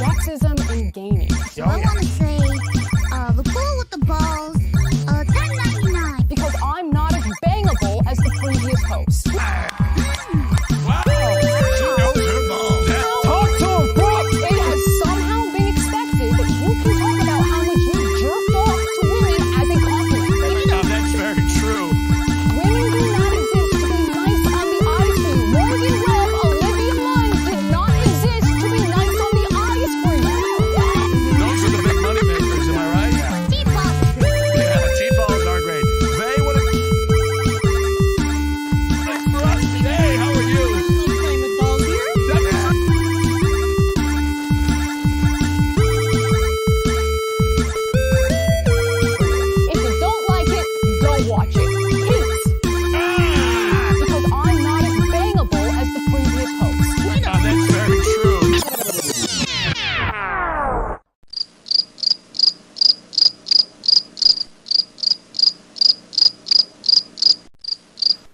sexism in gaming. So I want to say, the pool with the balls, $10.99. Because I'm not as bangable as the previous host. Wow. She knows her balls. Talk to him, Frosk! It has somehow been expected that you can talk about how much you jerked off to women as a compliment. Now, that's very true. Women do not exist to be nice on the eyes for you. Morgan Webb, Olivia Munn did not exist to be nice on the eyes for you. Those are the big money makers, am I right? Cheap balls. Yeah, cheap balls are great. Vay, what a... Thanks for us today. How are you? Playing with balls here? If you don't like it, don't watch it. Peace! Because I'm not as bangable as the previous host. Now, that's very true.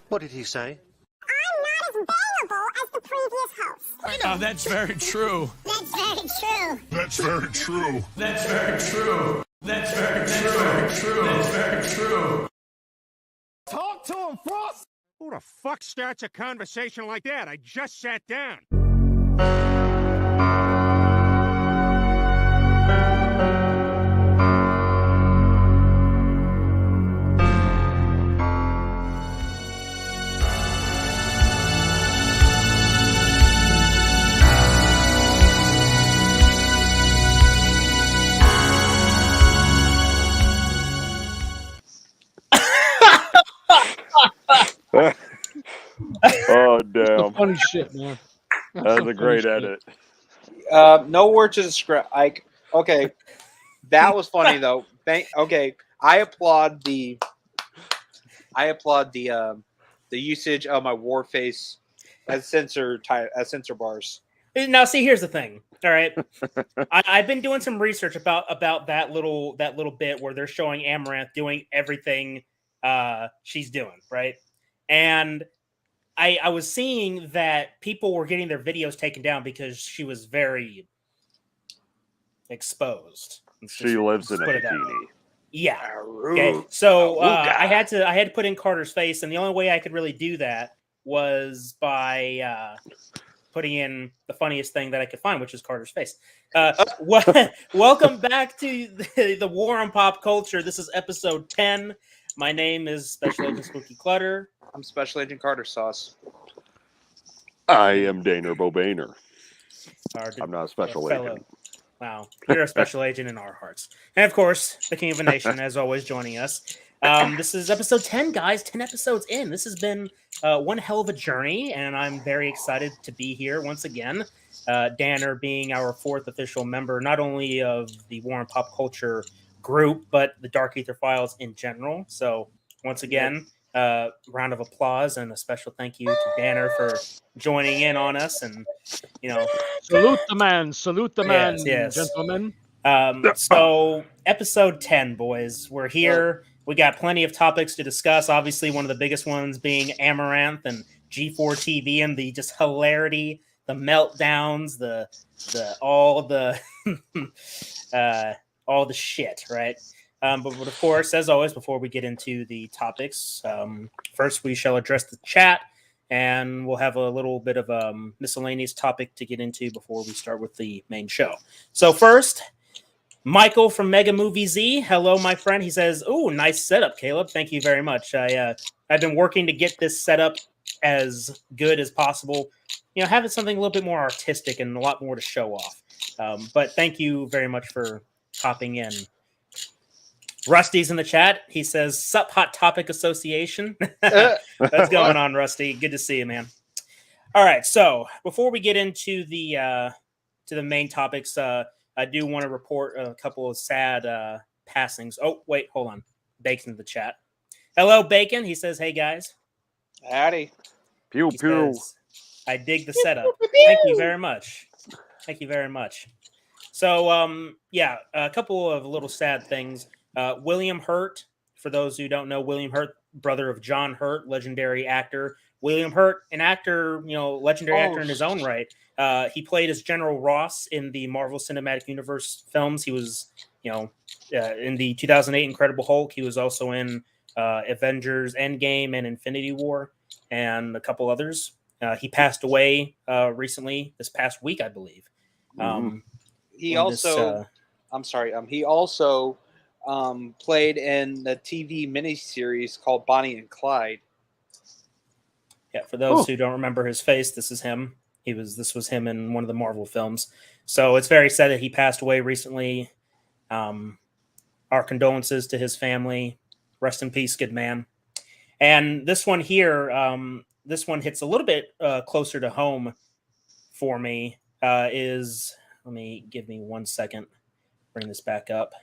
What did he say? I'm not as bangable as the previous host. Now, that's very true. That's very true. That's very true. That's very true. That's very true. That's very true. Talk to him, Frost! Who the fuck starts a conversation like that? I just sat down. Oh damn! Funny shit, man. That was a great edit. No word to describe. Okay, that was funny though. Okay, I applaud the usage of my war face as sensor bars. Now, see, here's the thing. All right, I've been doing some research about that little bit where they're showing Amaranth doing everything she's doing, right? And I was seeing that people were getting their videos taken down because she was very exposed. She lives in a bikini. Yeah. Okay. So I had to put in Carter's face, and the only way I could really do that was by putting in the funniest thing that I could find, which is Carter's face. Welcome back to the War on Pop Culture. This is episode 10. My name is Special Agent Spooky Clutter. I'm Special Agent Carter Sauce. I am Daner Bobaner. Our I'm not a special fellow. agent. Wow, you're a special agent in our hearts. And of course, the King of a Nation, as always, joining us. This is episode 10, guys. 10 episodes in. This has been one hell of a journey, and I'm very excited to be here once again. Danner being our fourth official member, not only of the War on Pop Culture group, but the Dark Ether Files in general. So once again, round of applause and a special thank you to Danner for joining in on us. And Salute the man, yes. gentlemen. So episode 10, boys, we're here. We got plenty of topics to discuss. Obviously, one of the biggest ones being Amaranth and G4 TV and the just hilarity, the meltdowns, the all the all the shit, right? But of course, as always, before we get into the topics, first we shall address the chat, and we'll have a little bit of a miscellaneous topic to get into before we start with the main show. So first, Michael from Mega Movie Z. Hello, my friend. He says, "Oh, nice setup, Caleb. Thank you very much. I've been working to get this set up as good as possible. Having something a little bit more artistic and a lot more to show off. But thank you very much for hopping in." Rusty's in the chat. He says, "Sup, Hot Topic Association." What's going on, Rusty? Good to see you, man. All right, so before we get into the main topics, I do want to report a couple of sad passings. Oh, wait, hold on. Bacon's in the chat. Hello, Bacon. He says, "Hey, guys." Howdy. Pew He pew. says, "I dig the setup." Thank you very much. Thank you very much. So, a couple of little sad things. William Hurt, for those who don't know, William Hurt, brother of John Hurt, legendary actor. William Hurt, an actor, legendary actor in his own right, He played as General Ross in the Marvel Cinematic Universe films. He was, in the 2008 Incredible Hulk. He was also in Avengers Endgame and Infinity War and a couple others. He passed away recently, this past week, I believe. He also, he also played in the TV miniseries called Bonnie and Clyde. Yeah, for those who don't remember his face, this is him. This was him in one of the Marvel films. So it's very sad that he passed away recently. Our condolences to his family. Rest in peace, good man. And this one here, this one hits a little bit closer to home for me. Let me give me 1 second. Bring this back up.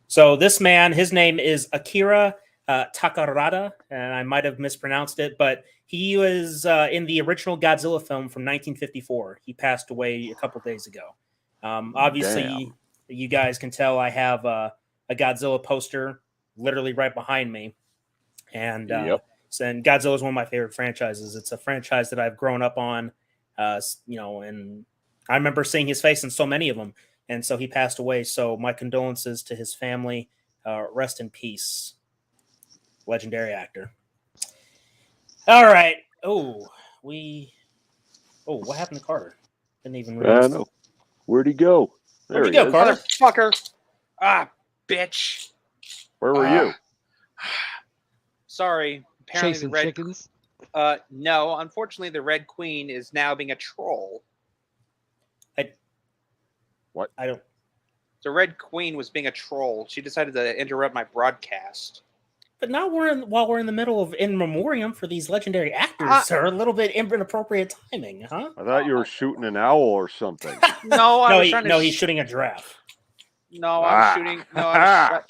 So this man, his name is Akira Takarada, and I might have mispronounced it, but he was in the original Godzilla film from 1954. He passed away a couple days ago. Obviously, you guys can tell I have a Godzilla poster literally right behind me. And Godzilla is one of my favorite franchises. It's a franchise that I've grown up on, and I remember seeing his face in so many of them. And so he passed away. So my condolences to his family. Rest in peace. Legendary actor. All right. What happened to Carter? Didn't even realize. I know. Where'd he go? Where'd you go, Carter? Motherfucker. Bitch. Where were you? Sorry. Apparently Chasing the red chickens. No, unfortunately the Red Queen is now being a troll. What? I don't. The Red Queen was being a troll. She decided to interrupt my broadcast. But now while we're in the middle of in memoriam for these legendary actors, sir, a little bit inappropriate timing, huh? I thought you were shooting an owl or something. No, he's shooting a giraffe. No, I'm shooting. No,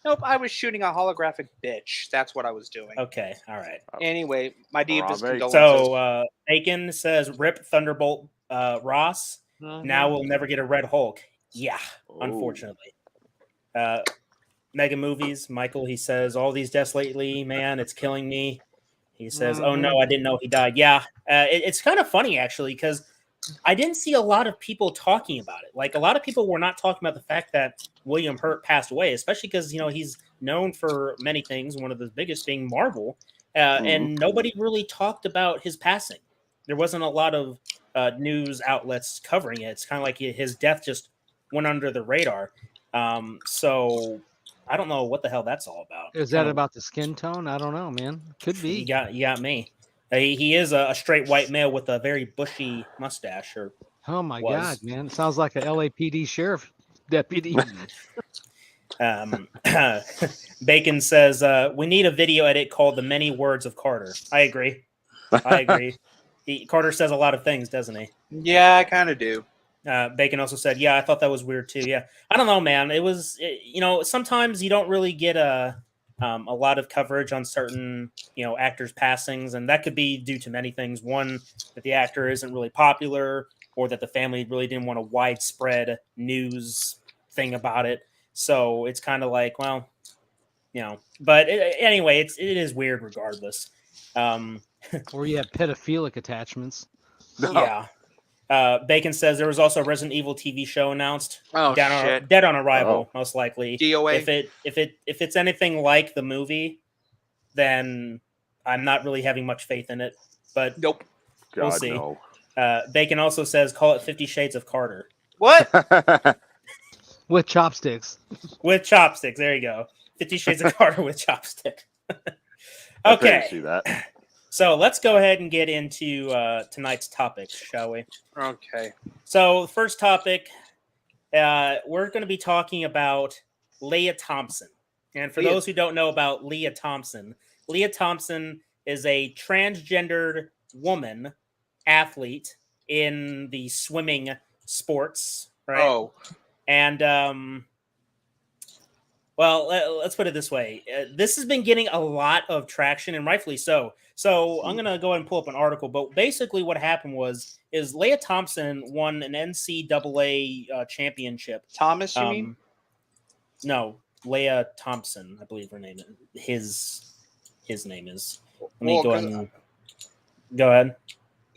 nope, I was shooting a holographic bitch. That's what I was doing. Okay, all right. Anyway, my deepest condolences. So Bacon says, "Rip Thunderbolt Ross." Now we'll never get a Red Hulk. Yeah, unfortunately. Mega Movies, Michael, he says, all these deaths lately, man, it's killing me. He says, oh no, I didn't know he died. Yeah, it's kind of funny, actually, because I didn't see a lot of people talking about it. Like, a lot of people were not talking about the fact that William Hurt passed away, especially because, he's known for many things, one of the biggest being Marvel, and nobody really talked about his passing. There wasn't a lot of news outlets covering it. It's kind of like his death just went under the radar. So I don't know what the hell that's all about. Is that about the skin tone? I don't know, man. Could be. You got me. He is a straight white male with a very bushy mustache. Oh my God, man! It sounds like a LAPD sheriff deputy. Bacon says we need a video edit called "The Many Words of Carter." I agree. Carter says a lot of things, doesn't he? Yeah, I kind of do. Bacon also said, yeah, I thought that was weird too. Yeah. I don't know, man. It was, sometimes you don't really get a lot of coverage on certain, actors' passings. And that could be due to many things. One, that the actor isn't really popular, or that the family really didn't want a widespread news thing about it. So it's kind of like, well, but anyway, it is weird regardless. Or you have pedophilic attachments. Yeah. Bacon says there was also a Resident Evil TV show announced. Oh, shit. Dead on Arrival, most likely. DOA. If it's anything like the movie, then I'm not really having much faith in it. But nope. We'll see. No. Bacon also says, call it 50 Shades of Carter. What? With chopsticks. With chopsticks. There you go. 50 Shades of Carter with chopsticks. Okay. See that. So let's go ahead and get into tonight's topic, shall we? Okay. So the first topic, we're going to be talking about Leah Thompson. And for those who don't know about Leah Thompson is a transgendered woman athlete in the swimming sports, right? Oh. And, let's put it this way. This has been getting a lot of traction, and rightfully so. So I'm going to go ahead and pull up an article. But basically what happened is Leah Thompson won an NCAA championship. Thomas, you mean? No, Leah Thompson, I believe her name is. His name is. Let me go ahead and... Go ahead.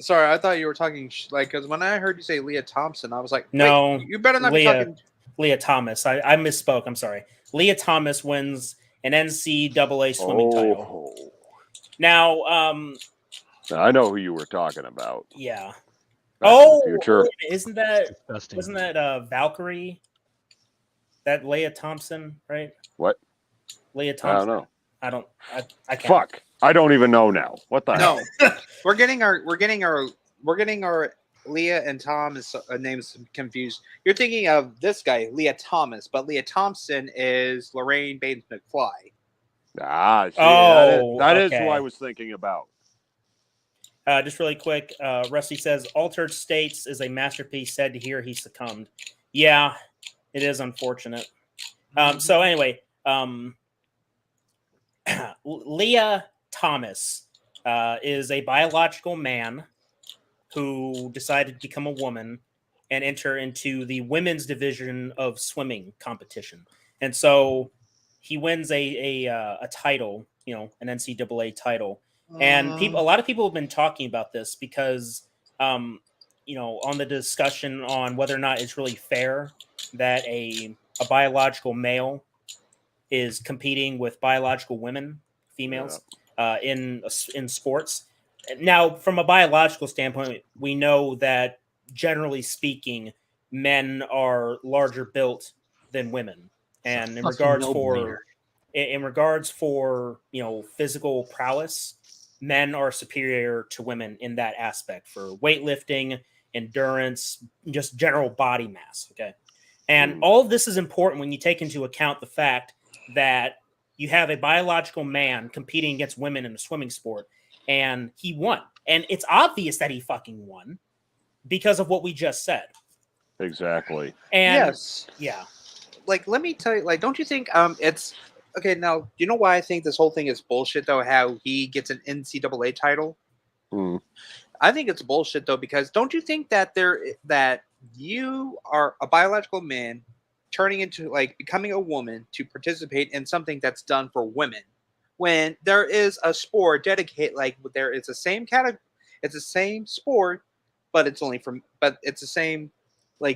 Sorry, I thought you were talking because when I heard you say Leah Thompson, I was like, No, wait, you better not be Leah, talking. Leah Thomas. I misspoke. I'm sorry. Leah Thomas wins an NCAA swimming title. Oh, Now, I know who you were talking about. yeah. Back to the Future. Isn't that Disgusting. wasn't that Valkyrie? That Leah Thompson, right? What? Leah I Thompson. don't know. I can't. Fuck. I don't even know now. What the hell? No, we're getting our Leah and Thomas names confused. You're thinking of this guy, Leah Thomas, but Leah Thompson is Lorraine Baines McFly. Ah, see, Oh, that is okay. who I was thinking about. Just really quick, Rusty says Altered States is a masterpiece. Sad to hear he succumbed. Yeah, it is unfortunate. So anyway, Leah Thomas is a biological man who decided to become a woman and enter into the women's division of swimming competition. And so he wins a title, an NCAA title. And a lot of people have been talking about this because, on the discussion on whether or not it's really fair that a biological male is competing with biological women, females, in sports. Now, from a biological standpoint, we know that generally speaking, men are larger built than women, and in regards for physical prowess, men are superior to women in that aspect for weightlifting, endurance, just general body mass. Okay, and all of this is important when you take into account the fact that you have a biological man competing against women in a swimming sport. And he won. And it's obvious that he fucking won because of what we just said. Exactly. And yes. Yeah. Let me tell you, don't you think it's okay? Now, you know why I think this whole thing is bullshit, though, how he gets an NCAA title? I think it's bullshit, though, because don't you think that that you are a biological man turning into, becoming a woman to participate in something that's done for women? When there is a sport dedicated, there is the same category, it's the same sport, but it's the same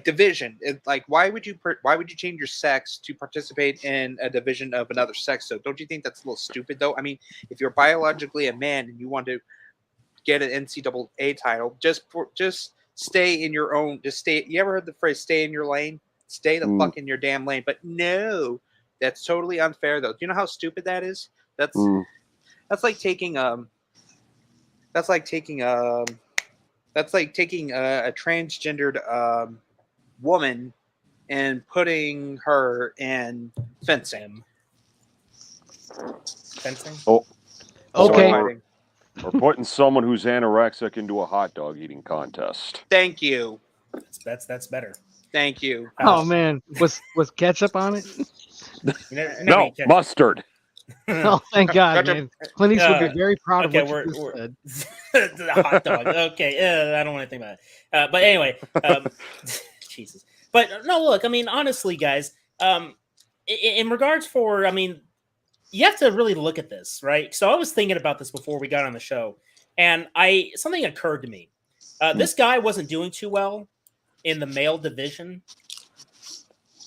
division. Why would you change your sex to participate in a division of another sex? So don't you think that's a little stupid, though? I mean, if you're biologically a man and you want to get an NCAA title, just stay in your own. Just stay. You ever heard the phrase "stay in your lane"? Stay the fuck in your damn lane. But no, that's totally unfair, though. Do you know how stupid that is? That's like taking a transgendered woman and putting her in fencing. Oh, okay. Or putting someone who's anorexic into a hot dog eating contest. Thank you. That's better. Thank you. Oh man, was ketchup on it? No, mustard. Oh, thank God, man. Clint Eastwood would be very proud of what you said. The hot dog. Okay, I don't want to think about it. But anyway, Jesus. But no, look, I mean, honestly, guys, in regards for, you have to really look at this, right? So I was thinking about this before we got on the show, and something occurred to me. This guy wasn't doing too well in the male division.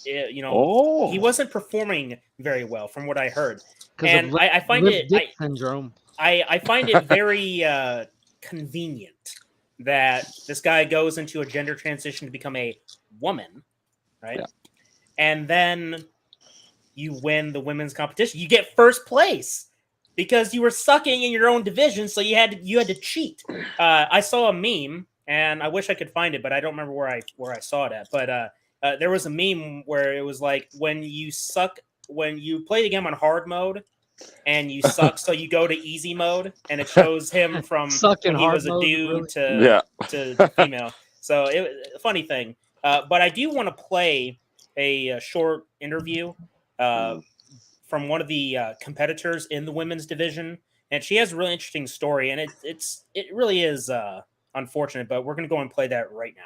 He wasn't performing very well from what I heard. And I find it syndrome. I find it very convenient that this guy goes into a gender transition to become a woman, right? Yeah. And then you win the women's competition. You get first place because you were sucking in your own division, so you had to cheat. I saw a meme, and I wish I could find it, but I don't remember where I saw it at. But there was a meme where it was like when you play the game on hard mode and you suck, so you go to easy mode, and it shows him from when he was a dude to female. So a funny thing. But I do want to play a short interview from one of the competitors in the women's division, and she has a really interesting story, and it really is unfortunate, but we're going to go and play that right now.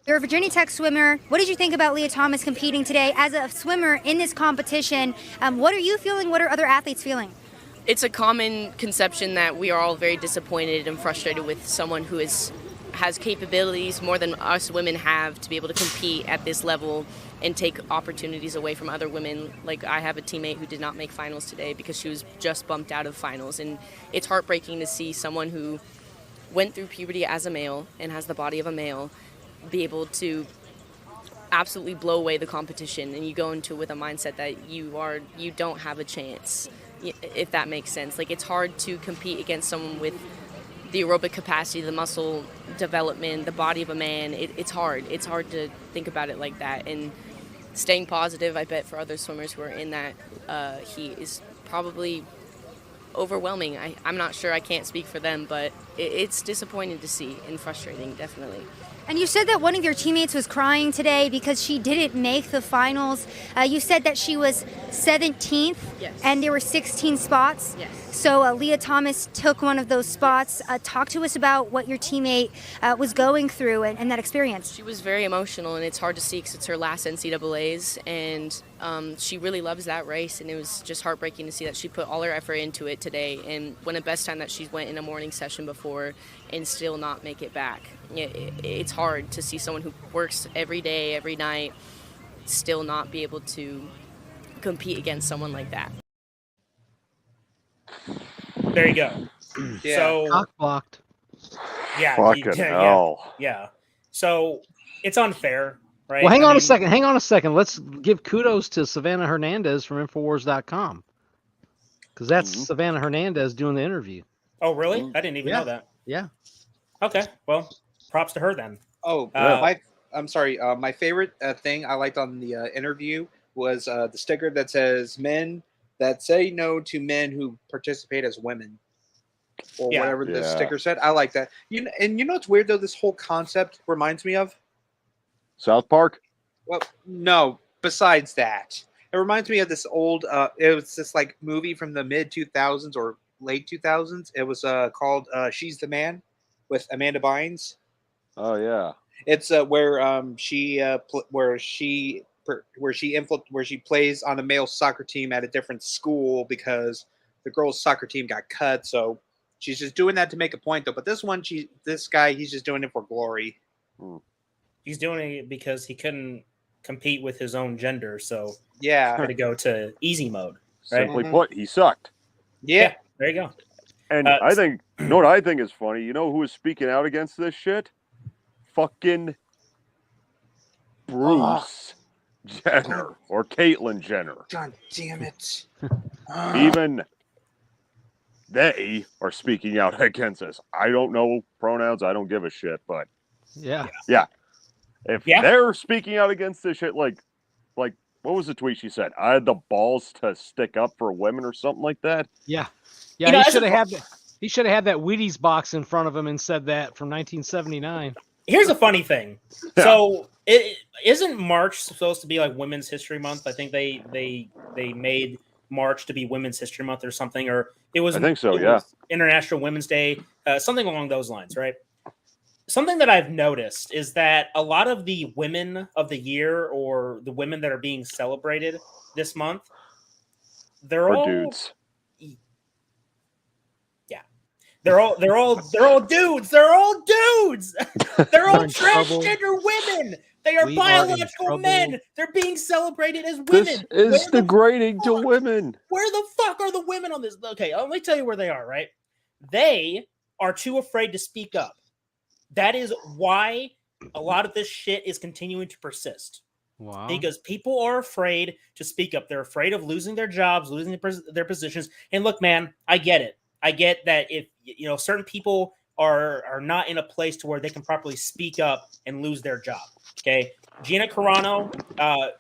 You're a Virginia Tech swimmer. What did you think about Leah Thomas competing today as a swimmer in this competition? What are you feeling? What are other athletes feeling? it's a common conception that we are all very disappointed and frustrated with someone who has capabilities more than us women have to be able to compete at this level and take opportunities away from other women. Like, I have a teammate who did not make finals today because she was just bumped out of finals, and it's heartbreaking to see someone who went through puberty as a male and has the body of a male be able to absolutely blow away the competition, and you go into it with a mindset that you don't have a chance, if that makes sense. Like, it's hard to compete against someone with the aerobic capacity, the muscle development, the body of a man. It's hard. It's hard to think about it like that. And staying positive, I bet, for other swimmers who are in that heat is probably overwhelming. I'm not sure. I can't speak for them, but it's disappointing to see and frustrating, definitely. And you said that one of your teammates was crying today because she didn't make the finals. You said that she was 17th, yes, and there were 16 spots. Yes. So Leah Thomas took one of those spots. Talk to us about what your teammate was going through and that experience. She was very emotional, and it's hard to see because it's her last NCAAs, and she really loves that race, and it was just heartbreaking to see that she put all her effort into it today and went a best time that she went in a morning session before and still not make it back. It's hard to see someone who works every day, every night, still not be able to compete against someone like that. There you go. Yeah. So Cock blocked. yeah, Fucking hell. yeah. So it's unfair, right? Well, hang I on a mean, second. Hang on a second. Let's give kudos to Savannah Hernandez from Infowars.com. Because that's Savannah Hernandez doing the interview. Oh, really? I didn't even know that. Yeah. Okay. Well, props to her then. Oh, I'm sorry. My favorite thing I liked on the interview was the sticker that says "Men that say no to men who participate as women," or Yeah. whatever the Yeah. sticker said. I like that. And you know what's weird though? This whole concept reminds me of. South Park? Well, no. Besides that, it reminds me of this old. It was this like movie from the mid 2000s or late 2000s. It was called "She's the Man" with Amanda Bynes. Oh, yeah. It's where she plays on a male soccer team at a different school because the girls' soccer team got cut. So she's just doing that to make a point, though. But this guy, he's just doing it for glory. He's doing it because he couldn't compete with his own gender, so Yeah. had to go to easy mode. Right? Simply put, he sucked. Yeah. There you go. And I think, you know what I think is funny? You know who is speaking out against this shit? Fucking Bruce Jenner or Caitlyn Jenner. God damn it. Even they are speaking out against this. I don't know pronouns. I don't give a shit. But Yeah. if they're speaking out against this shit, like what was the tweet she said? I had the balls to stick up for women or something like that. Yeah. You know, he should have had that Wheaties box in front of him and said that from 1979. Here's a funny thing. So isn't March supposed to be like Women's History Month? I think they made March to be Women's History Month or something, or it was. I think so. It was International Women's Day, something along those lines, right? Something that I've noticed is that a lot of the women of the year or the women that are being celebrated this month, they're all dudes. They're all dudes. They're all dudes. They're all in trouble. transgender women. They are We are in biological trouble. men. They're being celebrated as women. This is degrading to women. Where the fuck are the women on this? Okay, let me tell you where they are, right? They are too afraid to speak up. That is why a lot of this shit is continuing to persist. Wow. Because people are afraid to speak up. They're afraid of losing their jobs, losing their positions. And look, man, I get it. I get that if certain people are not in a place to where they can properly speak up and lose their job. Okay, Gina Carano,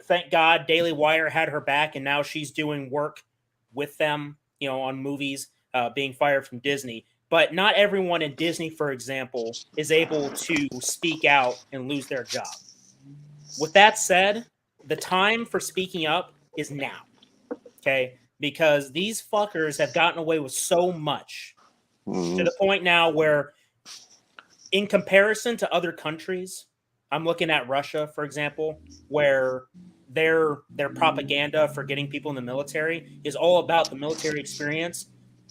thank God, Daily Wire had her back, and now she's doing work with them, on movies, being fired from Disney. But not everyone in Disney, for example, is able to speak out and lose their job. With that said, the time for speaking up is now. Okay. Because these fuckers have gotten away with so much to the point now where, in comparison to other countries, I'm looking at Russia, for example, where their propaganda for getting people in the military is all about the military experience.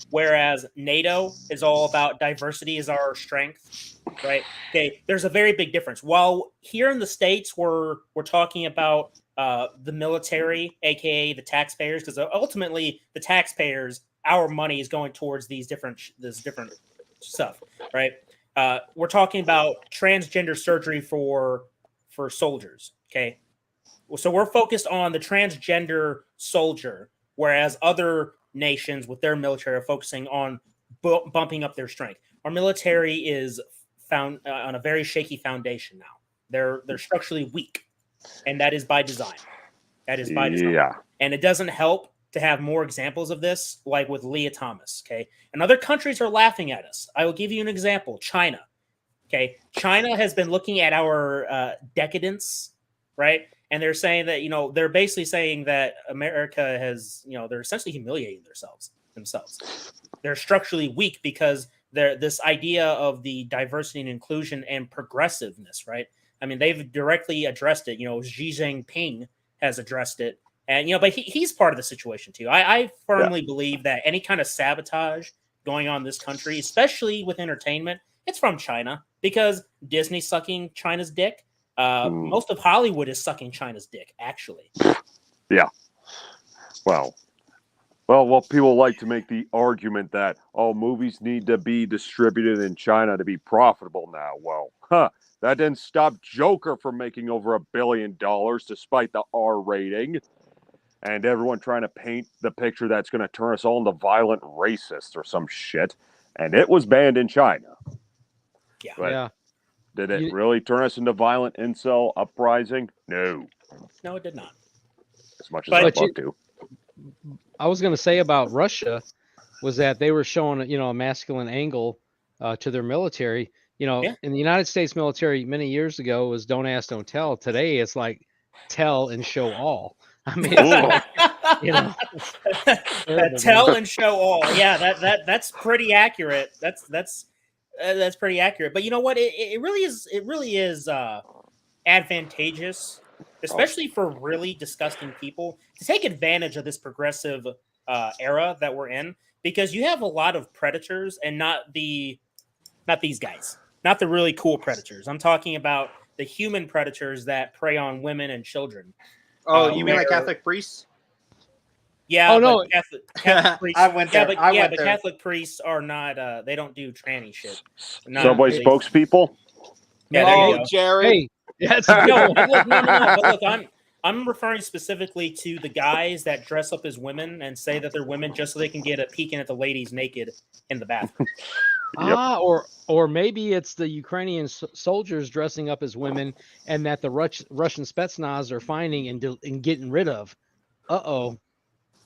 whereas NATO is all about diversity is our strength, right? Okay, there's a very big difference. While here in the States, we're talking about the military, aka the taxpayers, because ultimately the taxpayers, our money is going towards this different stuff, right? We're talking about transgender surgery for soldiers. Okay, so we're focused on the transgender soldier, whereas other nations with their military are focusing on bumping up their strength. Our military is found on a very shaky foundation now. They're structurally weak, and that is by design. That is by design. Yeah. And it doesn't help to have more examples of this, like with Leah Thomas. Okay, and other countries are laughing at us. I will give you an example. China. Okay, China has been looking at our decadence, right? And they're saying that, they're basically saying that America has, they're essentially humiliating themselves. They're structurally weak because they're this idea of the diversity and inclusion and progressiveness, right? I mean, they've directly addressed it. Xi Jinping has addressed it. And, but he's part of the situation too. I firmly believe that any kind of sabotage going on in this country, especially with entertainment, it's from China, because Disney's sucking China's dick. Most of Hollywood is sucking China's dick, actually. Yeah. Well, people like to make the argument that, movies need to be distributed in China to be profitable now. Well, that didn't stop Joker from making over $1 billion despite the R rating. And everyone trying to paint the picture that's going to turn us all into violent racists or some shit. And it was banned in China. Yeah. But did it really turn us into violent incel uprising? No. No, it did not. As much as I'd love to. I was going to say about Russia was that they were showing, a masculine angle to their military. In the United States military many years ago was don't ask, don't tell. Today it's like tell and show all. I mean, tell and show all. Yeah, that's pretty accurate. That's pretty accurate. But you know what? It really is advantageous, especially for really disgusting people, to take advantage of this progressive era that we're in, because you have a lot of predators, and not these guys, not the really cool predators. I'm talking about the human predators that prey on women and children. Oh, you mean like Catholic priests? Yeah. Oh no, Catholic priests. I went there. But Catholic priests are not. They don't do tranny shit. Subway spokespeople. Yeah, there you go. Jared. Hey, yes. No. But look, I'm referring specifically to the guys that dress up as women and say that they're women just so they can get a peeking at the ladies naked in the bathroom. Or maybe it's the Ukrainian soldiers dressing up as women, and that the Russian Spetsnaz are finding and getting rid of. Oh,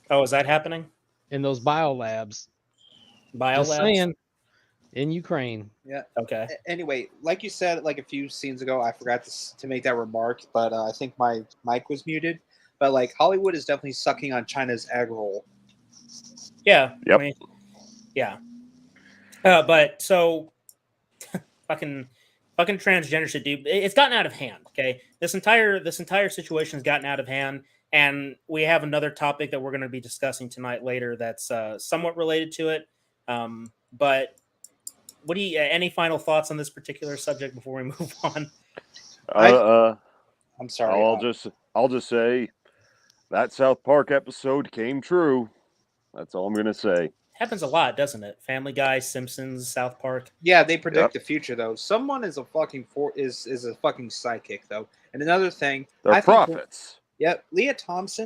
is that happening in those biolabs? Just saying, in Ukraine. Yeah. Okay. Anyway, like you said, like a few scenes ago, I forgot to make that remark, but I think my mic was muted. But like Hollywood is definitely sucking on China's egg roll. Yeah. Yep. I mean, yeah. But so fucking transgender shit, dude. It's gotten out of hand. Okay, this entire situation has gotten out of hand, and we have another topic that we're going to be discussing tonight later that's somewhat related to it. But what do you? Any final thoughts on this particular subject before we move on? I'm sorry. I'll just say that South Park episode came true. That's all I'm going to say. Happens a lot, doesn't it? Family Guy, Simpsons, South Park. Yeah, they predict the future though. Someone is a fucking is a fucking psychic though. And another thing, they're prophets. Leah Thomas.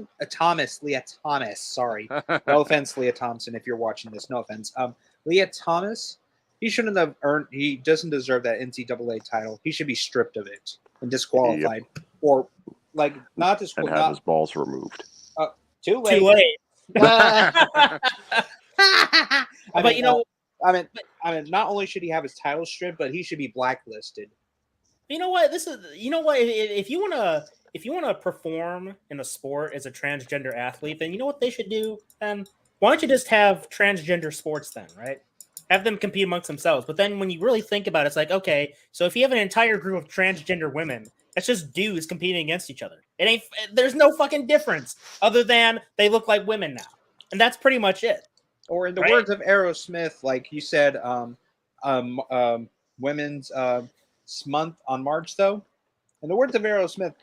Sorry, no offense, Leah Thompson. If you're watching this, no offense. Leah Thomas, he shouldn't have earned. He doesn't deserve that NCAA title. He should be stripped of it and disqualified, or like not disqualified. And have his balls removed. Too late. Too late. But not only should he have his title stripped, but he should be blacklisted. You know what? If you want to perform in a sport as a transgender athlete, then you know what they should do. Then why don't you just have transgender sports then, right? Have them compete amongst themselves. But then when you really think about it, it's like, okay, so if you have an entire group of transgender women, that's just dudes competing against each other. There's no fucking difference other than they look like women now. And that's pretty much it. Or in the Right. words of Aerosmith, like you said, Women's Month on March, though. In the words of Aerosmith,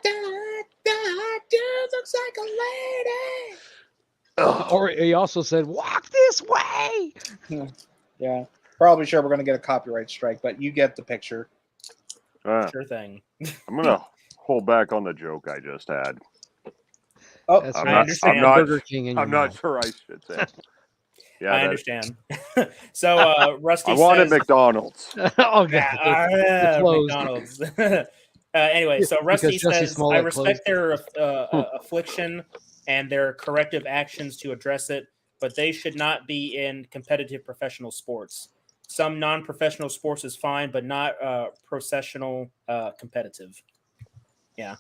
looks like a lady. Or he also said, "Walk this way." Yeah, probably sure we're going to get a copyright strike, but you get the picture. Sure thing. I'm gonna hold back on the joke I just had. Oh, That's I right. understand. I'm not. Burger King in your I'm not mouth. sure I should say. Yeah, I understand. So Rusty I wanted says, McDonald's. Oh god, they're closed. McDonald's. Anyway, so Rusty Because Jussie says, I Smollett respect closed their affliction and their corrective actions to address it, but they should not be in competitive professional sports. Some non-professional sports is fine, but not professional competitive. Yeah.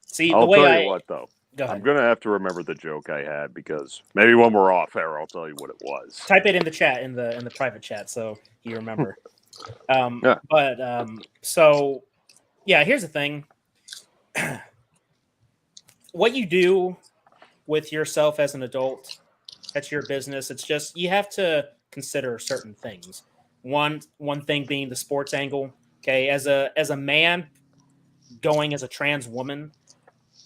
See, I'll the way tell you what, though. Go ahead. I'm gonna have to remember the joke I had because maybe when we're off air, I'll tell you what it was. Type it in the chat in the private chat so you remember. So yeah, here's the thing. What you do with yourself as an adult, that's your business. It's just you have to consider certain things. One thing being the sports angle. Okay, as a man going as a trans woman,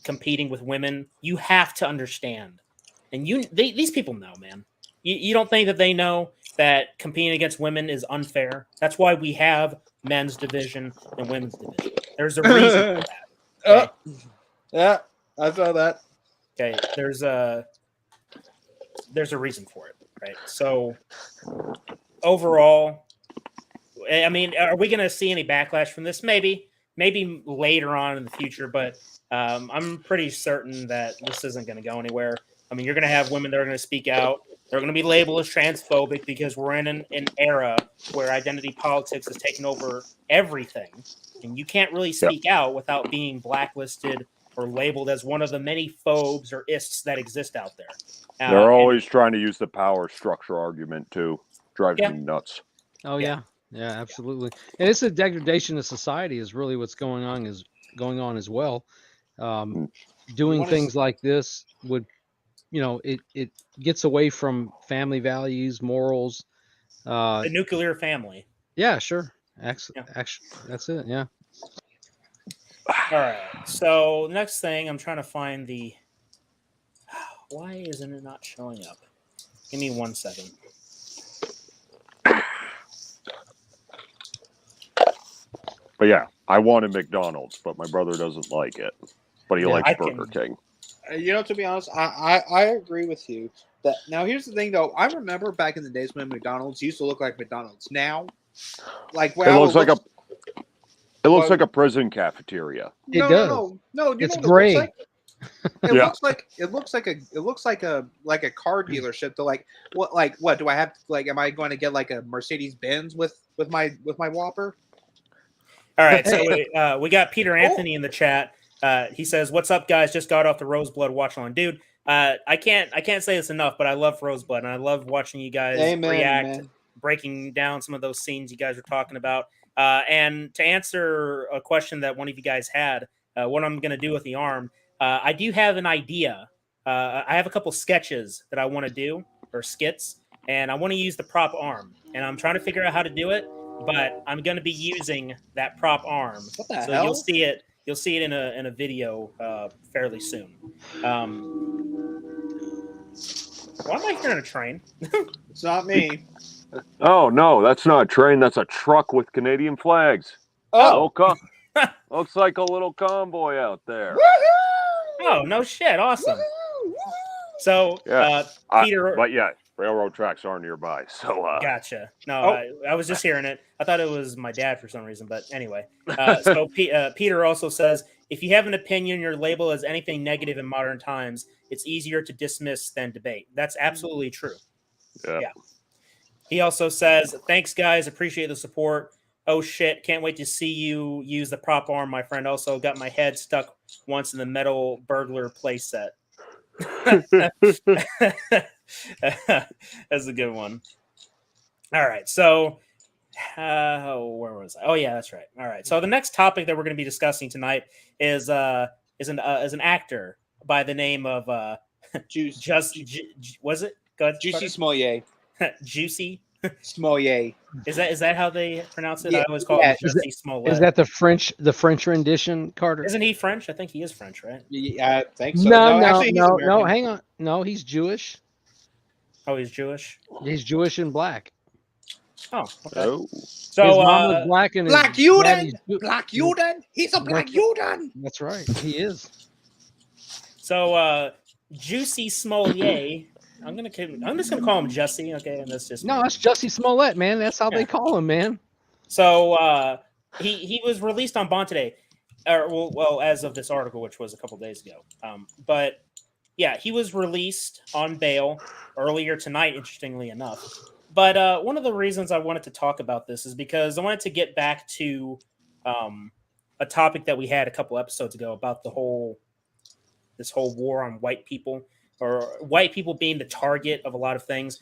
competing with women, you have to understand. And these people know, man. You don't think that they know that competing against women is unfair? That's why we have men's division and women's division. There's a reason for that. Okay? Yeah, I saw that. Okay, there's a reason for it, right? So overall, I mean, are we going to see any backlash from this? Maybe later on in the future, but I'm pretty certain that this isn't going to go anywhere. I mean, you're going to have women that are going to speak out. They're going to be labeled as transphobic because we're in an era where identity politics has taken over everything, and you can't really speak out without being blacklisted or labeled as one of the many phobes or ists that exist out there. They're always trying to use the power structure argument too. Drives me nuts. Oh yeah, absolutely. And it's a degradation of society is really what's going on as well. Doing things like this would, it gets away from family values, morals. The nuclear family. Yeah, sure. Actually, that's it. Yeah. All right. So next thing, I'm trying to find the. Why isn't it not showing up? Give me 1 second. But yeah, I wanted McDonald's, but my brother doesn't like it. But he likes Burger King. To be honest, I agree with you. That now here's the thing though. I remember back in the days when McDonald's used to look like McDonald's. Now, like it looks like a prison cafeteria. No, it's gray. It looks like a car dealership. To like what do I have? Like, am I going to get like a Mercedes Benz with my Whopper? All right, so we got Peter Anthony in the chat. He says, "What's up, guys? Just got off the Roseblood watch on, dude. I can't say this enough, but I love Roseblood, and I love watching you guys react, breaking down some of those scenes you guys were talking about. And to answer a question that one of you guys had, what I'm going to do with the arm, I do have an idea. I have a couple sketches that I want to do, or skits, and I want to use the prop arm, and I'm trying to figure out how to do it, but I'm going to be using that prop arm. What the so hell? You'll see it in a video fairly soon. Why am I hearing a train? It's not me. Oh no, that's not a train. That's a truck with Canadian flags. Oh, looks like a little convoy out there. Oh no shit! Awesome. So Peter, but yeah, railroad tracks are nearby. So gotcha. No, I was just hearing it. I thought it was my dad for some reason, but anyway. So Peter also says, if you have an opinion, you're labeled as anything negative in modern times. It's easier to dismiss than debate. That's absolutely true. Yeah. He also says, thanks guys, appreciate the support. Oh shit, can't wait to see you use the prop arm, my friend. Also got my head stuck once in the metal burglar playset. That's a good one. All right, so where was I? Oh yeah, that's right. All right, so the next topic that we're going to be discussing tonight is an actor by the name of Was it? Go ahead, Jussie Smollet. Juicy Smollet. Is that how they pronounce it? Yeah, I always call yeah. it Jussie Smollett. Is that the French rendition, Carter? Isn't he French? I think he is French, right? Yeah, I think so. No, actually, he's no. American. Hang on. No, he's Jewish. Oh, he's Jewish. He's Jewish and black. Oh, okay. Oh. So his mom was black and Black his Juden. daddy's Black Juden. He's a Black Juden. That's right. He is. So Jussie Smollett. I'm just gonna call him Jussie. Okay, and that's just that's Jussie Smollett, man. That's how they call him, man. So he was released on bond today, or well, as of this article, which was a couple days ago. But yeah, he was released on bail earlier tonight. Interestingly enough, but one of the reasons I wanted to talk about this is because I wanted to get back to a topic that we had a couple episodes ago about this whole war on white people, or white people being the target of a lot of things.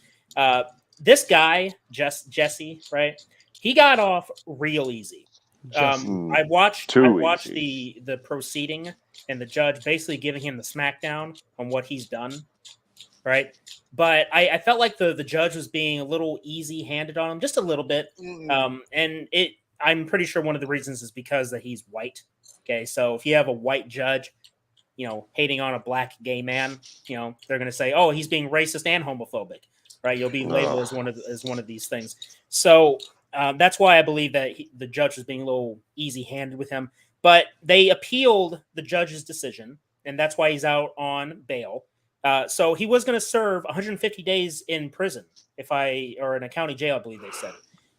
This guy, Jussie, right? He got off real easy. I watched the proceeding and the judge basically giving him the smackdown on what he's done, right? But I felt like the judge was being a little easy-handed on him, just a little bit. And I'm pretty sure one of the reasons is because that he's white. Okay, so if you have a white judge, hating on a black gay man, they're going to say, oh, he's being racist and homophobic, right? You'll be labeled as one of these things. So that's why I believe that the judge was being a little easy-handed with him. But they appealed the judge's decision, and that's why he's out on bail. So he was going to serve 150 days in prison, or in a county jail, I believe they said.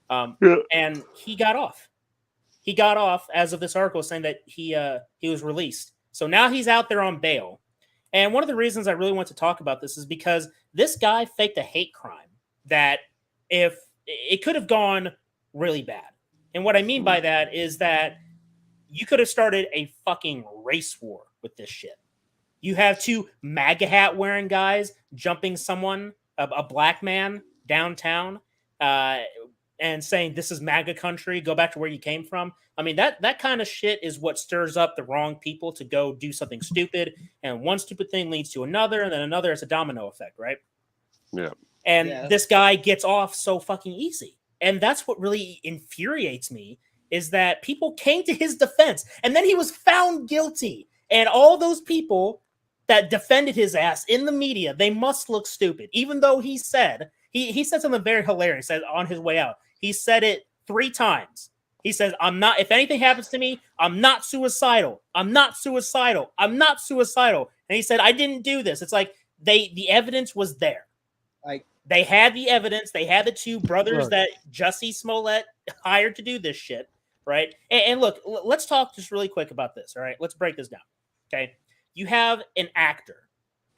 And he got off. He got off as of this article, saying that he was released. So now he's out there on bail. And one of the reasons I really want to talk about this is because this guy faked a hate crime that if it could have gone really bad. And what I mean by that is that you could have started a fucking race war with this shit. You have two MAGA hat wearing guys jumping someone, a black man downtown, and saying, this is MAGA country, go back to where you came from. I mean, that kind of shit is what stirs up the wrong people to go do something stupid. And one stupid thing leads to another, and then another. It's a domino effect, right? Yeah. And this guy gets off so fucking easy. And that's what really infuriates me, is that people came to his defense. And then he was found guilty. And all those people that defended his ass in the media, they must look stupid. Even though he said, he said something very hilarious on his way out. He said it 3 times. He says, if anything happens to me, I'm not suicidal. I'm not suicidal. I'm not suicidal. And he said, I didn't do this. It's like the evidence was there. They had the evidence. They had the 2 brothers that Jussie Smollett hired to do this shit, right? And look, let's talk just really quick about this, all right? Let's break this down, okay? You have an actor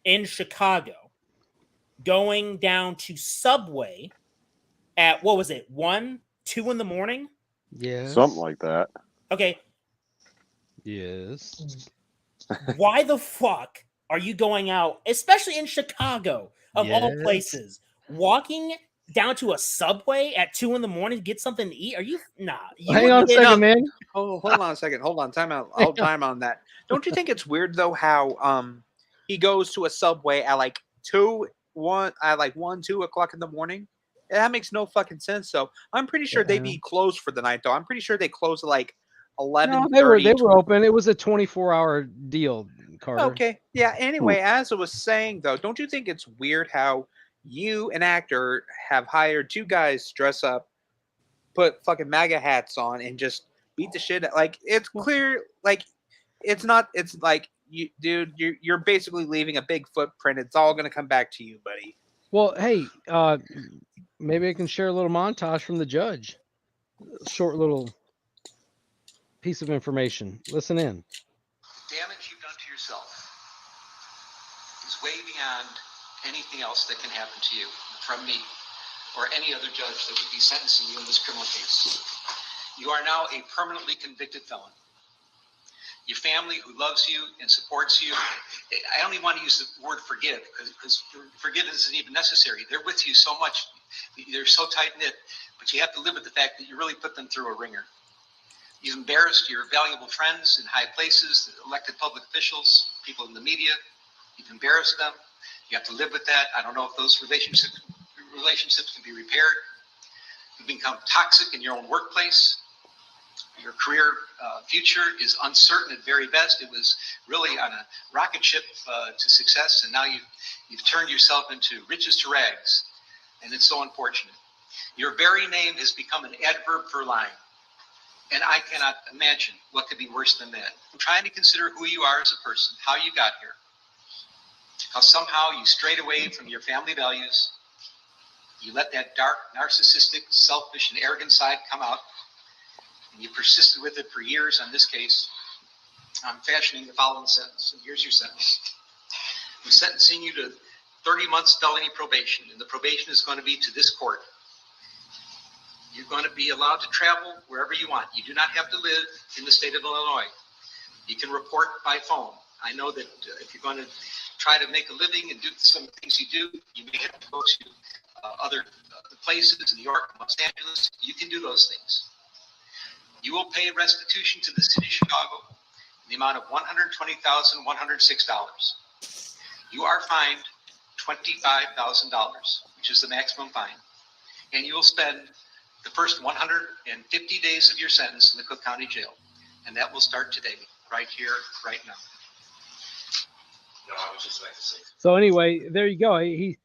in Chicago going down to Subway at, 1, 2 in the morning? Yeah. Something like that. Okay. Yes. Why the fuck are you going out, especially in Chicago, of all places, walking down to a Subway at 2 in the morning to get something to eat? Are you hang on a second, man. Hold on a second. Hold on. Time out. Hold time on that. Don't you think it's weird though how he goes to a Subway at like 2 o'clock in the morning? That makes no fucking sense. So I'm pretty sure they'd be closed for the night though. I'm pretty sure they closed at like 11. No, they were open. It was a 24-hour deal, Carter. Okay. Yeah. Anyway, as I was saying though, don't you think it's weird how you, an actor, have hired 2 guys to dress up, put fucking MAGA hats on, and just beat the shit out? Like, it's clear, like, it's like, you're basically leaving a big footprint. It's all going to come back to you, buddy. Well, hey, maybe I can share a little montage from the judge. A short little piece of information. Listen in. Damage you've done to yourself is way beyond anything else that can happen to you from me or any other judge that would be sentencing you in this criminal case. You are now a permanently convicted felon. Your family who loves you and supports you, I don't even want to use the word forgive because forgiveness isn't even necessary. They're with you so much. They're so tight-knit, but you have to live with the fact that you really put them through a ringer. You've embarrassed your valuable friends in high places, elected public officials, people in the media. You've embarrassed them. You have to live with that. I don't know if those relationships can be repaired. You become toxic in your own workplace. Your career future is uncertain at very best. It was really on a rocket ship to success, and now you've turned yourself into riches to rags, and it's so unfortunate. Your very name has become an adverb for lying, and I cannot imagine what could be worse than that. I'm trying to consider who you are as a person, how you got here, how somehow you strayed away from your family values. You let that dark, narcissistic, selfish, and arrogant side come out, and you persisted with it for years on this case. I'm fashioning the following sentence, and here's your sentence. I'm sentencing you to 30 months felony probation, and the probation is going to be to this court. You're going to be allowed to travel wherever you want. You do not have to live in the state of Illinois. You can report by phone. I know that if you're going to try to make a living and do some things you do, you may have to go to other places in New York, Los Angeles. You can do those things. You will pay restitution to the city of Chicago in the amount of $120,106. You are fined $25,000, which is the maximum fine. And you will spend the first 150 days of your sentence in the Cook County Jail. And that will start today, right here, right now. No, I would just like to say. So anyway, there you go. He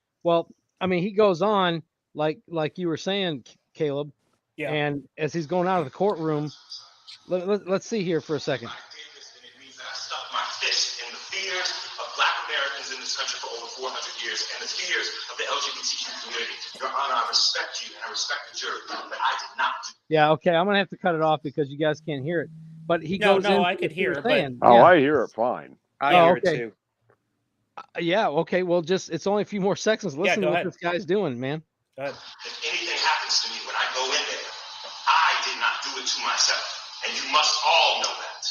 goes on like you were saying, Caleb. Yeah. And as he's going out of the courtroom, let's see here for a second. I stuck my fist in the fears of Black Americans in this country for over 400 years and the fears of the LGBTQ community. Your Honor, I respect you and I respect the jury, but I did not. Yeah, okay. I'm gonna have to cut it off because you guys can't hear it. But he goes. No, I could hear it. I hear it fine. I hear it too. Yeah. Okay. Well, it's only a few more seconds. Listen to what this guy's doing, man. Go ahead. If anything happens to me when I go in there, I did not do it to myself, and you must all know that.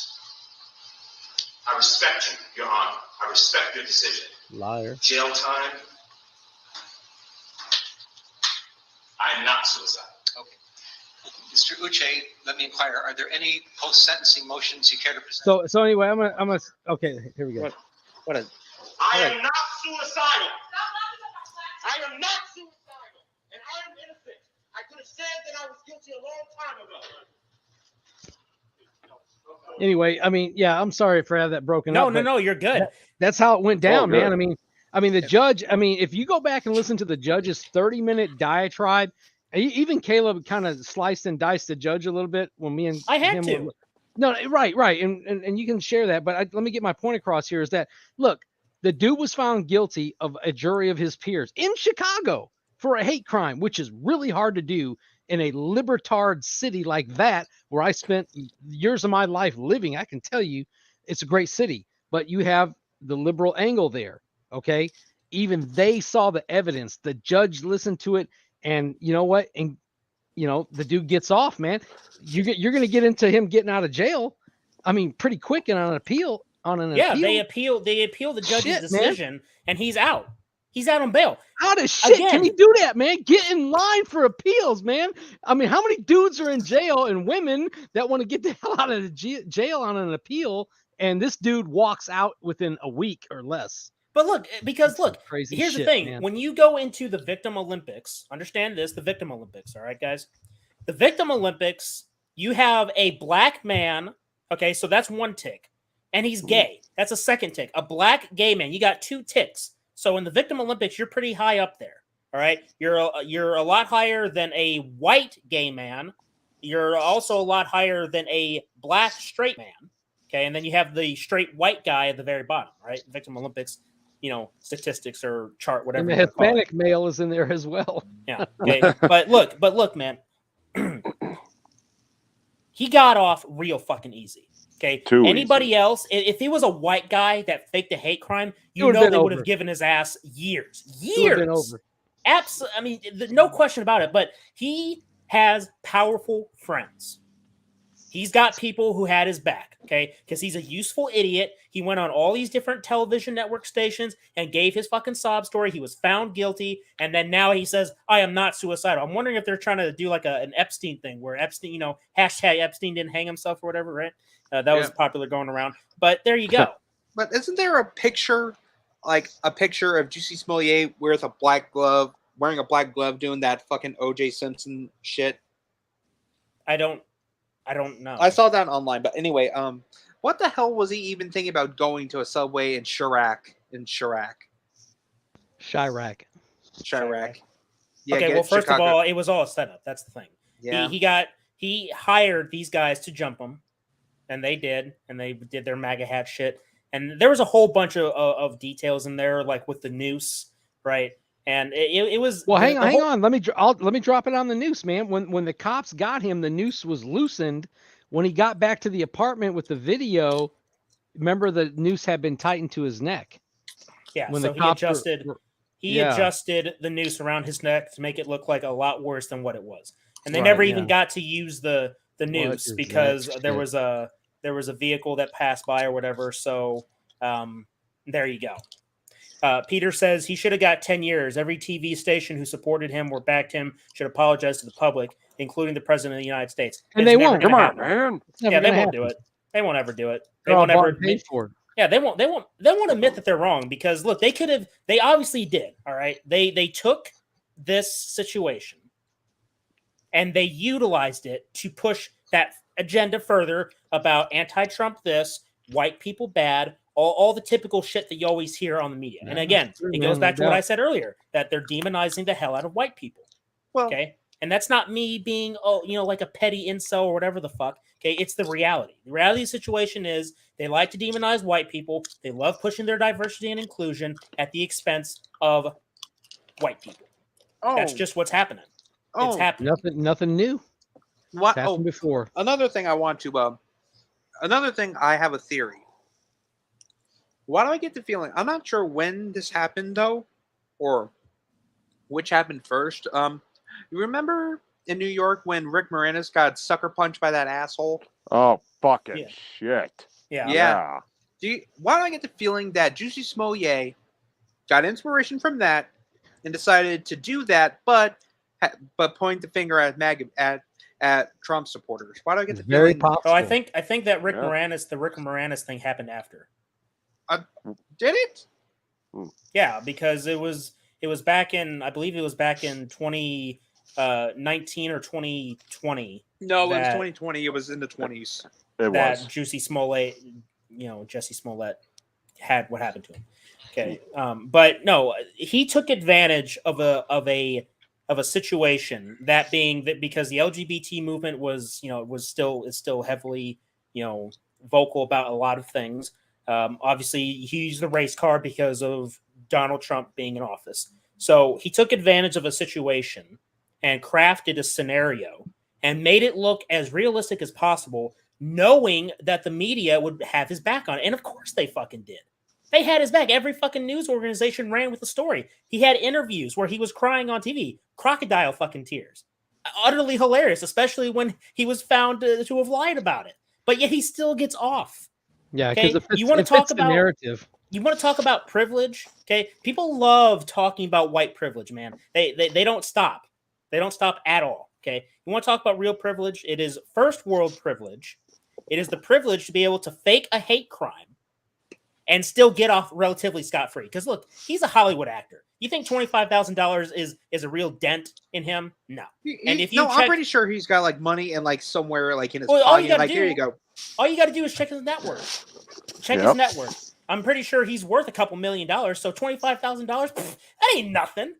I respect you, Your Honor. I respect your decision. Liar. Jail time. I am not suicidal. Okay. Mr. Uche, let me inquire, are there any post-sentencing motions you care to present? So anyway, I'm gonna okay, here we go. What a I am not suicidal. I am not suicidal. And I am innocent. I could have said that I was guilty a long time ago. Anyway, I'm sorry for having that broken up. No, you're good. That's how it went down, man. Good. The judge, if you go back and listen to the judge's 30-minute diatribe, even Caleb kind of sliced and diced the judge a little bit when me and I had him to. were, no, right. And you can share that, but let me get my point across here is that, look, the dude was found guilty of a jury of his peers in Chicago for a hate crime, which is really hard to do in a libertard city like that, where I spent years of my life living. I can tell you it's a great city, but you have the liberal angle there. Okay. Even they saw the evidence. The judge listened to it, and you know what? And the dude gets off, man. You're going to get into him getting out of jail. Pretty quick and on an appeal. They appeal the judge's decision, and he's out. He's out on bail. How the shit can he do that, man? Get in line for appeals, man. How many dudes are in jail and women that want to get the hell out of the jail on an appeal, and this dude walks out within a week or less? But look, here's the thing. Man. When you go into the Victim Olympics, understand this, the Victim Olympics, all right, guys? The Victim Olympics, you have a black man, okay, so that's one tick, and he's gay. That's a second tick. A black gay man. You got two ticks. So in the Victim Olympics, you're pretty high up there, all right? You're a lot higher than a white gay man. You're also a lot higher than a black straight man, okay? And then you have the straight white guy at the very bottom, right? Victim Olympics, statistics or chart, whatever. And the Hispanic male is in there as well. Yeah. Okay. but look, man. He got off real fucking easy. Okay. Anybody else, if he was a white guy that faked a hate crime, they would have given his ass years. Absolutely. No question about it. But he has powerful friends. He's got people who had his back, okay? Because he's a useful idiot. He went on all these different television network stations and gave his fucking sob story. He was found guilty, and then now he says, I am not suicidal. I'm wondering if they're trying to do like an Epstein thing where Epstein, hashtag Epstein didn't hang himself or whatever, right? That was popular going around. But there you go. But isn't there a picture like a picture of Jussie Smollet wearing a black glove, doing that fucking O.J. Simpson shit? I don't know. I saw that online, but anyway, what the hell was he even thinking about going to a Subway in Chirac? Chirac. Yeah, okay, well, first of all, it was all a setup. That's the thing. Yeah. He hired these guys to jump him, and they did their MAGA hat shit. And there was a whole bunch of details in there, like with the noose, right? And it was hang on. Let me drop it on the noose, man. When the cops got him, the noose was loosened. When he got back to the apartment with the video, remember the noose had been tightened to his neck. Yeah, when so the cops he adjusted the noose around his neck to make it look like a lot worse than what it was. And they Right, never yeah. even got to use the noose because there was a vehicle that passed by or whatever. So there you go. Peter says he should have got 10 years. Every TV station who supported him or backed him should apologize to the public, including the president of the United States. And It's they never won't. gonna Come on, happen. man. Yeah, they won't do it. They won't ever do it. They They're all won't ever bought and paid admit. for. Yeah, they won't admit that they're wrong because look, they obviously did. All right. They took this situation and they utilized it to push that agenda further about anti-Trump this, white people bad, all the typical shit that you always hear on the media. And again, it goes back to what I said earlier, that they're demonizing the hell out of white people. Well, okay. And that's not me being, like a petty incel or whatever the fuck. Okay. It's the reality. The reality of the situation is they like to demonize white people. They love pushing their diversity and inclusion at the expense of white people. That's just what's happening. It's happening. Nothing new. What happened before? Another thing I have a theory. Why do I get the feeling? I'm not sure when this happened though, or which happened first. You remember in New York when Rick Moranis got sucker punched by that asshole? Oh, fucking shit. Yeah. Why do I get the feeling that Jussie Smollett got inspiration from that and decided to do that, but point the finger at at Trump supporters? Why do I get the feeling? Oh, I think that the Rick Moranis thing happened after. Did it? Yeah, because it was back in, I believe it was back in 2019 or 2020. No, it was 2020. It was in the 20s. Jussie Smollett, Jussie Smollett had what happened to him. Okay, but no, he took advantage of a situation, that being that because the LGBT movement was still heavily vocal about a lot of things. Obviously, he used the race card because of Donald Trump being in office. So he took advantage of a situation and crafted a scenario and made it look as realistic as possible, knowing that the media would have his back on it. And of course they fucking did. They had his back. Every fucking news organization ran with the story. He had interviews where he was crying on TV, crocodile fucking tears. Utterly hilarious, especially when he was found to have lied about it. But yet he still gets off. Yeah, because you want to talk about the narrative. You want to talk about privilege? Okay, people love talking about white privilege, man. They don't stop. They don't stop at all. Okay, you want to talk about real privilege? It is first world privilege. It is the privilege to be able to fake a hate crime and still get off relatively scot-free. Because look, he's a Hollywood actor. You think $25,000 is a real dent in him? No. And if you I'm pretty sure he's got like money and like somewhere like in his all pocket. you gotta Like, here you go. All you got to do is check his net worth. Check his net worth. I'm pretty sure he's worth a couple $1 million. So $25,000, that ain't nothing.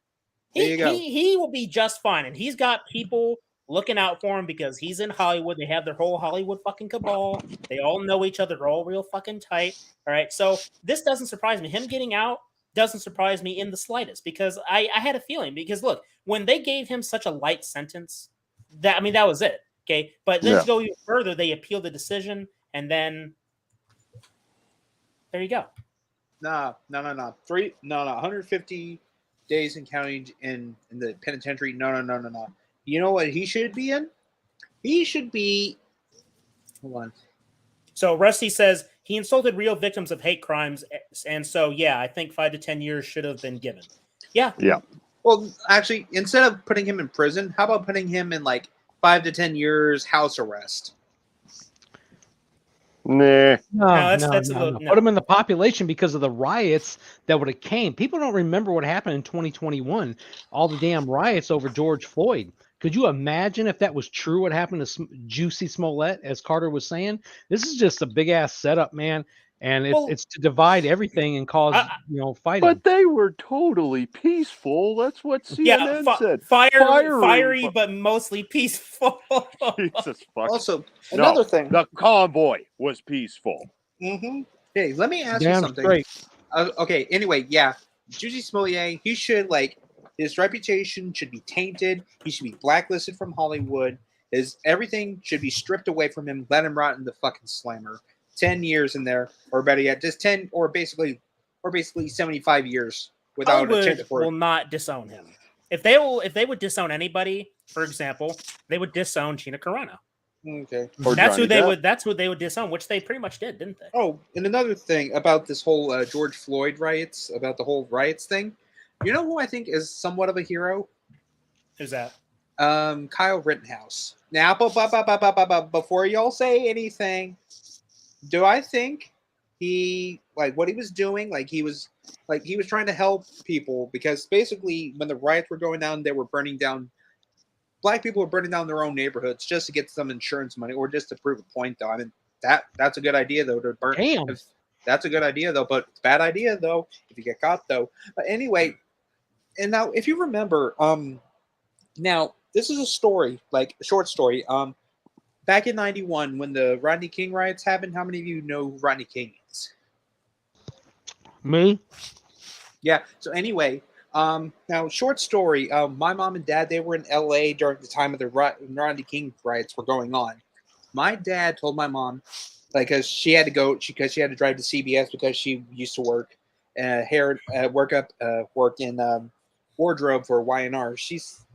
He will be just fine, and he's got people looking out for him because he's in Hollywood. They have their whole Hollywood fucking cabal. They all know each other. They're all real fucking tight. All right. So this doesn't surprise me. Him getting out doesn't surprise me in the slightest because I had a feeling. Because look, when they gave him such a light sentence, that was it. Okay. But let's go even further. They appealed the decision, and then there you go. No. 150 days and counting in the penitentiary. No. You know what he should be in? He should be. Hold on. So Rusty says he insulted real victims of hate crimes, and so I think 5 to 10 years should have been given. Yeah. Well, actually, instead of putting him in prison, how about putting him in like 5 to 10 years house arrest? Nah. that's a little, Put them in the population because of the riots that would have came. People don't remember what happened in 2021. All the damn riots over George Floyd. Could you imagine if that was true? What happened to Jussie Smollett, as Carter was saying? This is just a big ass setup, man, and it's to divide everything and cause fighting. But they were totally peaceful. That's what CNN said. Fiery, but mostly peaceful. Jesus fuck. Also, another thing. The convoy was peaceful. Mm-hmm. Hey, let me ask you something. Straight. Okay. Anyway, yeah, Jussie Smollett, he should his reputation should be tainted. He should be blacklisted from Hollywood. Everything should be stripped away from him. Let him rot in the fucking slammer. 10 years in there, or better yet, just 10, or basically 75 years without a chance for it. Will not disown him. If they would disown anybody, for example, they would disown Gina Carano. Okay, that's who they would disown, which they pretty much did, didn't they? Oh, and another thing about this whole George Floyd riots, about the whole riots thing, you know who I think is somewhat of a hero? Who's that? Kyle Rittenhouse. Now, before y'all say anything, do I think he what he was doing? He was trying to help people, because basically when the riots were going down, they were burning down. Black people were burning down their own neighborhoods just to get some insurance money, or just to prove a point. Though I mean that's a good idea though to burn. Damn. That's a good idea though, but it's a bad idea though if you get caught though. But anyway, and now if you remember, now this is a story, a short story. Back in '91, when the Rodney King riots happened, how many of you know who Rodney King is? Me? Yeah. So anyway, now short story. My mom and dad, they were in LA during the time of the Rodney King riots were going on. My dad told my mom, because she had to go, because she had to drive to CBS because she used to work work in wardrobe for Y&R.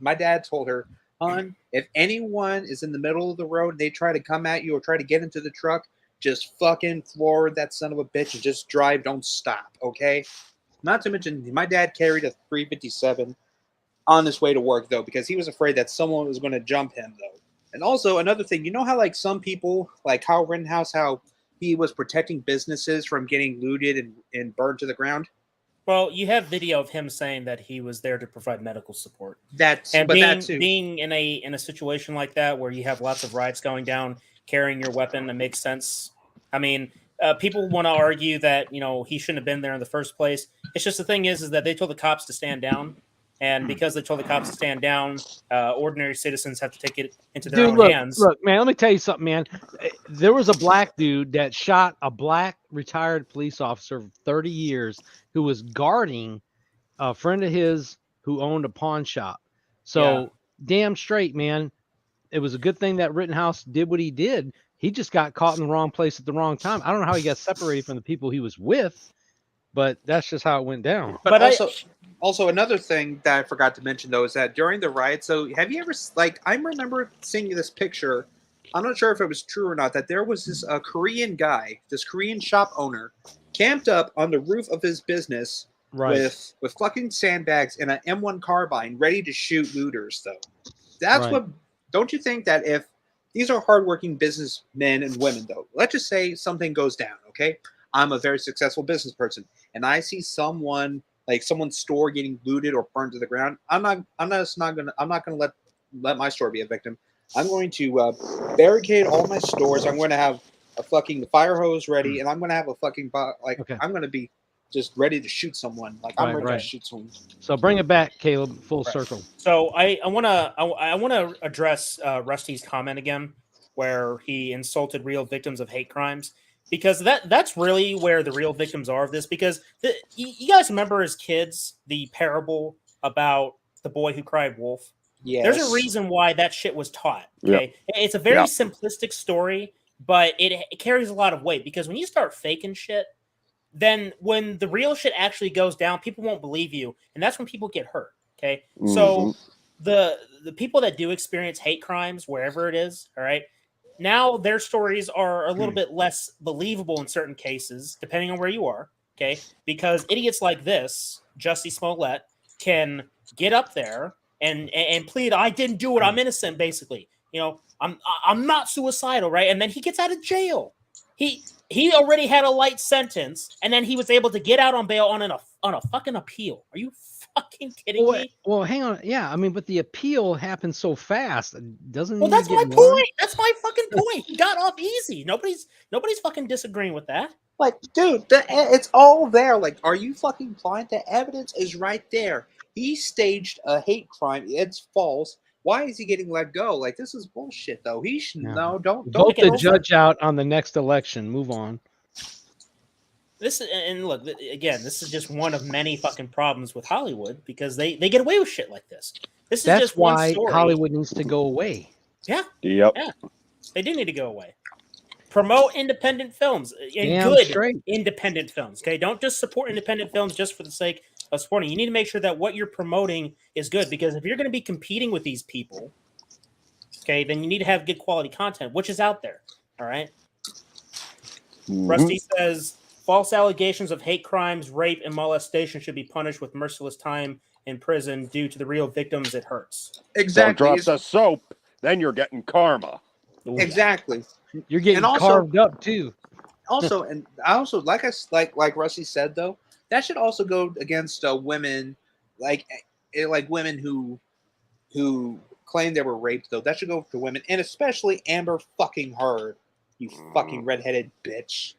My dad told her, "Hon, if anyone is in the middle of the road, they try to come at you or try to get into the truck, just fucking floor that son of a bitch and just drive, don't stop, okay?" Not to mention, my dad carried a 357 on his way to work, though, because he was afraid that someone was going to jump him, though. And also, another thing, you know how, some people, like Kyle Rittenhouse, how he was protecting businesses from getting looted and burned to the ground? Well, you have video of him saying that he was there to provide medical support. That too. Being in a situation like that where you have lots of riots going down, carrying your weapon, that makes sense. I mean, people want to argue that he shouldn't have been there in the first place. It's just the thing is that they told the cops to stand down, and because they told the cops to stand down, ordinary citizens have to take it into their own hands. Look, man, let me tell you something, man. There was a black dude that shot a black retired police officer for 30 years who was guarding a friend of his who owned a pawn shop. So damn straight, man. It was a good thing that Rittenhouse did what he did. He just got caught in the wrong place at the wrong time. I don't know how he got separated from the people he was with, but that's just how it went down. But also another thing that I forgot to mention, though, is that during the riot, so have you ever, I remember seeing this picture, I'm not sure if it was true or not, that there was this Korean guy, this Korean shop owner, camped up on the roof of his business with fucking sandbags and an M1 carbine ready to shoot looters, though. That's what, don't you think that if these are hardworking businessmen and women, though, let's just say something goes down, okay? I'm a very successful business person, and I see someone's store getting looted or burned to the ground. I'm not gonna let my store be a victim. I'm going to barricade all my stores. I'm going to have a fucking fire hose ready, and I'm going to have a fucking I'm going to be just ready to shoot someone. I'm ready to shoot someone. So bring it back, Caleb, full circle. So I wanna address Rusty's comment again, where he insulted real victims of hate crimes, because that's really where the real victims are of this. Because you guys remember as kids the parable about the boy who cried wolf? Yes. There's a reason why that shit was taught. Okay, it's a very simplistic story, but it carries a lot of weight, because when you start faking shit, then when the real shit actually goes down, people won't believe you, and that's when people get hurt. Okay, so the people that do experience hate crimes, wherever it is, all right, now their stories are a little bit less believable in certain cases, depending on where you are. Okay, because idiots like this, Jussie Smollett, can get up there and plead, "I didn't do it. I'm innocent." Basically, I'm not suicidal, right? And then he gets out of jail. He already had a light sentence, and then he was able to get out on bail on a fucking appeal. Are you fucking kidding me? Well, hang on. Yeah, I mean, but the appeal happened so fast. Doesn't Well, need that's to my get more? point. That's my fucking point. He got off easy. Nobody's fucking disagreeing with that. Like, dude, it's all there. Like, are you fucking blind? The evidence is right there. He staged a hate crime. It's false. Why is he getting let go? Like, this is bullshit, though. He should no, don't Vote the get judge out on the next election. Move on. This and look again. This is just one of many fucking problems with Hollywood because they get away with shit like this. This is That's just one why story. Hollywood needs to go away. Yeah. Yep. Yeah. They do need to go away. Promote independent films and Damn good straight. independent films. Okay, don't just support independent films just for the sake of supporting. You need to make sure that what you're promoting is good because if you're going to be competing with these people, okay, then you need to have good quality content, which is out there. All right. Rusty says false allegations of hate crimes, rape, and molestation should be punished with merciless time in prison due to the real victims. It hurts. Exactly. Don't drop the soap, then you're getting karma. Exactly. You're getting And also- carved up too. Also, and I also like Rusty said though, that should also go against women, like women who claim they were raped though. That should go to women, and especially Amber fucking Heard, you fucking redheaded bitch.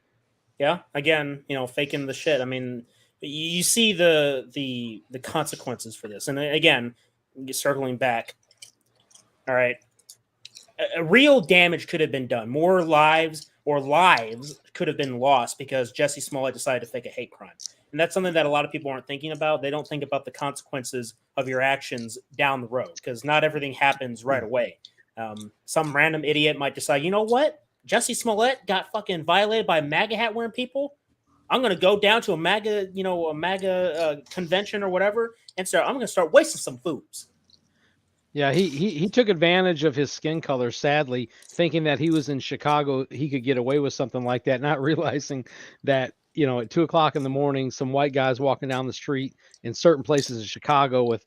Yeah, again, faking the shit. I mean, you see the consequences for this, and again, circling back. All right, a real damage could have been done. More lives could have been lost because Jussie Smollett decided to fake a hate crime, and that's something that a lot of people aren't thinking about. They don't think about the consequences of your actions down the road because not everything happens right away. Some random idiot might decide, you know what? Jussie Smollett got fucking violated by MAGA hat wearing people. I'm gonna go down to a MAGA, convention or whatever, and I'm gonna start wasting some foods. Yeah, he took advantage of his skin color, sadly, thinking that he was in Chicago, he could get away with something like that, not realizing that, at 2:00 in the morning, some white guys walking down the street in certain places in Chicago with,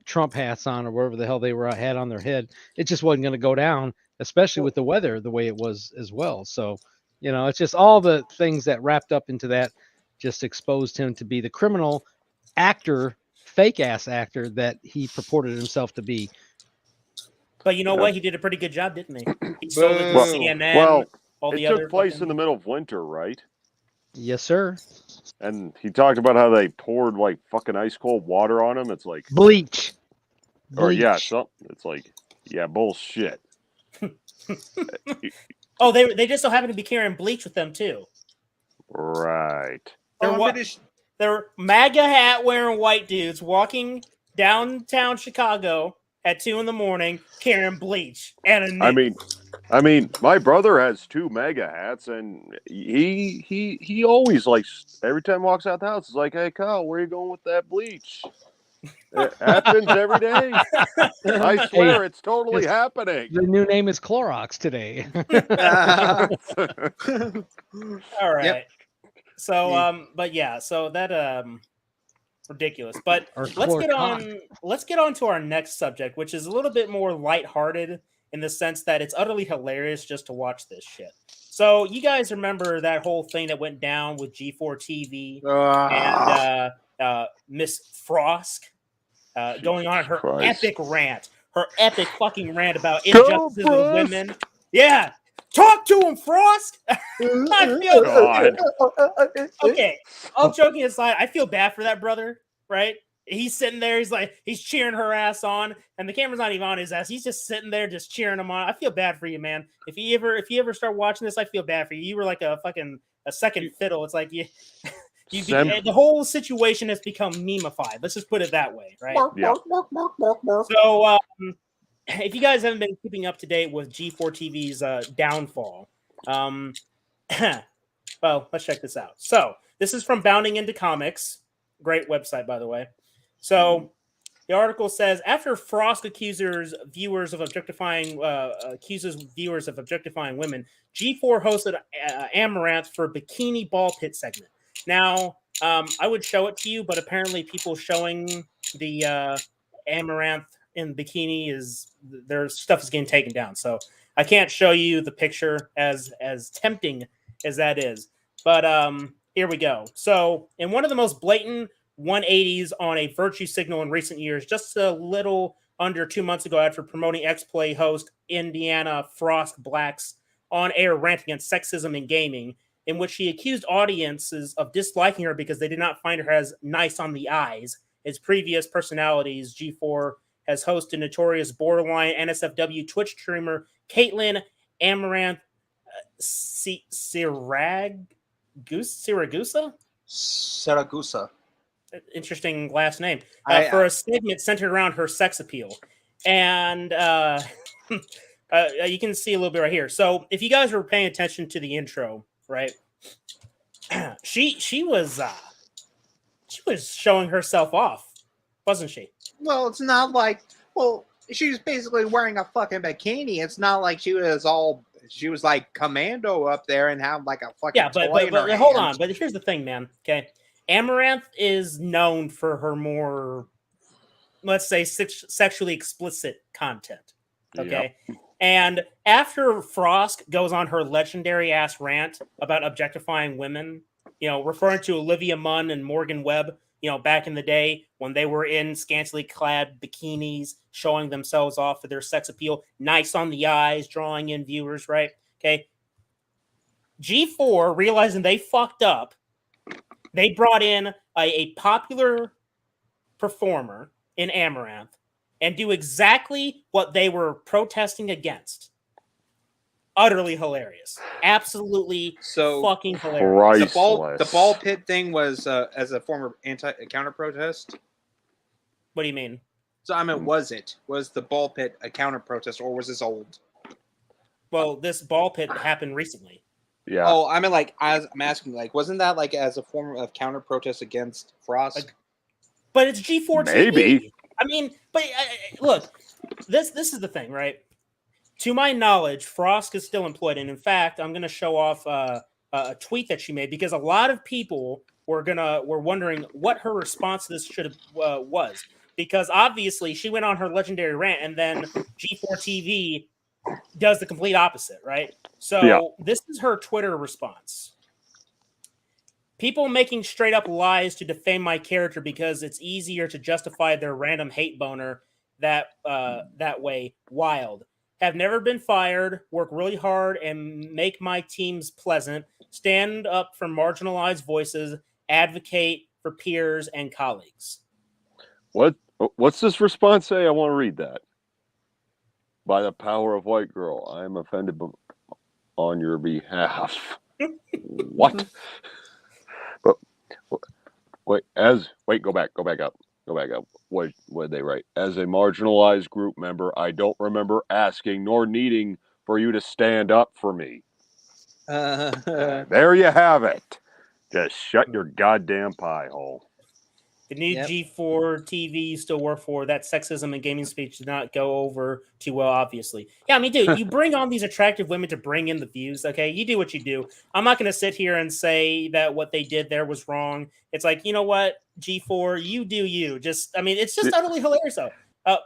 Trump hats on or wherever the hell they had on their head. It just wasn't going to go down, especially with the weather the way it was as well. So, it's just all the things that wrapped up into that just exposed him to be the criminal actor, fake ass actor that he purported himself to be. But you know what? He did a pretty good job, didn't he? He sold it to CNN. Well, all the it took other place fucking... in the middle of winter, right? Yes, sir. And he talked about how they poured like fucking ice cold water on him. It's like bleach. Or yeah, something. It's like bullshit. Oh, they just so happen to be carrying bleach with them too. Right. They're MAGA hat wearing white dudes walking downtown Chicago at 2 a.m. carrying bleach and a nuke. I mean, my brother has 2 MAGA hats, and he always every time he walks out the house, it's like, "Hey, Kyle, where are you going with that bleach?" It happens every day. I swear, it's totally happening. The new name is Clorox today. All right. Yep. So, but yeah, so that ridiculous. But let's get on to our next subject, which is a little bit more lighthearted in the sense that it's utterly hilarious just to watch this shit. So you guys remember that whole thing that went down with G4 TV and Miss Frosk going on her epic fucking rant about injustices of women. Yeah. Talk to him, Frosk. I feel okay. All joking aside, I feel bad for that brother, right? He's sitting there, he's cheering her ass on, and the camera's not even on his ass. He's just sitting there, just cheering him on. I feel bad for you, man. If you ever start watching this, I feel bad for you. You were like a second fiddle. It's like the whole situation has become memeified. Let's just put it that way, right? Yeah. So, if you guys haven't been keeping up to date with G4 TV's downfall, well, let's check this out. So, this is from Bounding Into Comics. Great website, by the way. So, the article says, after Frosk accuses viewers of objectifying women, G4 hosted Amaranth for Bikini Ball Pit segment. Now, I would show it to you, but apparently people showing the Amaranth in bikini their stuff is getting taken down. So I can't show you the picture as tempting as that is. But here we go. So in one of the most blatant 180s on a virtue signal in recent years, just a little under 2 months ago, after promoting X-Play host Indiana Frosk Black's on-air rant against sexism in gaming, in which she accused audiences of disliking her because they did not find her as nice on the eyes as previous personalities. G4 has hosted notorious borderline NSFW Twitch streamer Caitlin Amaranth Saragusa. Interesting last name. For a segment centered around her sex appeal. And you can see a little bit right here. So if you guys were paying attention to the intro, right? she was showing herself off, wasn't she? Well, it's not like, well, she was basically wearing a fucking bikini. It's not like she was like commando up there and have like a fucking but hold on. But here's the thing, man. Okay, Amaranth is known for her more, let's say, sexually explicit content. Okay. Yep. And after Frosk goes on her legendary ass rant about objectifying women, referring to Olivia Munn and Morgan Webb, back in the day when they were in scantily clad bikinis, showing themselves off for their sex appeal, nice on the eyes, drawing in viewers, right? Okay. G4, realizing they fucked up, they brought in a popular performer in Amaranth and do exactly what they were protesting against. Utterly hilarious. Absolutely fucking hilarious. The ball pit thing was as a form of counter protest? What do you mean? So I mean, was the ball pit a counter protest, or was this old? Well, this ball pit happened recently. Yeah. Oh, I mean, like, I'm asking, like, wasn't that like as a form of counter protest against Frost? But it's G4 Maybe. TV. I mean, but look, this is the thing, right? To my knowledge, Frosk is still employed, and in fact, I'm going to show off a tweet that she made because a lot of people were wondering what her response to this was, because obviously she went on her legendary rant, and then G4 TV does the complete opposite, right? So This is her Twitter response. People making straight up lies to defame my character because it's easier to justify their random hate boner that way. Wild. Have never been fired, work really hard and make my teams pleasant, stand up for marginalized voices, advocate for peers and colleagues. What's this response say? I want to read that. By the power of white girl, I am offended on your behalf. What? But go back up. What did they write? As a marginalized group member, I don't remember asking nor needing for you to stand up for me. There you have it. Just shut your goddamn pie hole. The new G4 TV you still work for, that sexism and gaming speech did not go over too well, obviously. Yeah, I mean, dude, you bring on these attractive women to bring in the views, okay? You do what you do. I'm not going to sit here and say that what they did there was wrong. It's like, you know what, G4, you do you. It's just utterly hilarious, though.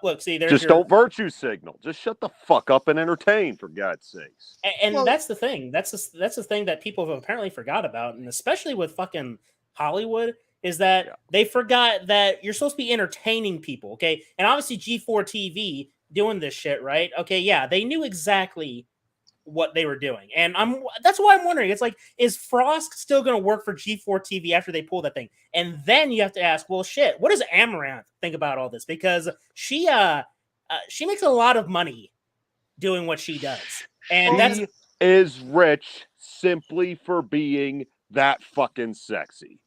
Look, see, there's don't virtue signal. Just shut the fuck up and entertain, for God's sakes. And that's the thing. That's the thing that people have apparently forgot about, and especially with fucking Hollywood, is that they forgot that you're supposed to be entertaining people, okay? And obviously G4 TV doing this shit, right? Okay, yeah, they knew exactly what they were doing. And that's why I'm wondering. It's like, is Frosk still going to work for G4 TV after they pull that thing? And then you have to ask, well, shit, what does Amaranth think about all this? Because she makes a lot of money doing what she does. And she is rich simply for being that fucking sexy.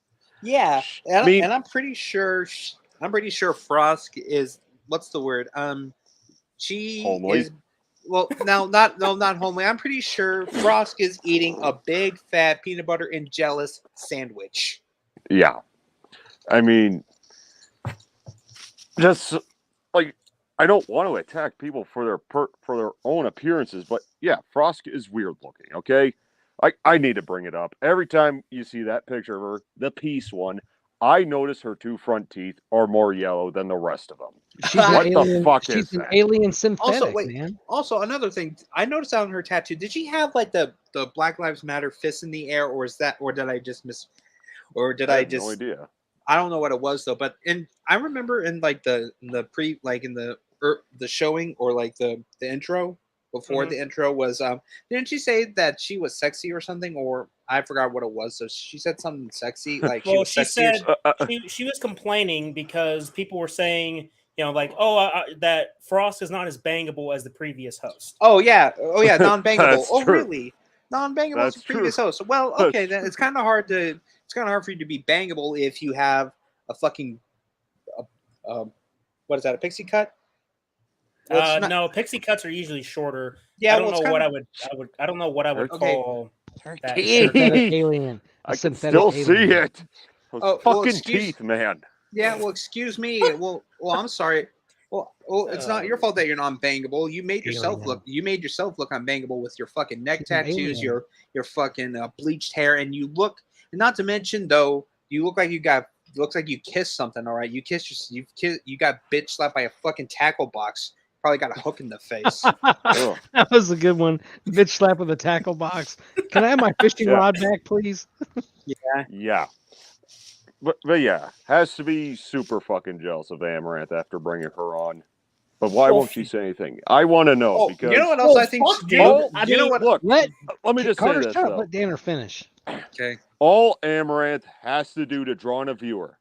Yeah, and I'm pretty sure Frosk is, what's the word? She homely. Is, well, not homely. I'm pretty sure Frosk is eating a big fat peanut butter and jelly sandwich. Yeah, I mean, just like, I don't want to attack people for their own appearances, but yeah, Frosk is weird looking. Okay. I need to bring it up. Every time you see that picture of her, the peace one, I notice her 2 front teeth are more yellow than the rest of them. She's What an the alien, fuck she's is an that? alien synthetic, Also, wait. man. Also, another thing I noticed on her tattoo. Did she have like the Black Lives Matter fist in the air, or is that, or did I just miss, or did I have just? no idea. I don't know what it was though. But I remember in like the showing or like the intro before the intro was didn't she say that she was sexy or something, or I forgot what it was. So she said something sexy, like she Well, was she sexy. or said she was complaining because people were saying, like, that Frost is not as bangable as the previous host. Oh yeah, non-bangable. That's Oh true. really? Non-bangable as That's the previous true. host. Well, okay, then it's kind of hard for you to be bangable if you have a fucking what is that? A pixie cut? Well, it's not- No, pixie cuts are usually shorter. Yeah, I don't well, it's know what kinda- I don't know what I would Okay. call that. Synthetic alien. I can synthetic still see alien. it. Those Oh, well, fucking excuse- teeth, man. Yeah, well, excuse me. Well, I'm sorry. Well, it's not your fault that you're non-bangable. You made yourself Alien. look. You made yourself look unbangable with your fucking neck She's an tattoos, alien. your fucking bleached hair, and you look. Not to mention though, you look like looks like you kissed something. All right, you got bitch slapped by a fucking tackle box. Probably got a hook in the face. Ugh. That was a good one. Bitch slap with a tackle box. Can I have my fishing Yeah. rod back, please? Yeah. But yeah, has to be super fucking jealous of Amaranth after bringing her on. But why won't she say anything? I want to know because You know what else I think? fuck, You know, dude. you know what? Look, Let me just Carter say this shut up. though. Let Danner finish. Okay. All Amaranth has to do to draw in a viewer,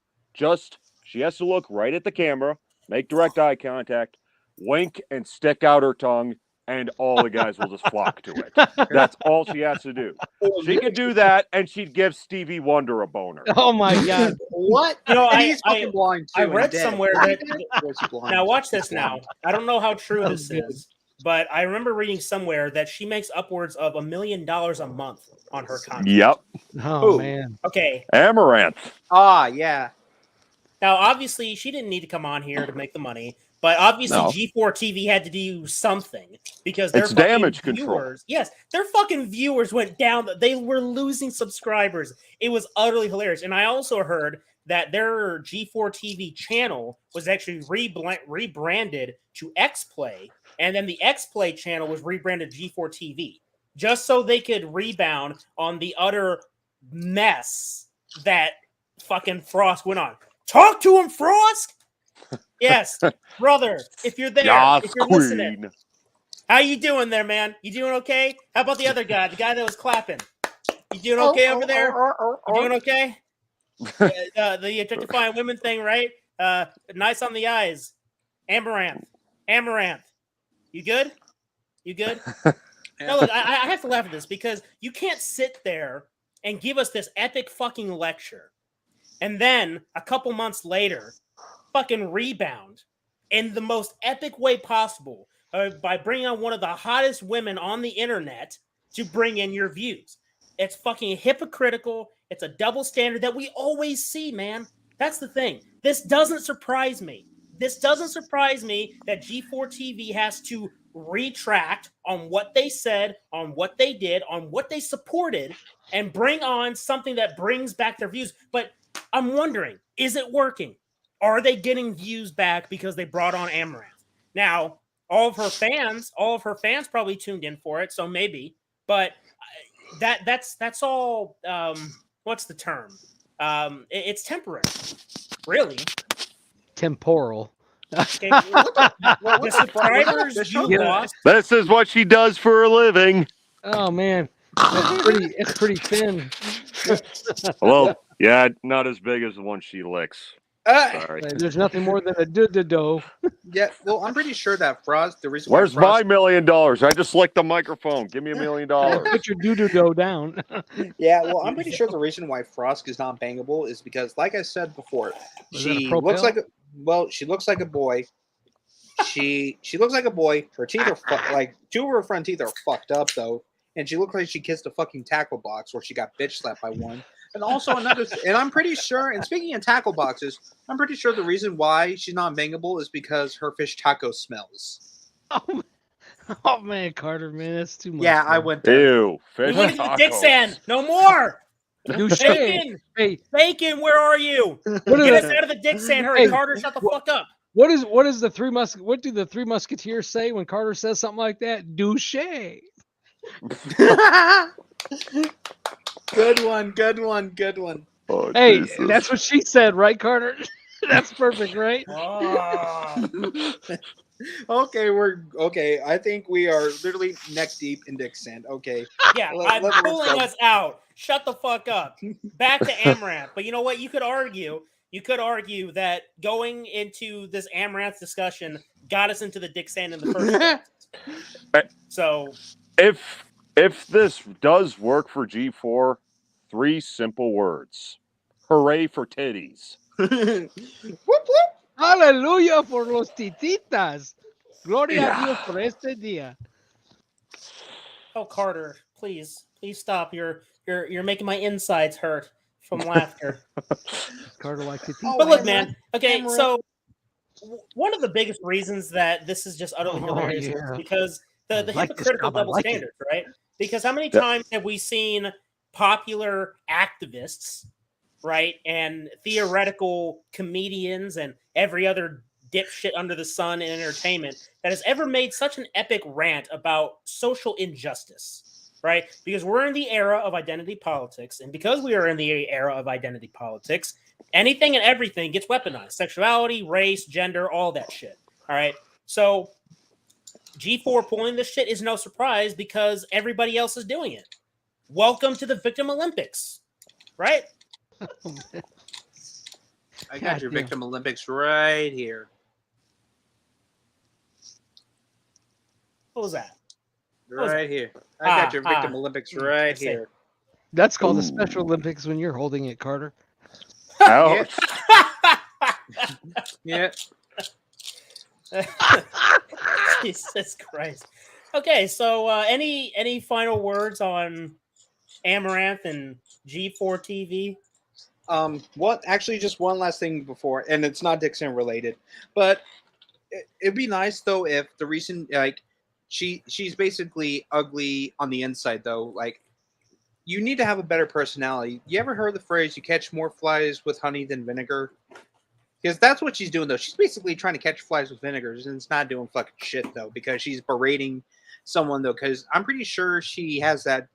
she has to look right at the camera, make direct eye contact, wink, and stick out her tongue, and all the guys will just flock to it. That's all she has to do. She could do that, and she'd give Stevie Wonder a boner. Oh my god. What? You know, And I- he's fucking blind too. I and read dead. somewhere Is he that- dead? Or is he blind? Now watch this He's blind. now. I don't know how true That this was good. is, but I remember reading somewhere that she makes upwards of $1 million a month on her content. Yep. Oh Who? man. Okay. Amaranth. Ah, yeah. Now, obviously, she didn't need to come on here to make the money, but obviously, No. G4 TV had to do something because their It's fucking damage viewers, control. yes, their fucking viewers went down. They were losing subscribers. It was utterly hilarious. And I also heard that their G4 TV channel was actually rebranded to X-Play, and then the X-Play channel was rebranded G4 TV, just so they could rebound on the utter mess that fucking Frost went on. Talk to him, Frosk. Yes, brother. If you're there, Yas, if you're listening, queen. how you doing there, man? You doing okay? How about the other guy, the guy that was clapping? You doing okay over there? You doing okay? The objectifying women thing, right? Nice on the eyes. Amaranth. You good? You good? No, look, I have to laugh at this because you can't sit there and give us this epic fucking lecture and then a couple months later fucking rebound in the most epic way possible by bringing on one of the hottest women on the internet to bring in your views. It's fucking hypocritical. It's a double standard that we always see, man. That's the thing. This doesn't surprise me. This doesn't surprise me that G4 TV has to retract on what they said, on what they did, on what they supported, and bring on something that brings back their views. But I'm wondering, is it working? Are they getting views back because they brought on Amaranth? Now, all of her fans probably tuned in for it, so maybe. But that's all. What's the term? It's temporary, really. Temporal. Okay, the subscribers you lost. This is what she does for a living. Oh man. It's pretty thin. Well, yeah, not as big as the one she licks. Sorry. There's nothing more than a do. Yeah, well, I'm pretty sure that Frost, the reason Where's why Frost, my $1 million? I just licked the microphone. Give me $1 million. Put your do down. Yeah, well, I'm pretty sure the reason why Frosk is not bangable is because, like I said before, Was that a she pro looks pill? she looks like a boy. She looks like a boy. Her teeth are like 2 of her front teeth are fucked up though, and she looks like she kissed a fucking tackle box or she got bitch slapped by one. And also and I'm pretty sure. And speaking of tackle boxes, I'm pretty sure the reason why she's not bangable is because her fish taco smells. Oh man, Carter, man, that's too much. Yeah, I man. went there. Ew. We Fish went into the tacos. dick sand. No more. Douche. Bacon! Hey, Bacon, where are you? what Get is us out of the dick sand, hurry. Hey, Carter, shut the fuck up. what is the what do the three musketeers say when Carter says something like that? Douche. Good one, good one, good one. Oh, Hey, Jesus. that's what she said, right, Carter? That's perfect, right? Okay, we're okay. I think we are literally neck deep in dick sand. Okay. Yeah, Let's I'm go. pulling us out. Shut the fuck up. Back to Amaranth. But you know what? You could argue that going into this Amaranth discussion got us into the dick sand in the first place. So if this does work for G4, 3 simple words. Hooray for titties. Whoop, whoop. Hallelujah for los tititas. Gloria a Dios Yeah. por este día. Oh, Carter, please stop. You're making my insides hurt from laughter. Carter likes tititas. Oh, But look, Amaranth, man. Okay, Amaranth. so one of the biggest reasons that this is just utterly hilarious is because the like this hypocritical job, I double like it. standards, right? Because how many Yeah. times have we seen popular activists, right, and theoretical comedians and every other dipshit under the sun in entertainment that has ever made such an epic rant about social injustice, right? Because we're in the era of identity politics, and because we are in the era of identity politics, anything and everything gets weaponized. Sexuality, race, gender, all that shit. All right. So G4 pulling this shit is no surprise because everybody else is doing it. Welcome to the Victim Olympics, right? I got your Victim Olympics right here. What was that? Right here. I got your Victim Olympics right I see. here. That's called the Special Olympics when you're holding it, Carter. Ouch. Yeah. Jesus Christ. Okay, so any final words on Amaranth and G4 TV? What? Actually, just one last thing before, and it's not Dixon related, but it'd be nice though if the recent she's basically ugly on the inside though. Like, you need to have a better personality. You ever heard the phrase "you catch more flies with honey than vinegar"? Because that's what she's doing though. She's basically trying to catch flies with vinegars, and it's not doing fucking shit though. Because she's berating someone though. Because I'm pretty sure she has that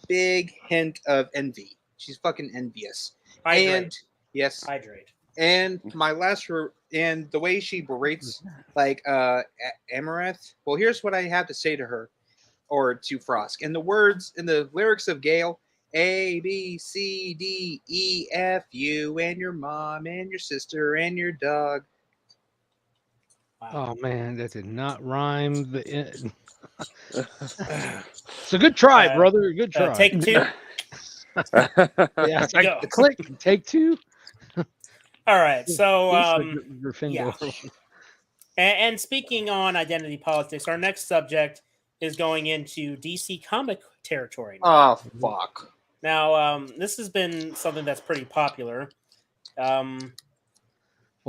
big hint of envy. She's fucking envious. Hydrate. And yes, Hydrate. and my last and the way she berates like Amaranth. Well, here's what I have to say to her, or to Frosk. In the lyrics of Gale, A, B, C, D, E, F, you and your mom and your sister and your dog. Oh man, that did not rhyme. It's a good try, brother. Good try. Take two. Yeah, it's like Go. the click. Take two. All right, so Gryffindor. yeah. And speaking on identity politics, our next subject is going into DC comic territory. Oh fuck! Now, this has been something that's pretty popular. Well,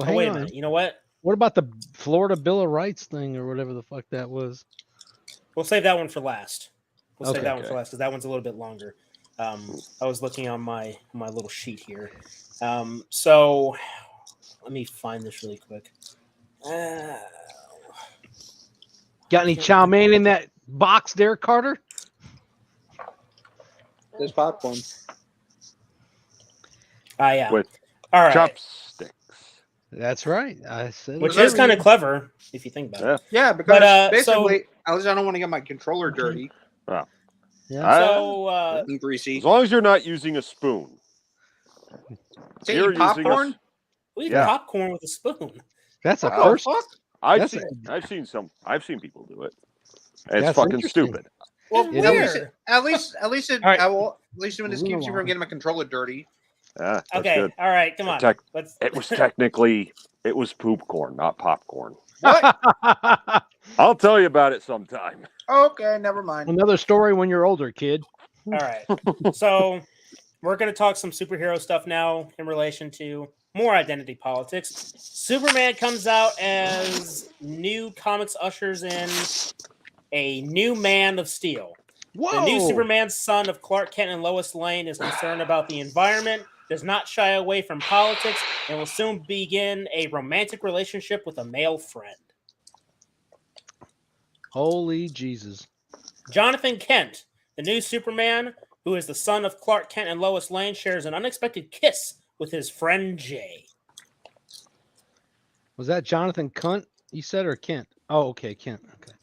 hang wait a on. minute. You know what? What about the Florida Bill of Rights thing or whatever the fuck that was? We'll save that one for last. We'll Okay. save that one for last because that one's a little bit longer. I was looking on my little sheet here. So let me find this really quick. Got any chow mein in that box there, Carter? There's popcorn. Yeah. With All right. chopsticks. That's right. I said Which it. is kind of clever if you think about it. Yeah, because But, basically, at least I don't want to get my controller dirty. Wow. Yeah. So And greasy. As long as you're not using a spoon. Say You're you using popcorn? we eat Yeah. popcorn with a spoon. That's a What the first. fuck? I've That's seen people do it. It's That's fucking interesting. stupid. Well, It's at weird. least All right. at least when this Moving keeps you from along. getting my controller dirty. Yeah, that's Okay. good. All right. Come on. Let's. It was technically it was poop corn, not popcorn. What? I'll tell you about it sometime. Okay, never mind. Another story when you're older, kid. All right. So we're going to talk some superhero stuff now in relation to more identity politics. Superman comes out as new comics ushers in a new Man of Steel. Whoa! The new Superman, son of Clark Kent and Lois Lane, is concerned about the environment, does not shy away from politics, and will soon begin a romantic relationship with a male friend. Holy Jesus. Jonathan Kent, the new Superman, who is the son of Clark Kent and Lois Lane, shares an unexpected kiss with his friend Jay. Was that Jonathan Cunt, you said, or Kent? Oh, okay, Kent. Okay.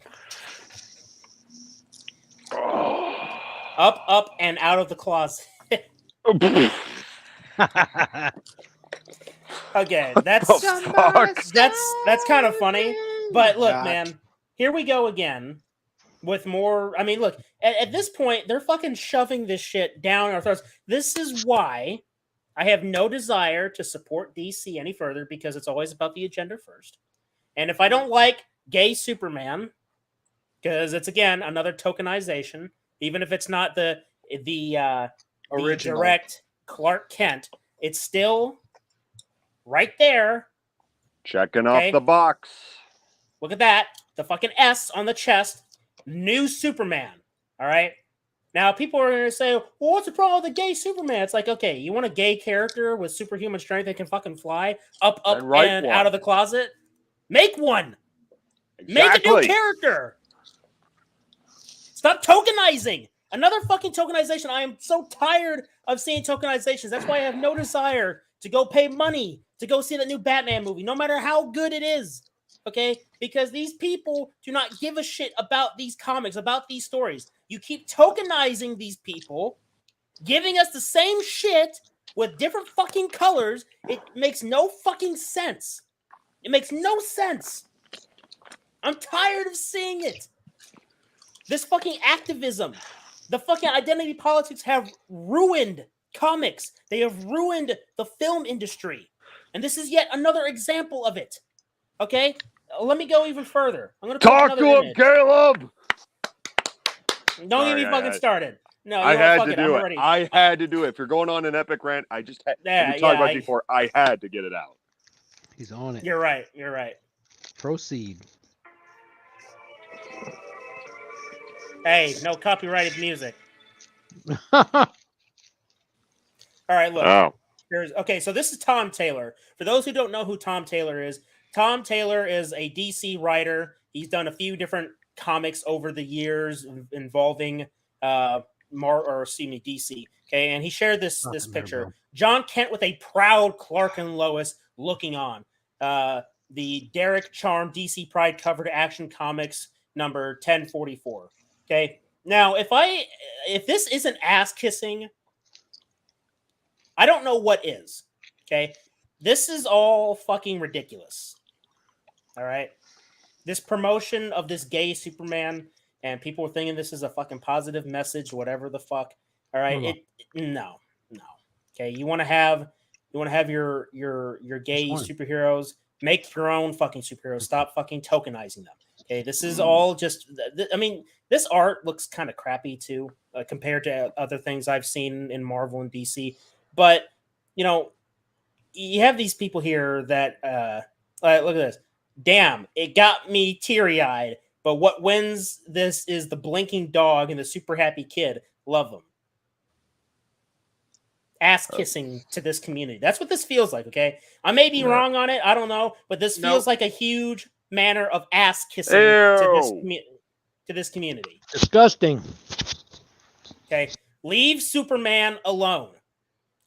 Up, and out of the closet. Okay, that's kind of funny. But look, man, here we go again with more. I mean, look, at this point, they're fucking shoving this shit down our throats. This is why I have no desire to support DC any further, because it's always about the agenda first. And if I don't like gay Superman, because it's, again, another tokenization, even if it's not the direct Clark Kent, it's still right there. Checking off the box. Look at that. The fucking S on the chest. New Superman. All right? Now, people are going to say, well, what's the problem with the gay Superman? It's like, okay, you want a gay character with superhuman strength that can fucking fly up, and out of the closet? Make one. Exactly. Make a new character. Stop tokenizing. Another fucking tokenization. I am so tired of seeing tokenizations. That's why I have no desire to go pay money to go see the new Batman movie, no matter how good it is. Okay? Because these people do not give a shit about these comics, about these stories. You keep tokenizing these people, giving us the same shit with different fucking colors. It makes no fucking sense. It makes no sense. I'm tired of seeing it. This fucking activism, the fucking identity politics have ruined comics. They have ruined the film industry. And this is yet another example of it. Okay? Let me go even further. I'm going to talk to him, Caleb. Don't get me fucking started. No, I had to do it. I had to do it. If you're going on an epic rant, I just had we talked about it before. I had to get it out. He's on it. You're right. You're right. Proceed. Hey, no copyrighted music. All right, look. Oh. Okay, so this is Tom Taylor. For those who don't know who Tom Taylor is a DC writer. He's done a few different comics over the years involving DC. Okay, and he shared this picture. John Kent with a proud Clark and Lois looking on. The Derek Charm DC Pride cover to Action Comics number 1044. Okay. Now, if this isn't ass kissing, I don't know what is. Okay. This is all fucking ridiculous. All right. This promotion of this gay Superman, and people were thinking this is a fucking positive message, whatever the fuck. All right. No. Okay. You want to have your gay superheroes, make your own fucking superheroes. Stop fucking tokenizing them. Okay. This is all just, I mean, this art looks kind of crappy too, compared to other things I've seen in Marvel and DC. But, you know, you have these people here that, look at this. Damn, it got me teary-eyed. But what wins this is the blinking dog and the super happy kid. Love them. Ass kissing to this community. That's what this feels like, okay? I may be wrong on it. I don't know. But this feels like a huge manner of ass kissing to this community. Disgusting. Okay? Leave Superman alone.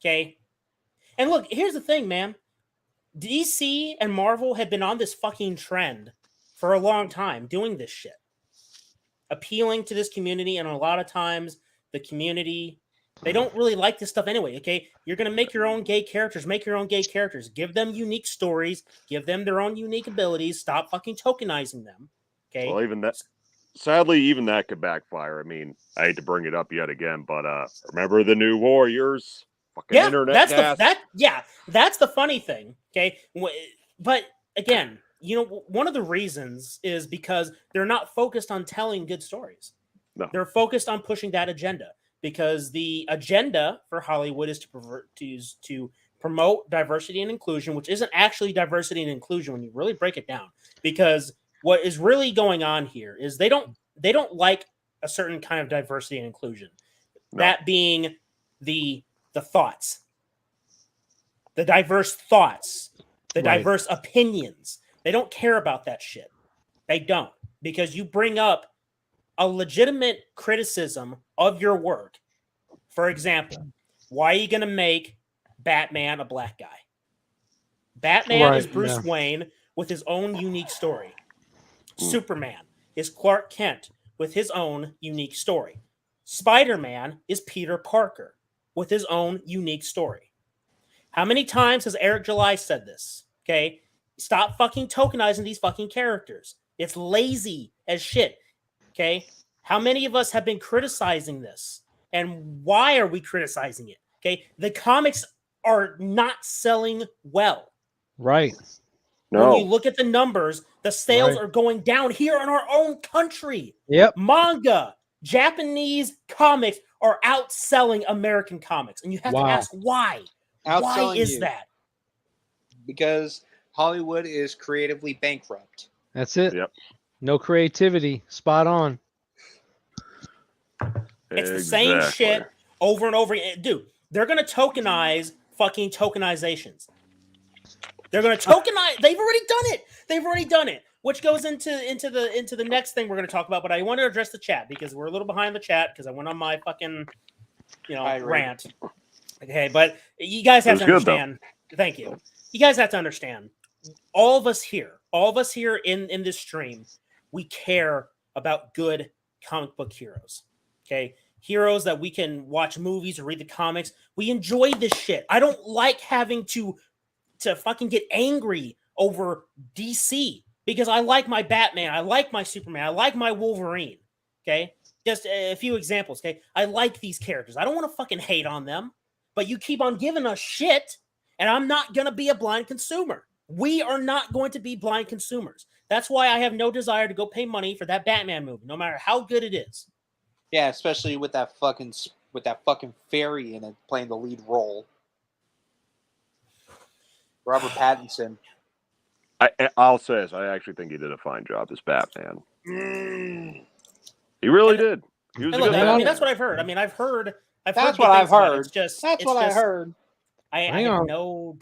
Okay? And look, here's the thing, man. DC and Marvel have been on this fucking trend for a long time doing this shit. Appealing to this community, and a lot of times the community, they don't really like this stuff anyway, okay? You're going to make your own gay characters. Make your own gay characters. Give them unique stories. Give them their own unique abilities. Stop fucking tokenizing them, okay? Well, even that, sadly, even that could backfire. I mean, I hate to bring it up yet again, but remember the New Warriors? Fucking internet that's the funny thing, okay? But again, you know, one of the reasons is because they're not focused on telling good stories. No. They're focused on pushing that agenda, because the agenda for Hollywood is to promote diversity and inclusion, which isn't actually diversity and inclusion when you really break it down. Because what is really going on here is they don't like a certain kind of diversity and inclusion. No. That being the thoughts, the diverse thoughts, the diverse opinions. They don't care about that shit. They don't, because you bring up a legitimate criticism of your work. For example, why are you going to make Batman a black guy? Batman is Bruce Wayne with his own unique story. Superman is Clark Kent with his own unique story. Spider-Man is Peter Parker with his own unique story. How many times has Eric July said this? Okay, stop fucking tokenizing these fucking characters. It's lazy as shit. Okay, how many of us have been criticizing this? And why are we criticizing it? Okay, the comics are not selling well. Right. No. When you look at the numbers, the sales are going down here in our own country. Yep. Manga, Japanese comics are outselling American comics. And you have to ask why. Why is that? Because Hollywood is creatively bankrupt. That's it. Yep. No creativity. Spot on. It's the same shit over and over again. Dude, they're going to tokenize fucking tokenizations. They're going to tokenize. They've already done it. Which goes into the next thing we're going to talk about. But I want to address the chat because we're a little behind the chat because I went on my fucking, rant. Okay, but you guys have to understand. Thank you. You guys have to understand. All of us here in this stream, we care about good comic book heroes. Okay, heroes that we can watch movies or read the comics. We enjoy this shit. I don't like having to fucking get angry over DC because I like my Batman, I like my Superman, I like my Wolverine. Okay, just a few examples. Okay, I like these characters. I don't want to fucking hate on them, but you keep on giving us shit, and I'm not gonna be a blind consumer. We are not going to be blind consumers. That's why I have no desire to go pay money for that Batman movie, no matter how good it is. Yeah, especially with that fucking fairy in it playing the lead role. Robert Pattinson. I'll say this. I actually think he did a fine job as Batman. He really did. He was a good I mean, that's what I've heard. That's what I've heard. I heard.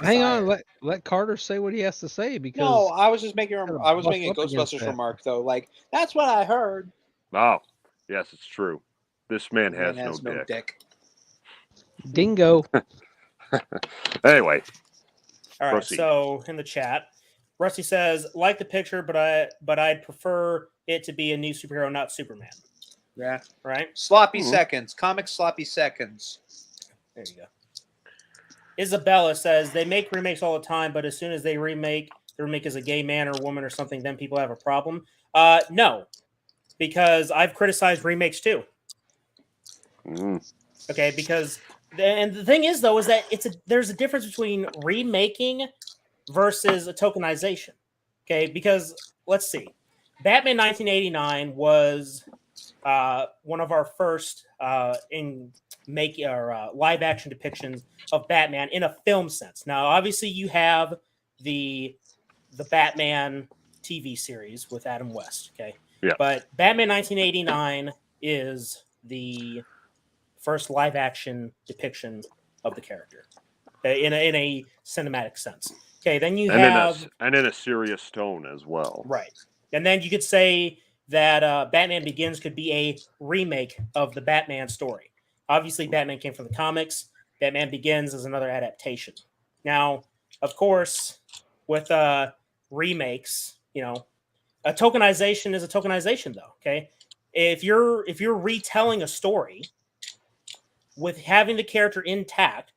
Hang on. Let Carter say what he has to say because no, I was making a Ghostbusters remark though. Like that's what I heard. Oh, yes, it's true. This man has no dick. Dingo. Anyway. All right. Proceed. So in the chat, Rusty says, like the picture, but I'd prefer it to be a new superhero, not Superman. Yeah. Right. Sloppy seconds. Comic sloppy seconds. There you go. Isabella says they make remakes all the time, but as soon as they remake, the remake is a gay man or woman or something, then people have a problem. No, because I've criticized remakes too. Okay, because and the thing is though is that there's a difference between remaking versus a tokenization. Okay, because let's see, Batman 1989 was one of our first live action depictions of Batman in a film sense. Now, obviously, you have the Batman TV series with Adam West. Okay, yeah. But Batman 1989 is the first live action depiction of the character in a cinematic sense. Okay, then you have in a serious tone as well. Right, and then you could say that Batman Begins could be a remake of the Batman story. Obviously, Batman came from the comics. Batman Begins is another adaptation. Now, of course, with remakes, a tokenization is a tokenization, though. Okay, if you're retelling a story with having the character intact,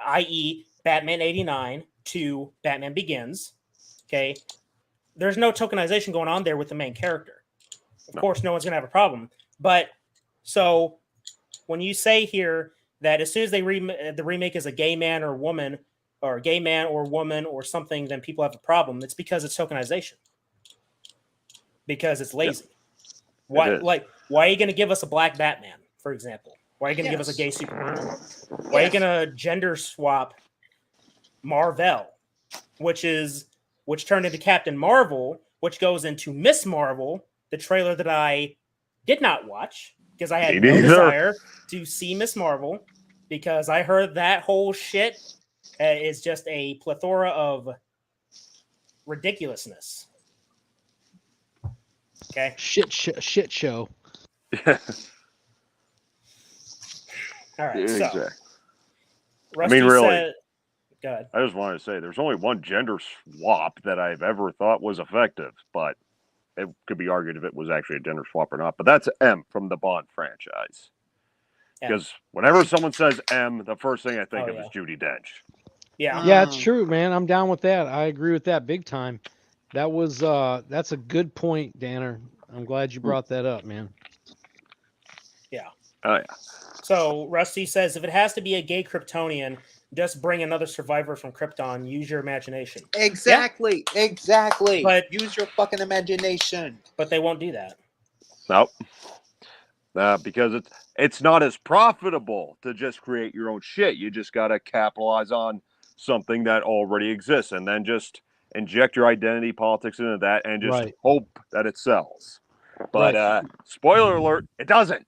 i.e., Batman 89 to Batman Begins, okay, there's no tokenization going on there with the main character. Of course, no one's going to have a problem. But so when you say here that as soon as the remake is a gay man or woman or a gay man or woman or something, then people have a problem. It's because it's tokenization. Because it's lazy. Yep. Why are you going to give us a black Batman, for example? Why are you going to give us a gay Superman? Why are you going to gender swap Marvel, which turned into Captain Marvel, which goes into Miss Marvel, the trailer that I did not watch. because I had Me no neither. desire to see Miss Marvel, because I heard that whole shit is just a plethora of ridiculousness. Okay. Shit show. All right. Exactly. So, I Rusty mean, really, said, go ahead. I just wanted to say there's only one gender swap that I've ever thought was effective, but it could be argued if it was actually a gender swap or not. But that's M from the Bond franchise. Because whenever someone says M, the first thing I think of is Judi Dench. Yeah, it's true, man. I'm down with that. I agree with that big time. That was that's a good point, Danner. I'm glad you brought that up, man. Yeah. Oh yeah. So Rusty says, if it has to be a gay Kryptonian, just bring another survivor from Krypton. Use your imagination. Exactly. Exactly. But use your fucking imagination. But they won't do that. Nope. Because it's not as profitable to just create your own shit. You just got to capitalize on something that already exists, and then just inject your identity politics into that, and just hope that it sells. But spoiler alert, it doesn't.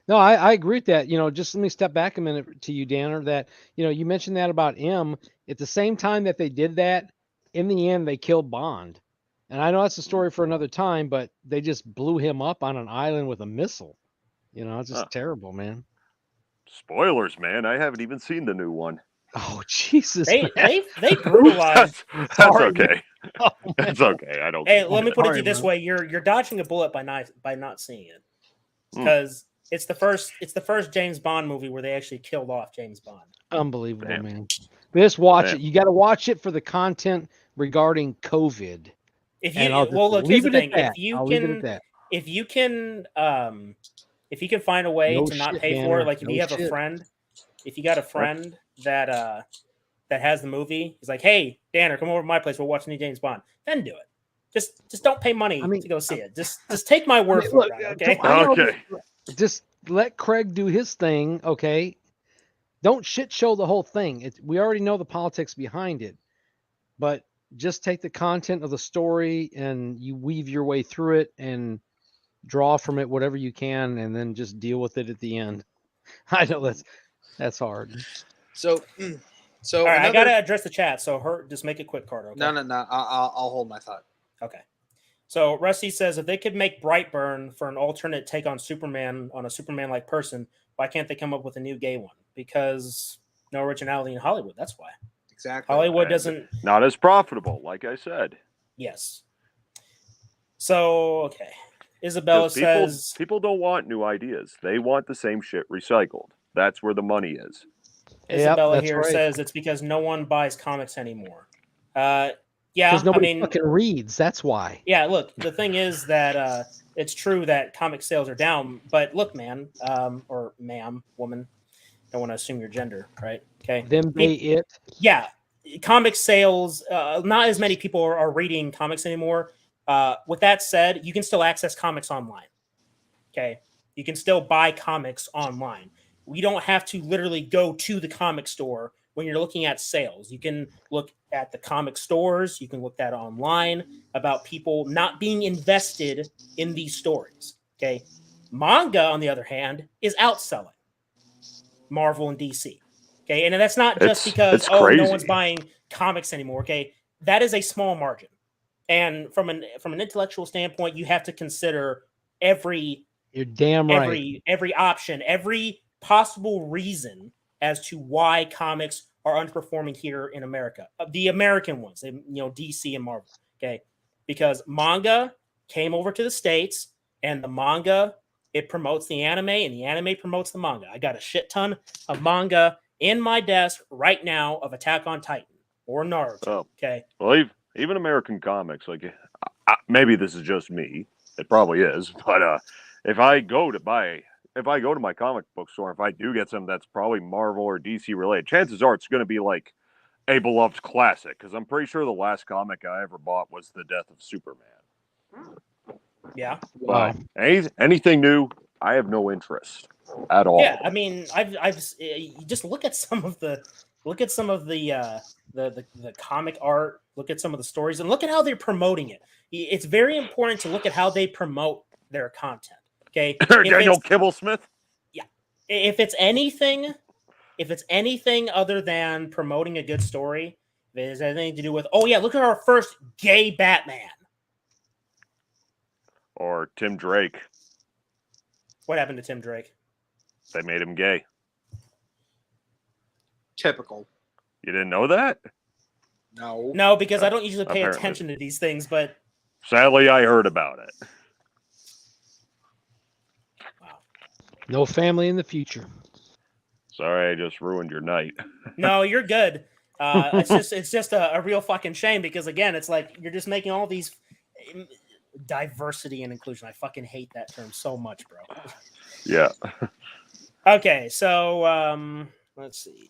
No, I agree with that. Just let me step back a minute to you, Danner, that, you mentioned that about M. At the same time that they did that, in the end, they killed Bond. And I know that's a story for another time, but they just blew him up on an island with a missile. It's just terrible, man. Spoilers, man. I haven't even seen the new one. Oh, Jesus. They brutalized. That's okay. Oh, that's okay. I don't. Hey, let me put it to you this way: you're dodging a bullet by not seeing it, because it's the first James Bond movie where they actually killed off James Bond. Unbelievable, man. Just watch it. You got to watch it for the content regarding COVID. If you look, here's the thing: if you can find a way to not pay for it, like if you have a friend, if you got a friend that has the movie, he's like, "Hey, Danner, come over to my place. We'll watch the new James Bond." Then do it. Just don't pay money to go see it. Just take my word for it. Okay. Okay. Just let Craig do his thing. Okay. Don't shit show the whole thing. We already know the politics behind it, but just take the content of the story and you weave your way through it and draw from it whatever you can, and then just deal with it at the end. I know that's hard. So all right, I gotta address the chat. So just make it quick, Carter. Okay? No. I'll hold my thought. Okay. So Rusty says, if they could make Brightburn for an alternate take on Superman, on a Superman-like person, why can't they come up with a new gay one? Because no originality in Hollywood. That's why. Exactly. Hollywood doesn't. Not as profitable, like I said. Yes. So okay. Isabella says people don't want new ideas. They want the same shit recycled. That's where the money is. Isabella here says it's because no one buys comics anymore. Yeah, because nobody fucking reads. That's why. Yeah, look, the thing is that it's true that comic sales are down, but look, man, or ma'am, woman, don't want to assume your gender, right? Okay. Them, they, it. Yeah, comic sales. Not as many people are reading comics anymore. With that said, you can still access comics online. Okay, you can still buy comics online. We don't have to literally go to the comic store when you're looking at sales. You can look at the comic stores. You can look at online about people not being invested in these stories. Okay. Manga, on the other hand, is outselling Marvel and DC. Okay. And that's not just because, no one's buying comics anymore. Okay. That is a small margin. And from an intellectual standpoint, you have to consider every option, every possible reason as to why comics are underperforming here in America. The American ones, DC and Marvel. Okay. Because manga came over to the States, and the manga, it promotes the anime, and the anime promotes the manga. I got a shit ton of manga in my desk right now of Attack on Titan or Naruto. Oh. Okay. Well, even American comics, like maybe this is just me. It probably is, but if I go to my comic book store, if I do get something that's probably Marvel or DC related, chances are it's going to be like a beloved classic, because I'm pretty sure the last comic I ever bought was The Death of Superman. Yeah. But anything new, I have no interest at all. Yeah, I mean, I've just look at some of the comic art, look at some of the stories, and look at how they're promoting it. It's very important to look at how they promote their content. Okay, Daniel Kibblesmith. Yeah, if it's anything other than promoting a good story, if it has anything to do with, oh yeah, look at our first gay Batman. Or Tim Drake. What happened to Tim Drake? They made him gay. Typical. You didn't know that? No, because I don't usually pay attention to these things, but sadly, I heard about it. Wow. No family in the future. Sorry, I just ruined your night. No, you're good. It's just a real fucking shame because again, it's like you're just making all these diversity and inclusion. I fucking hate that term so much, bro. Yeah. Okay, so let's see.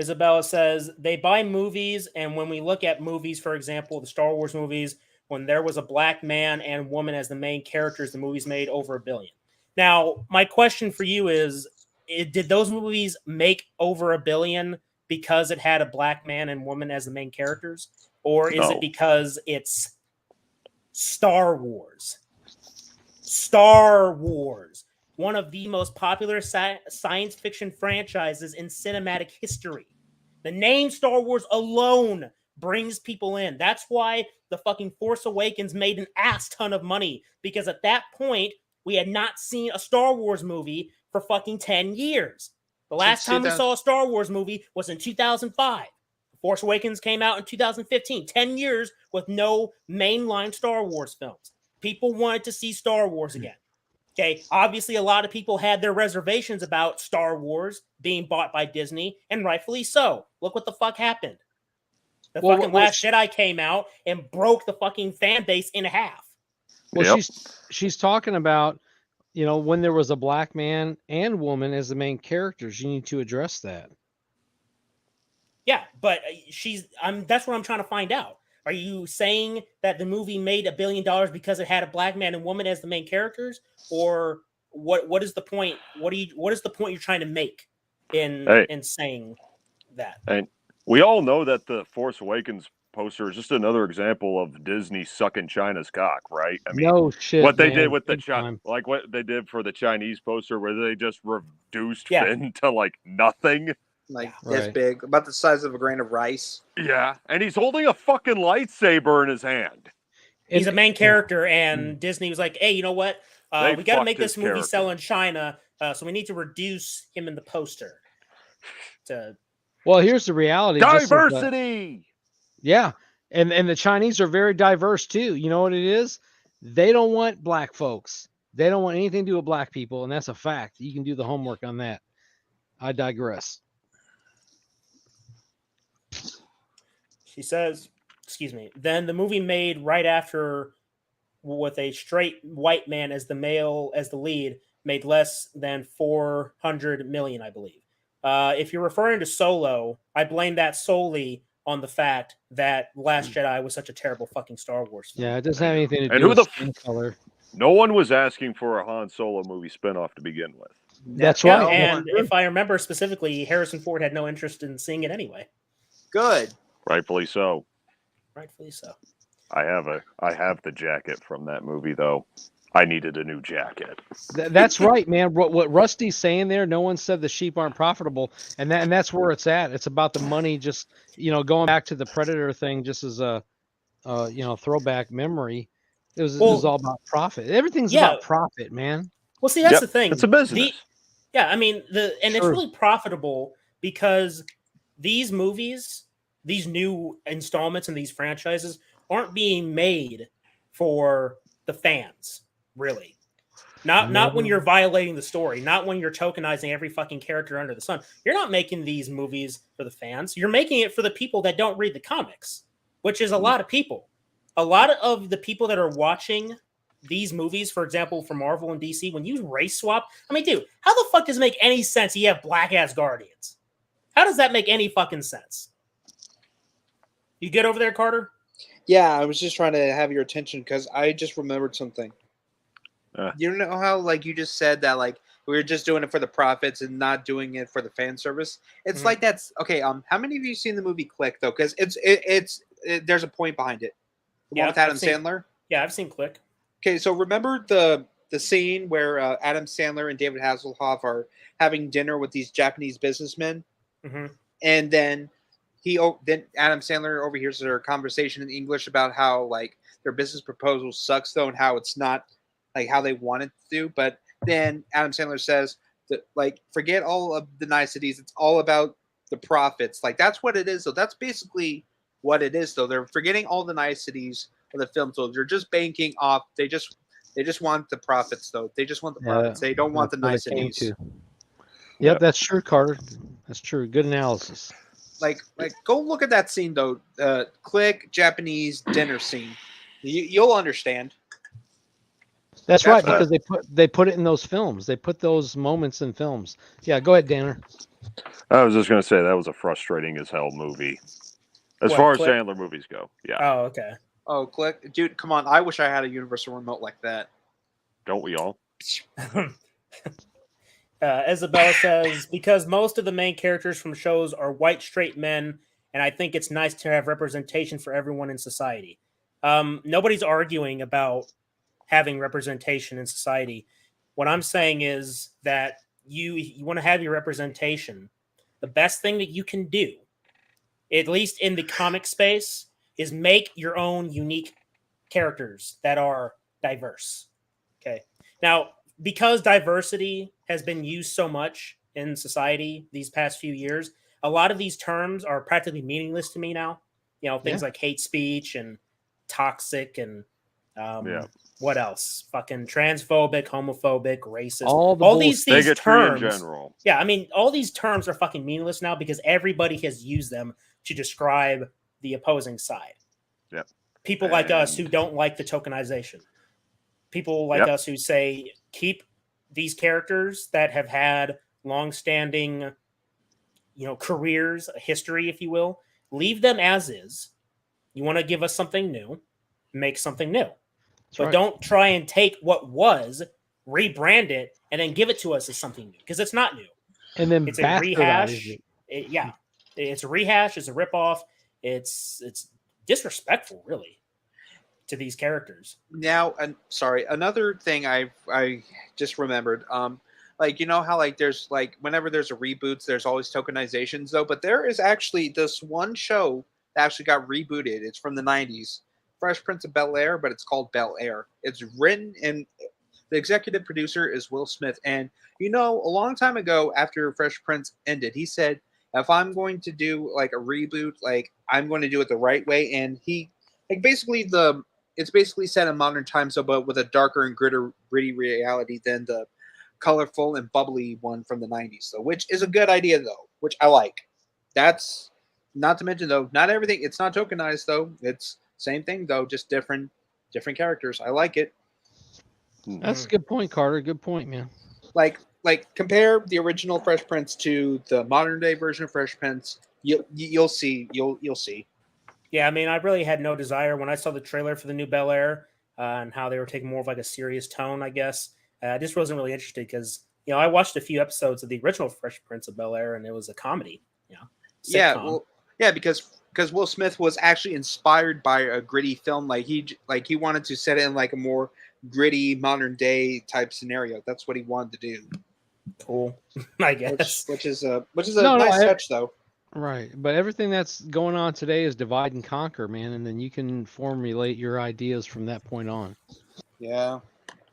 Isabella says they buy movies, and when we look at movies, for example, the Star Wars movies, when there was a black man and woman as the main characters, the movies made over $1 billion. Now, my question for you is, did those movies make over $1 billion because it had a black man and woman as the main characters? Or is it because it's Star Wars? Star Wars, one of the most popular science fiction franchises in cinematic history. The name Star Wars alone brings people in. That's why the fucking Force Awakens made an ass ton of money, because at that point, we had not seen a Star Wars movie for fucking 10 years. The last time we saw a Star Wars movie was in 2005. Force Awakens came out in 2015. 10 years with no mainline Star Wars films. People wanted to see Star Wars again. Okay, obviously a lot of people had their reservations about Star Wars being bought by Disney, and rightfully so. Look what the fuck happened. The fucking Last Jedi came out and broke the fucking fan base in half. Well, she's talking about, you know, when there was a black man and woman as the main characters, you need to address that. Yeah, but that's what I'm trying to find out. Are you saying that the movie made $1 billion because it had a black man and woman as the main characters, or what is the point? What is the point you're trying to make in saying that? And we all know that the Force Awakens poster is just another example of Disney sucking China's cock, right? I mean, no shit. What they did with like what they did for the Chinese poster, where they just reduced Finn to like nothing. Like this big, about the size of a grain of rice. Yeah, and he's holding a fucking lightsaber in his hand. He's a main character, and Disney was like, "Hey, you know what? We got to make this movie sell in China, so we need to reduce him in the poster." Well, here's the reality: diversity. Yeah, and the Chinese are very diverse too. You know what it is? They don't want black folks. They don't want anything to do with black people, and that's a fact. You can do the homework on that. I digress. She says, excuse me, then the movie made right after with a straight white man as the lead made less than 400 million, I believe. If you're referring to Solo, I blame that solely on the fact that Last Jedi was such a terrible fucking Star Wars film. Yeah, it doesn't have anything to do with skin color. No one was asking for a Han Solo movie spinoff to begin with. That's right. And if I remember specifically, Harrison Ford had no interest in seeing it anyway. Good. Rightfully so. Rightfully so. I have the jacket from that movie, though. I needed a new jacket. That's right, man. What Rusty's saying there, no one said the sheep aren't profitable, and that's where it's at. It's about the money. Just going back to the Predator thing, just as a throwback memory. It was all about profit. Everything's about profit, man. Well, see, that's the thing. It's a business. It's really profitable because these movies, these new installments and these franchises aren't being made for the fans, really. Not when you're violating the story, not when you're tokenizing every fucking character under the sun. You're not making these movies for the fans. You're making it for the people that don't read the comics, which is a lot of people. A lot of the people that are watching these movies, for example, for Marvel and DC, when you race swap, I mean, dude, how the fuck does it make any sense you have black-ass Guardians? How does that make any fucking sense? You good over there, Carter? Yeah, I was just trying to have your attention because I just remembered something. You know how, like, you just said that, like, we were just doing it for the profits and not doing it for the fan service? It's like that's okay. How many of you seen the movie Click though? Because it's there's a point behind it. The one with Adam Sandler. Yeah, I've seen Click. Okay, so remember the scene where Adam Sandler and David Hasselhoff are having dinner with these Japanese businessmen, and then then Adam Sandler overhears their conversation in English about how like their business proposal sucks though, and how it's not like how they want it to do. But then Adam Sandler says that like forget all of the niceties, it's all about the profits. Like that's what it is. So that's basically what it is. Though they're forgetting all the niceties of the film. So they're just banking off. They just want the profits, though. They just want the profits. They don't want the niceties. Yep, that's true, Carter. That's true. Good analysis. Like, go look at that scene though. Click Japanese dinner scene. You'll understand. That's right, because they put it in those films. They put those moments in films. Yeah, go ahead, Danner. I was just gonna say that was a frustrating as hell movie, as far as Sandler movies go. Yeah. Oh, okay. Oh, Click, dude, come on! I wish I had a universal remote like that. Don't we all? Isabella says, because most of the main characters from shows are white straight men, and I think it's nice to have representation for everyone in society. Nobody's arguing about having representation in society. What I'm saying is that you want to have your representation. The best thing that you can do, at least in the comic space, is make your own unique characters that are diverse. Okay. Now, because diversity has been used so much in society these past few years, a lot of these terms are practically meaningless to me now. You know, things like hate speech and toxic and what else? Fucking transphobic, homophobic, racist. All these terms. In general. Yeah, I mean, all these terms are fucking meaningless now because everybody has used them to describe the opposing side. Yep. People like us who don't like the tokenization. People like us who say, keep these characters that have had long-standing, careers, a history, if you will. Leave them as is. You want to give us something new, make something new. But don't try and take what was, rebrand it, and then give it to us as something new. Because it's not new. And then it's a rehash. It's a rehash. It's a ripoff. It's disrespectful, really, to these characters. Now, sorry, another thing I just remembered. Like, you know how like there's like whenever there's a reboots, there's always tokenizations though. But there is actually this one show that actually got rebooted. It's from the 90s. Fresh Prince of Bel-Air, but it's called Bel-Air. It's written and the executive producer is Will Smith. And a long time ago after Fresh Prince ended, he said, if I'm going to do like a reboot, like I'm going to do it the right way. And he like it's basically set in modern times, so but with a darker and gritty reality than the colorful and bubbly one from the 90s. So which is a good idea though, which I like. That's not to mention though, not everything. It's not tokenized though. It's same thing though, just different characters. I like it. That's a good point, Carter. Good point, man. Like compare the original Fresh Prince to the modern day version of Fresh Prince. You'll see. You'll see. Yeah, I mean, I really had no desire when I saw the trailer for the new Bel-Air and how they were taking more of like a serious tone. I guess I just wasn't really interested because I watched a few episodes of the original Fresh Prince of Bel-Air and it was a comedy. Because Will Smith was actually inspired by a gritty film. Like he wanted to set it in like a more gritty modern day type scenario. That's what he wanted to do. Cool, I guess. Which is a nice touch though. Right, but everything that's going on today is divide and conquer, man, and then you can formulate your ideas from that point on. Yeah.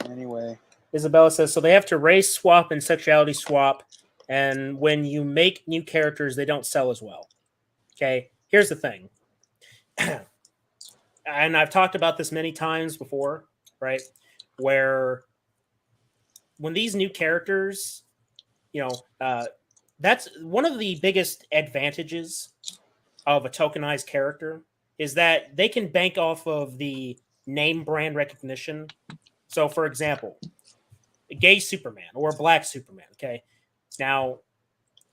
Anyway, Isabella says so. They have to race swap and sexuality swap, and when you make new characters, they don't sell as well. Okay. Here's the thing, and I've talked about this many times before, right? Where when these new characters, that's one of the biggest advantages of a tokenized character is that they can bank off of the name brand recognition. So, for example, a gay Superman or a black Superman, okay? Now,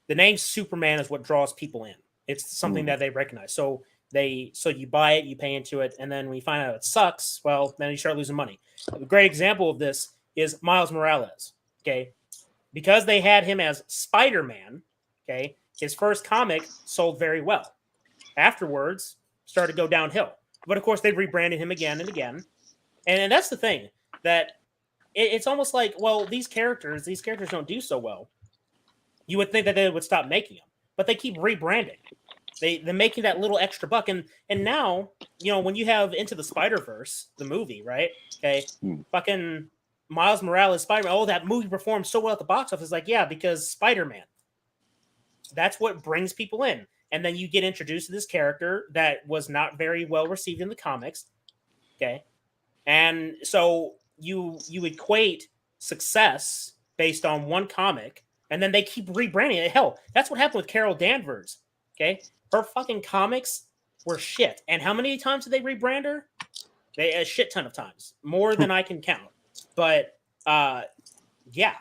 the name Superman is what draws people in. It's something that they recognize. So you buy it, you pay into it, and then when you find out it sucks, well, then you start losing money. A great example of this is Miles Morales. Okay, because they had him as Spider-Man. Okay, his first comic sold very well. Afterwards, started to go downhill. But of course, they rebranded him again and again. And that's the thing. that it's almost like, well, these characters don't do so well. You would think that they would stop making them, but they keep rebranding. They're making that little extra buck, and now, you know, when you have Into the Spider-Verse, the movie, right? Okay, fucking Miles Morales, Spider-Man. Oh, that movie performed so well at the box office. Like, yeah, because Spider-Man. That's what brings people in, and then you get introduced to this character that was not very well received in the comics. Okay, and so you equate success based on one comic, and then they keep rebranding it. Hell, that's what happened with Carol Danvers. Okay. Her fucking comics were shit. And how many times did they rebrand her? A shit ton of times. More than I can count. But yeah.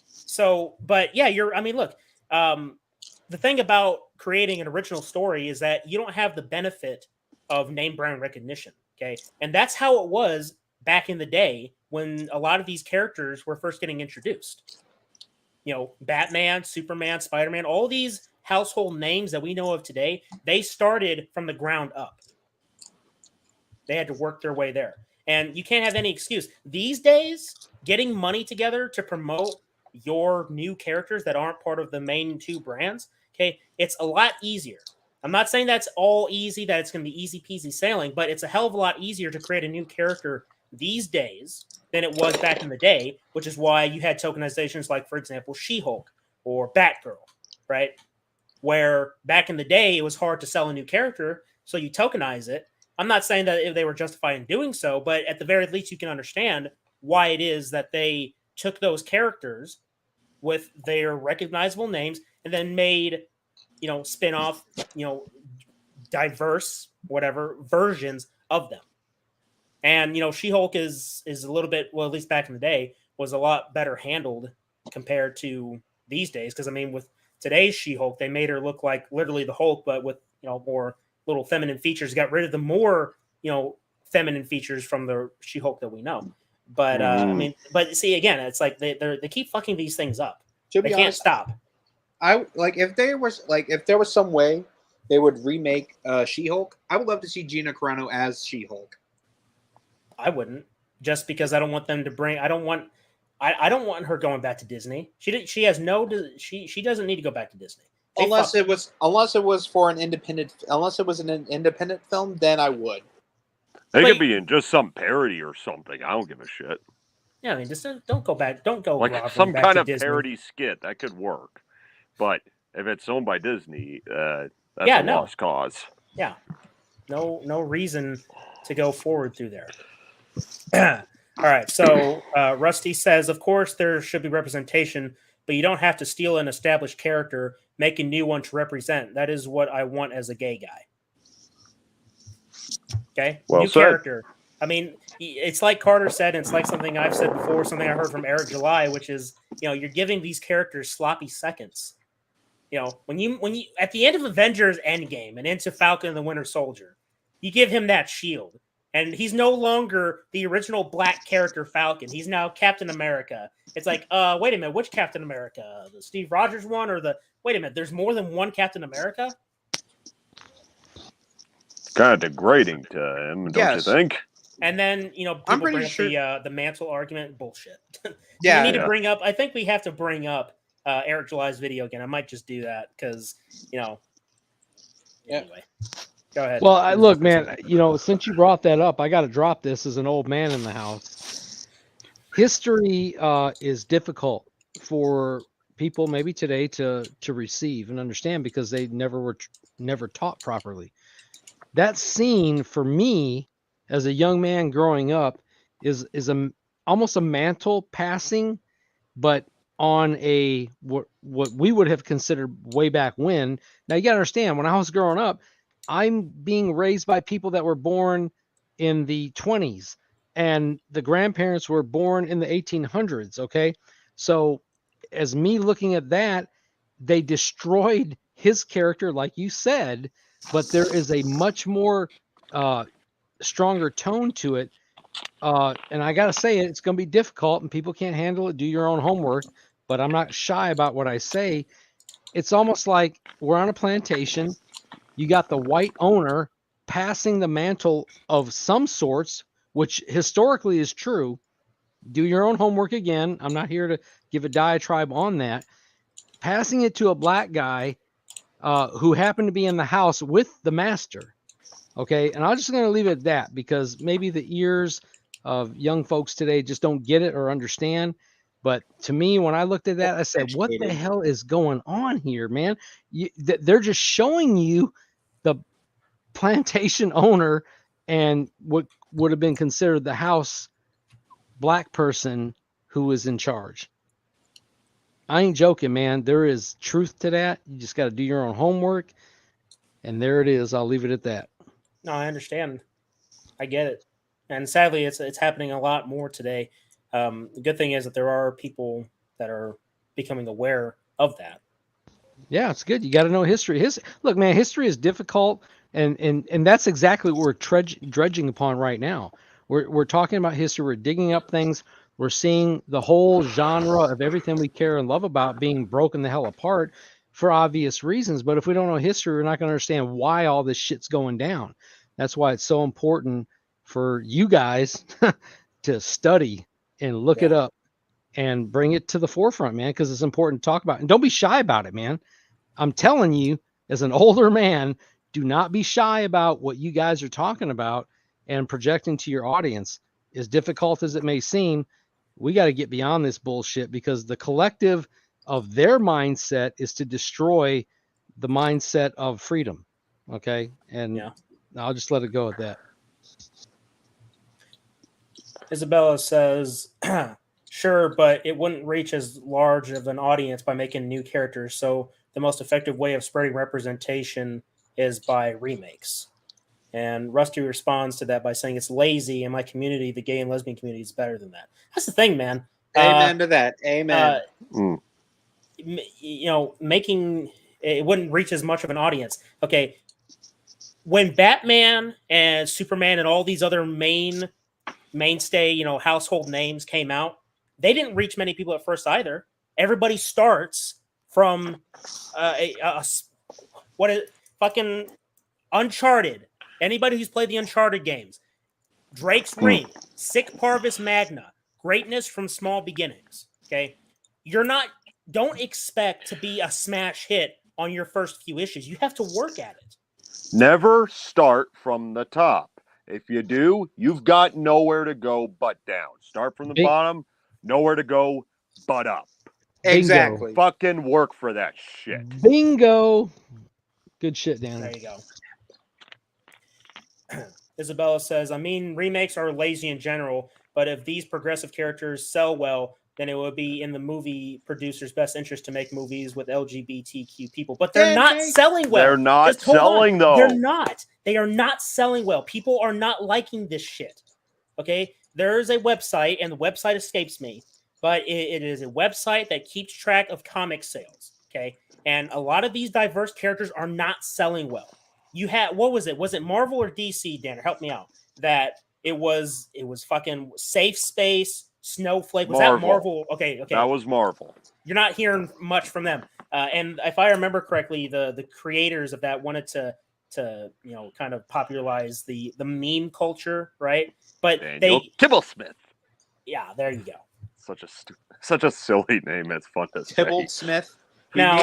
So, but yeah, look, the thing about creating an original story is that you don't have the benefit of name brand recognition. Okay. And that's how it was back in the day when a lot of these characters were first getting introduced. You know, Batman, Superman, Spider-Man, all these household names that we know of today, they started from the ground up. They had to work their way there. And you can't have any excuse. These days, getting money together to promote your new characters that aren't part of the main two brands, okay, it's a lot easier. I'm not saying that's all easy, that it's going to be easy peasy sailing, but it's a hell of a lot easier to create a new character these days than it was back in the day, which is why you had tokenizations like, for example, She-Hulk or Batgirl, right? Where back in the day, it was hard to sell a new character, so you tokenize it. I'm not saying that they were justified in doing so, but at the very least, you can understand why it is that they took those characters with their recognizable names and then made, you know, spin-off, you know, diverse, whatever, versions of them. And, you know, She-Hulk is a little bit, well, at least back in the day, was a lot better handled compared to these days. Because, I mean, with today's She-Hulk, they made her look like literally the Hulk, but with, you know, more little feminine features. Got rid of the more, you know, feminine features from the She-Hulk that we know. But I mean, but see, again, it's like they keep fucking these things up. They can't stop. I like if there was some way they would remake She-Hulk, I would love to see Gina Carano as She-Hulk. I wouldn't, just because I don't want them to bring. I don't want her going back to Disney. She doesn't need to go back to Disney. Unless it was an independent film, then I would. They could be in just some parody or something. I don't give a shit. Yeah, I mean, just don't go back. Don't go like some kind of parody skit that could work. But if it's owned by Disney, that's a lost cause. Yeah, no reason to go forward through there. All right, so Rusty says, of course there should be representation, but you don't have to steal an established character, make a new one to represent. That is what I want as a gay guy. Okay, well new said. Character. I mean, it's like Carter said, and it's like something I've said before, something I heard from Eric July, which is, you know, you're giving these characters sloppy seconds. You know, when you at the end of Avengers Endgame and into Falcon and the Winter Soldier, you give him that shield. And he's no longer the original black character Falcon. He's now Captain America. It's like, wait a minute, which Captain America? The Steve Rogers one or the... Wait a minute, there's more than one Captain America? Kind of degrading to him, don't you think? And then, you know, people bring up the mantle argument. Bullshit. Yeah. We need to bring up... I think we have to bring up Eric July's video again. I might just do that because, you know... Anyway. Go ahead. Well, look, man, you know, since you brought that up, I got to drop this as an old man in the house. History is difficult for people maybe today to receive and understand because they never taught properly. That scene for me as a young man growing up is almost a mantle passing, but on a what we would have considered way back when. Now you got to understand, when I was growing up, I'm being raised by people that were born in the 20s and the grandparents were born in the 1800s. Okay. So as me looking at that, they destroyed his character, like you said, but there is a much more stronger tone to it. And I got to say it's going to be difficult and people can't handle it. Do your own homework, but I'm not shy about what I say. It's almost like we're on a plantation. You got the white owner passing the mantle of some sorts, which historically is true. do your own homework again. I'm not here to give a diatribe on that. Passing it to a black guy who happened to be in the house with the master. Okay. And I'm just going to leave it at that because maybe the ears of young folks today just don't get it or understand. But to me, when I looked at that, I said, what the hell is going on here, man? They're just showing you the plantation owner and what would have been considered the house black person who was in charge. I ain't joking, man. There is truth to that. You just got to do your own homework. And there it is. I'll leave it at that. No, I understand. I get it. And sadly, it's happening a lot more today. The good thing is that there are people that are becoming aware of that. Yeah, it's good. You got to know history. Look, man, history is difficult. And that's exactly what we're dredging upon right now. We're talking about history. We're digging up things. We're seeing the whole genre of everything we care and love about being broken the hell apart for obvious reasons. But if we don't know history, we're not going to understand why all this shit's going down. That's why it's so important for you guys to study and look it up and bring it to the forefront, man, because it's important to talk about. And don't be shy about it, man. I'm telling you, as an older man, do not be shy about what you guys are talking about and projecting to your audience. As difficult as it may seem, we got to get beyond this bullshit because the collective of their mindset is to destroy the mindset of freedom. Okay. And I'll just let it go at that. Isabella says, sure, but it wouldn't reach as large of an audience by making new characters. So the most effective way of spreading representation is by remakes. And Rusty responds to that by saying it's lazy. In my community, the gay and lesbian community is better than that. That's the thing, man. Amen to that. Amen. Making it wouldn't reach as much of an audience. Okay. When Batman and Superman and all these other mainstay, household names came out, they didn't reach many people at first either. Everybody starts from fucking Uncharted. Anybody who's played the Uncharted games, Drake's Ring, Sic Parvis Magna, greatness from small beginnings. Okay, don't expect to be a smash hit on your first few issues. You have to work at it. Never start from the top. If you do, you've got nowhere to go but down. Start from the bottom, nowhere to go but up. Exactly. Fucking work for that shit. Bingo. Good shit, Dan. There you go. Isabella says, I mean, remakes are lazy in general, but if these progressive characters sell well, then it would be in the movie producer's best interest to make movies with LGBTQ people. But they're not selling well. They're not selling, though. They're not. They are not selling well. People are not liking this shit. Okay? There is a website, and the website escapes me, but it is a website that keeps track of comic sales. Okay? And a lot of these diverse characters are not selling well. You had, what was it? Was it Marvel or DC, Danner? Help me out. That it was fucking Safe Space, Snowflake. Was that Marvel? Okay. That was Marvel. You're not hearing much from them. And if I remember correctly, the creators of that wanted to kind of popularize the meme culture, right? But Tibblesmith. Yeah, there you go. Such a silly name. It's fun to say. Tibblesmith. Now,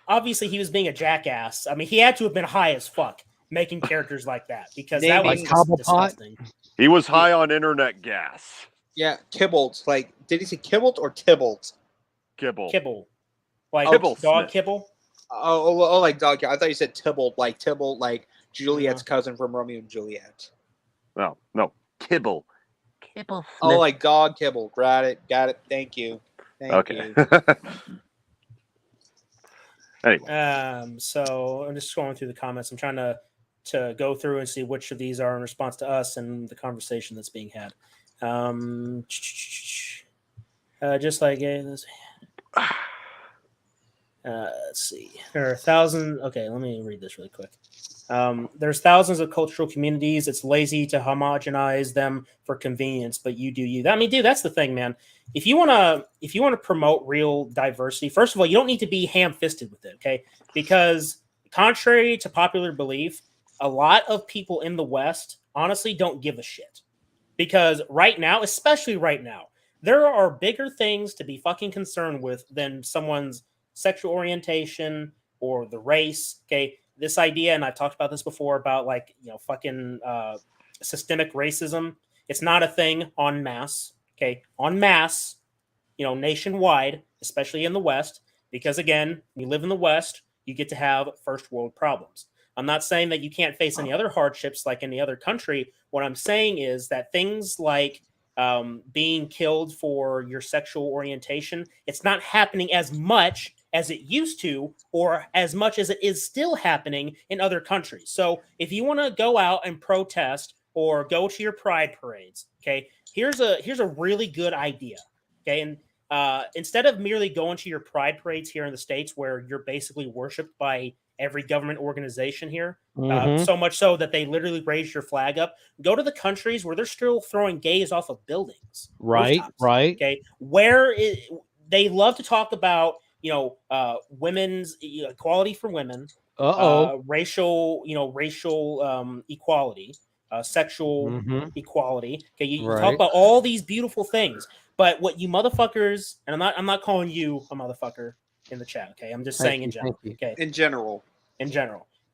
obviously, he was being a jackass. I mean, he had to have been high as fuck making characters like that because that was disgusting. He was high on internet gas. Yeah, Kibbled. Like, did he say Kibbled or Tibbled? Kibble. Like Kibble dog Smith. kibble? Oh, like dog. I thought you said Tybalt, like Juliet's cousin from Romeo and Juliet. No, Kibble. Kibble Smith. Oh, like dog kibble. Got it. Thank you. Thank you. Anyway. So I'm just scrolling through the comments. I'm trying to go through and see which of these are in response to us and the conversation that's being had. Just like let's see. There are thousands. Okay, let me read this really quick. There's thousands of cultural communities. It's lazy to homogenize them for convenience, but you do you. I mean, dude, that's the thing, man. If you wanna promote real diversity, first of all, you don't need to be ham-fisted with it, okay? Because contrary to popular belief, a lot of people in the West honestly don't give a shit. Because right now, especially right now, there are bigger things to be fucking concerned with than someone's sexual orientation or the race. Okay, this idea, and I've talked about this before about like fucking systemic racism. It's not a thing en masse. Okay, en masse, nationwide, especially in the West, because again, you live in the West, you get to have first world problems. I'm not saying that you can't face any other hardships like any other country. What I'm saying is that things like being killed for your sexual orientation, it's not happening as much as it used to, or as much as it is still happening in other countries. So if you want to go out and protest or go to your pride parades, okay, here's a really good idea. Okay, and instead of merely going to your pride parades here in the States where you're basically worshipped by every government organization here, so much so that they literally raise your flag up, go to the countries where they're still throwing gays off of buildings. Right, right. Okay, they love to talk about, women's equality for women, racial equality, sexual equality. Okay, you talk about all these beautiful things. But what you motherfuckers, and I'm not calling you a motherfucker in the chat, okay? I'm just saying in general. Okay. In general.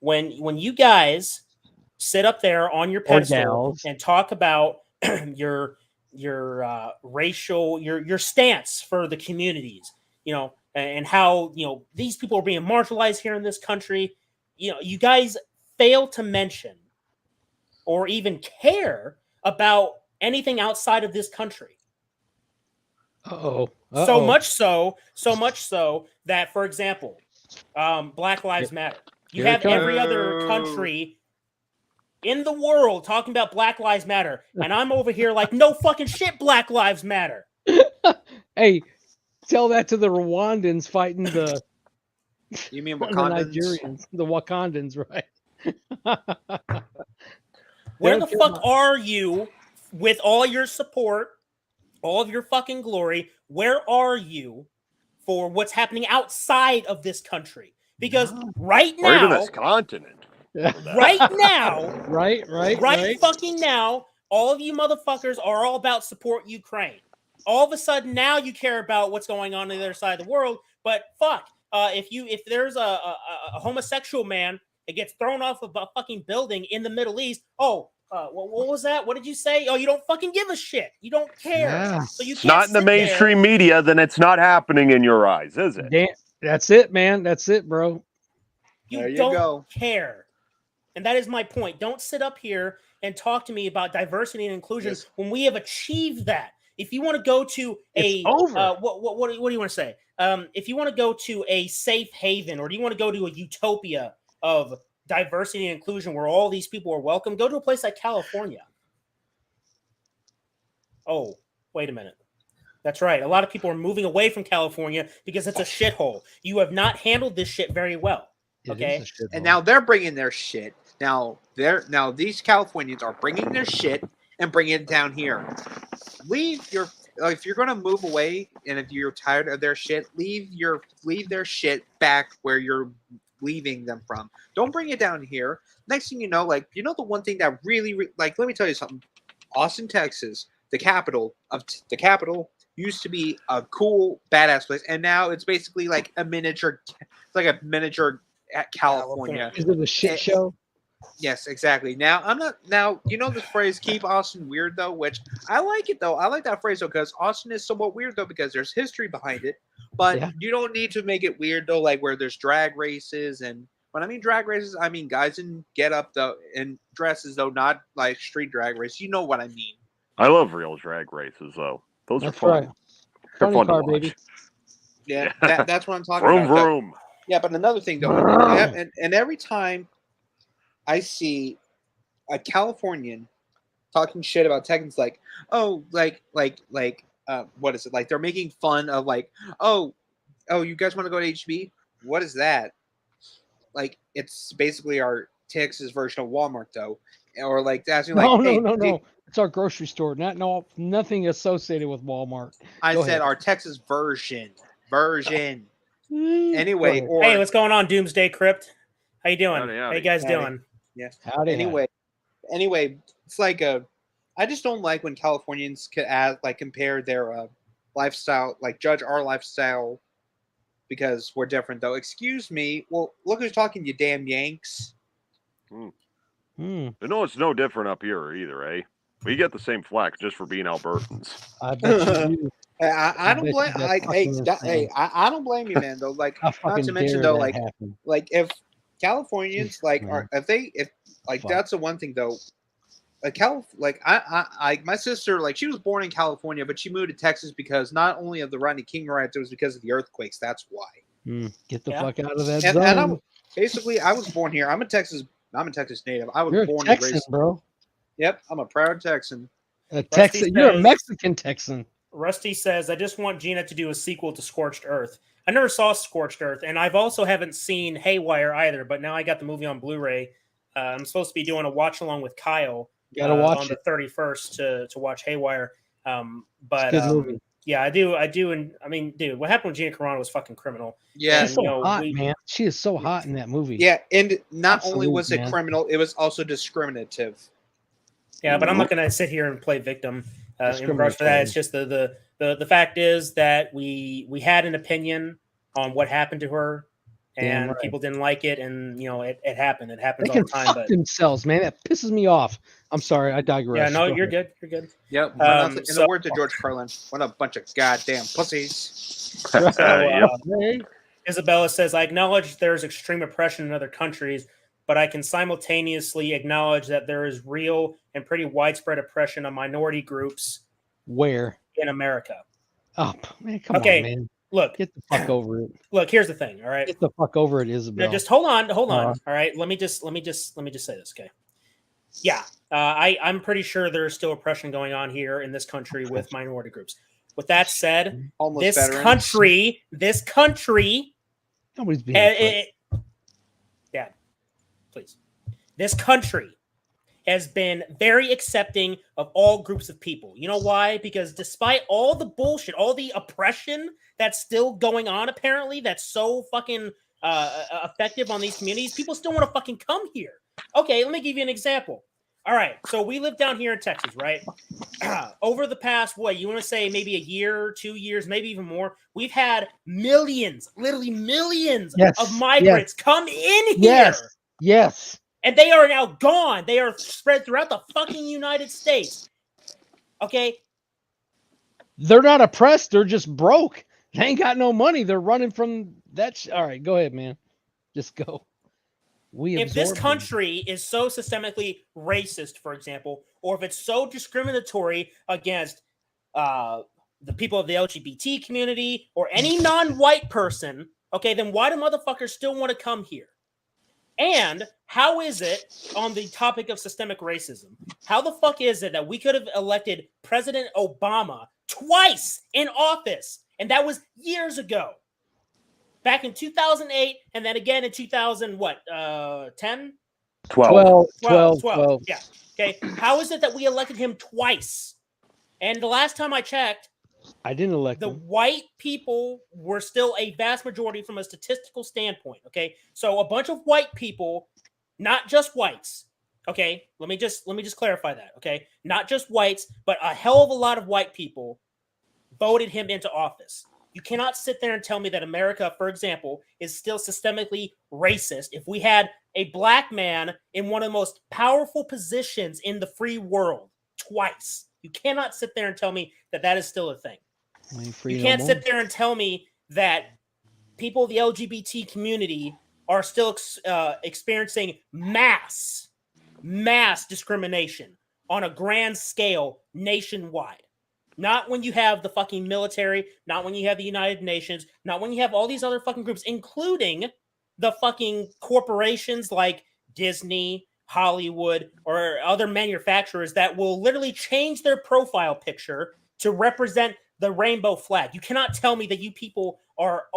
When you guys sit up there on your pedestal and talk about your racial your stance for the communities, and how these people are being marginalized here in this country, you guys fail to mention or even care about anything outside of this country. So much so that, for example, Black Lives Matter. You have every other country in the world talking about Black Lives Matter, and I'm over here like, no fucking shit, Black Lives Matter. Hey, tell that to the Rwandans fighting the. You mean Wakandans? The Nigerians, the Wakandans, right? Where the fuck are you with all your support? All of your fucking glory, where are you for what's happening outside of this country? Because right now, or even this continent, right now, right fucking now, all of you motherfuckers are all about support Ukraine. All of a sudden now you care about what's going on the other side of the world. But fuck, if there's a homosexual man that gets thrown off of a fucking building in the Middle East, what was that? What did you say? Oh, you don't fucking give a shit. You don't care. Yeah. So you it's not in the mainstream media, then it's not happening in your eyes, is it? That's it, man. That's it, bro. You don't care. And that is my point. Don't sit up here and talk to me about diversity and inclusion when we have achieved that. If you want to go to what do you want to say? If you want to go to a safe haven, or do you want to go to a utopia of diversity and inclusion where all these people are welcome, go to a place like California. Oh, wait a minute. That's right. A lot of people are moving away from California because it's a shithole. You have not handled this shit very well. Okay. And now they're bringing their shit. Now these Californians are bringing their shit and bringing it down here. Leave your if you're going to move away, and if you're tired of their shit, leave their shit back where you're leaving them from. Don't bring it down here. Next thing you know, the one thing that really let me tell you something. Austin, Texas, the capital used to be a cool, badass place, and now it's basically like a miniature at California. Is it a shit show? Yes, exactly. Now the phrase "keep Austin weird" though, which I like it though. I like that phrase though, because Austin is somewhat weird though, because there's history behind it. But you don't need to make it weird though, like where there's drag races. And when I mean drag races, I mean guys in get up though and dresses though, not like street drag race. You know what I mean? I love real drag races though. Those are fun. Right. They're fun car, to watch. baby. Yeah, that's what I'm talking vroom, about. Vroom. Yeah, but another thing though, and every time I see a Californian talking shit about Texans, what is it? Like they're making fun of you guys want to go to HB? What is that? Like it's basically our Texas version of Walmart though, or like asking no. It's our grocery store. Nothing associated with Walmart. I said our Texas version. Anyway, hey, what's going on, Doomsday Crypt? How you doing? Howdy. How you guys doing? Yeah. Howdy. Anyway, it's like I just don't like when Californians compare their lifestyle, like judge our lifestyle because we're different. Though, excuse me. Well, look who's talking, you damn Yanks. You know, it's no different up here either, eh? We get the same flack just for being Albertans. I bet you do. I don't blame. I don't blame you, man. Though, like, not to mention though, like if Californians if that's the one thing though. My sister, like, she was born in California, but she moved to Texas because not only of the Rodney King riots, it was because of the earthquakes. That's why. Get the fuck out of that zone. And I was born here. I'm a Texas native. I was born Texan, and raised, bro. Yep, I'm a proud Texan. You're a Mexican Texan. Rusty says, I just want Gina to do a sequel to Scorched Earth. I never saw Scorched Earth, and I've also haven't seen Haywire either, but now I got the movie on Blu-ray. I'm supposed to be doing a watch-along with Kyle on the 31st to watch Haywire. But good movie. Yeah, I do. And I mean, dude, what happened with Gina Carano was fucking criminal. Yeah, she's so hot, man. She is so hot in that movie. Yeah, and not only was it criminal, it was also discriminative. Yeah, but I'm not going to sit here and play victim in regards to that. It's just the fact is that we had an opinion on what happened to her, and people didn't like it, and it happened. It happens all the time. Fuck themselves, man. That pisses me off. I'm sorry, I digress. Yeah, no, you're good. You're good. Yep. In the words of George Carlin, what a bunch of goddamn pussies. Isabella says, I acknowledge there's extreme oppression in other countries, but I can simultaneously acknowledge that there is real and pretty widespread oppression on minority groups. Where? In America. Oh, man, come on, man. Look, get the fuck over it. Look, here's the thing. All right, get the fuck over it, Isabel. No, just hold on. All right, let me just say this. Okay. Yeah, I'm pretty sure there's still oppression going on here in this country with minority groups. With that said, this country, nobody's being. Dad, please. This country has been very accepting of all groups of people. You know why? Because despite all the bullshit, all the oppression that's still going on, apparently, that's so fucking effective on these communities, people still want to fucking come here. Okay, let me give you an example. All right, so we live down here in Texas, right? Over the past, you want to say maybe a year, 2 years, maybe even more, we've had millions, literally millions of migrants come in here. Yes. And they are now gone. They are spread throughout the fucking United States. Okay? They're not oppressed. They're just broke. They ain't got no money. They're running from that. All right, go ahead, man. Just go. If this country is so systemically racist, for example, or if it's so discriminatory against the people of the LGBT community or any non-white person, okay, then why do motherfuckers still want to come here? And how is it, on the topic of systemic racism, how the fuck is it that we could have elected President Obama twice in office, and that was years ago? Back in 2008, and then again in 2000, 10? 12. Yeah. Okay. How is it that we elected him twice? And the last time I checked, I didn't elect the him. white people were still a vast majority from a statistical standpoint. Okay. So a bunch of white people, not just whites. Okay. Let me just clarify that. Okay. Not just whites, but a hell of a lot of white people voted him into office. You cannot sit there and tell me that America, for example, is still systemically racist if we had a black man in one of the most powerful positions in the free world twice. You cannot sit there and tell me that that is still a thing. You can't sit there and tell me that people of the LGBT community are still experiencing mass discrimination on a grand scale nationwide. Not when you have the fucking military, not when you have the United Nations, not when you have all these other fucking groups, including the fucking corporations like Disney, Hollywood, or other manufacturers that will literally change their profile picture to represent the rainbow flag. You cannot tell me that you people are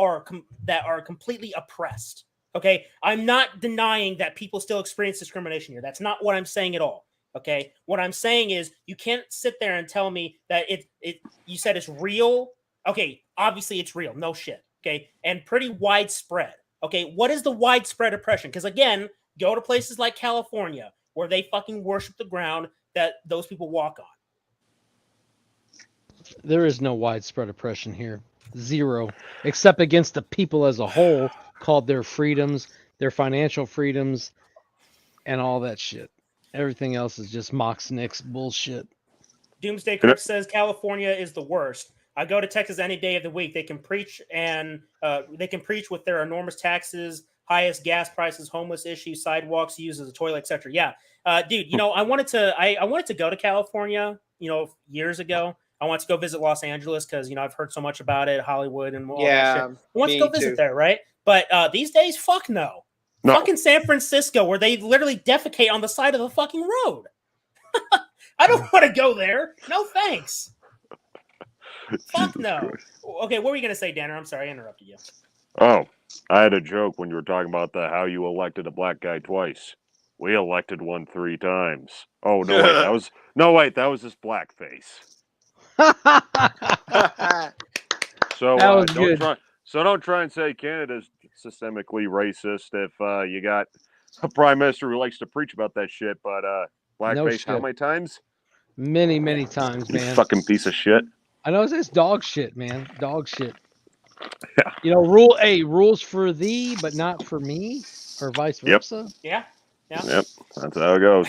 completely oppressed. Okay, I'm not denying that people still experience discrimination here. That's not what I'm saying at all. Okay, what I'm saying is you can't sit there and tell me that you said it's real. Okay, obviously it's real. No shit. Okay, and pretty widespread. Okay, what is the widespread oppression? Because again, go to places like California where they fucking worship the ground. that those people walk on. There is no widespread oppression here. Zero. Except against the people as a whole, called their freedoms, their financial freedoms, and all that shit. Everything else is just Mox Nix bullshit. Doomsday Chris says California is the worst. I go to Texas any day of the week. They can preach with their enormous taxes, highest gas prices, homeless issues, sidewalks used as a toilet, etc. Yeah, dude. I wanted to go to California. Years ago, I wanted to go visit Los Angeles because I've heard so much about it, Hollywood, and all that shit. I want to go visit there, right? But these days, fuck no. Fucking San Francisco, where they literally defecate on the side of the fucking road. I don't want to go there. No thanks. Fuck no. Okay, what were you going to say, Danner? I'm sorry, I interrupted you. Oh, I had a joke when you were talking about how you elected a black guy twice. We elected one 3 times. Oh, no, wait, that was just blackface. So don't try and say Canada's systemically racist if you got a prime minister who likes to preach about that shit, but blackface how many times? Many, many times, man. You fucking piece of shit. I know it's dog shit, man. Dog shit. Yeah. Rules for thee, but not for me, or vice versa. Yeah. Yep. That's how it goes.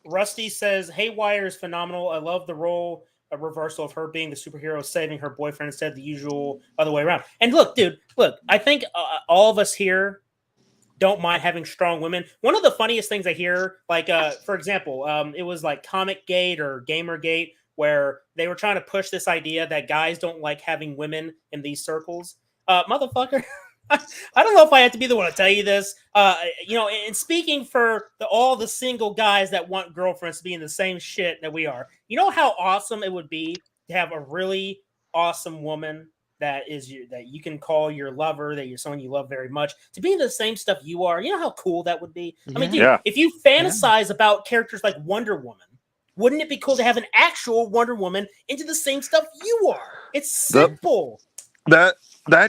Rusty says, Haywire is phenomenal. I love the role, a reversal of her being the superhero, saving her boyfriend instead of the usual other way around. And look, dude, I think all of us here don't mind having strong women. One of the funniest things I hear, for example, it was like Comic-Gate or Gamergate, where they were trying to push this idea that guys don't like having women in these circles. Motherfucker, I don't know if I have to be the one to tell you this. And speaking for all the single guys that want girlfriends to be in the same shit that we are, you know how awesome it would be to have a really awesome woman that you can call your lover, that you're someone you love very much, to be in the same stuff you are. You know how cool that would be? I mean, dude, if you fantasize about characters like Wonder Woman, wouldn't it be cool to have an actual Wonder Woman into the same stuff you are? It's simple. That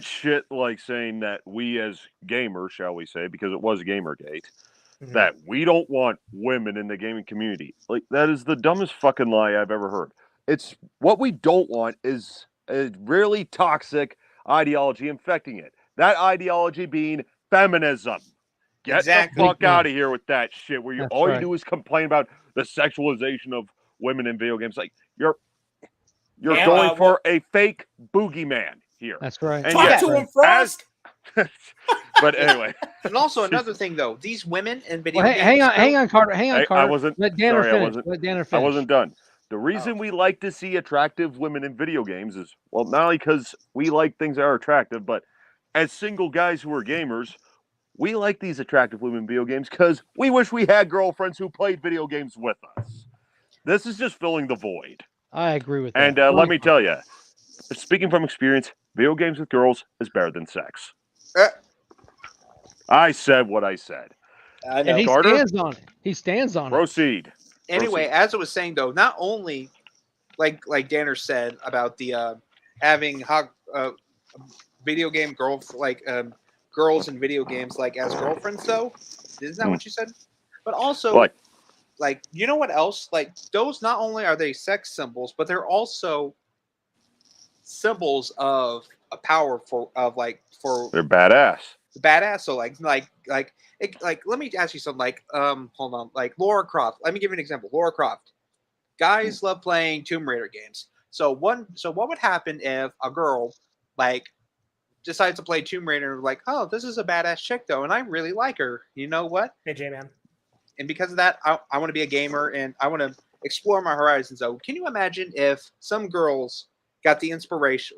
shit, like saying that we as gamers, shall we say, because it was Gamergate, that we don't want women in the gaming community. Like, that is the dumbest fucking lie I've ever heard. It's what we don't want is a really toxic ideology infecting it. That ideology being feminism. Get the fuck out of here with that shit where you do is complain about the sexualization of women in video games. Like, you're going for a fake boogeyman here. That's right. And Talk to him, Frosk. But anyway. And also another thing, though, these women in video games. Hang on, Carter. Carter. I wasn't. Let Danner finish. I wasn't done. The reason we like to see attractive women in video games is, well, not only because we like things that are attractive, but as single guys who are gamers, we like these attractive women in video games because we wish we had girlfriends who played video games with us. This is just filling the void. I agree with that. And let me tell you, speaking from experience, video games with girls is better than sex. I said what I said. And he stands on it. He stands on it. Proceed. Anyway, as I was saying, though, not only, like Danner said about the having video game girls in video games as girlfriends, though, isn't that what you said? But also, you know what else? Like, those not only are they sex symbols, but they're also symbols of a power for they're badass. Badass. So let me ask you something. Hold on. Like Lara Croft. Let me give you an example. Lara Croft. Guys love playing Tomb Raider games. So what would happen if a girl decides to play Tomb Raider? Like, oh, this is a badass chick though, and I really like her. You know what? Hey, J-Man. And because of that, I want to be a gamer and I want to explore my horizons. So can you imagine if some girls got the inspiration?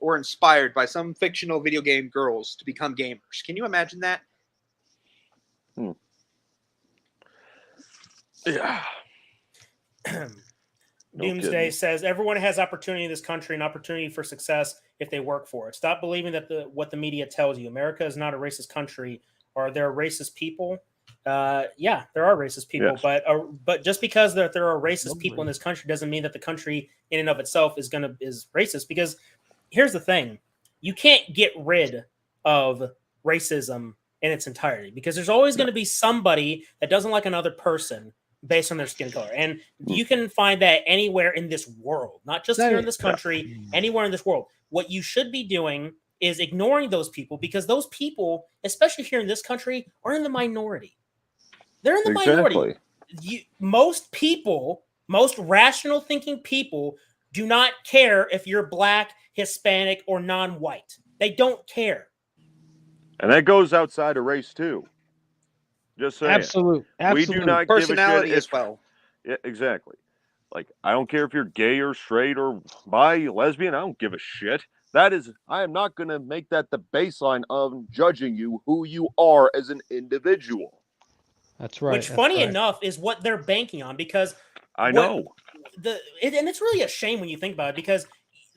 Were inspired by some fictional video game girls to become gamers. Can you imagine that? Yeah. Doomsday says everyone has opportunity in this country and opportunity for success if they work for it. Stop believing that what the media tells you. America is not a racist country. Are there racist people? Yeah, there are racist people, yes. But just because there are racist people in this country doesn't mean that the country in and of itself is racist. Because here's the thing: you can't get rid of racism in its entirety because there's always going to be somebody that doesn't like another person based on their skin color. And you can find that anywhere in this world, not just here in this country, anywhere in this world. What you should be doing is ignoring those people, because those people, especially here in this country, are in the minority. They're in the minority. Most people, most rational thinking people, do not care if you're black, Hispanic, or non-white. They don't care. And that goes outside of race too. Just saying. Absolute. We do not personality give a shit as well. Yeah, exactly. Like, I don't care if you're gay or straight or bi, lesbian. I don't give a shit. I am not going to make that the baseline of judging you who you are as an individual. That's right. Which, funny enough, is what they're banking on, because I know. And it's really a shame when you think about it, because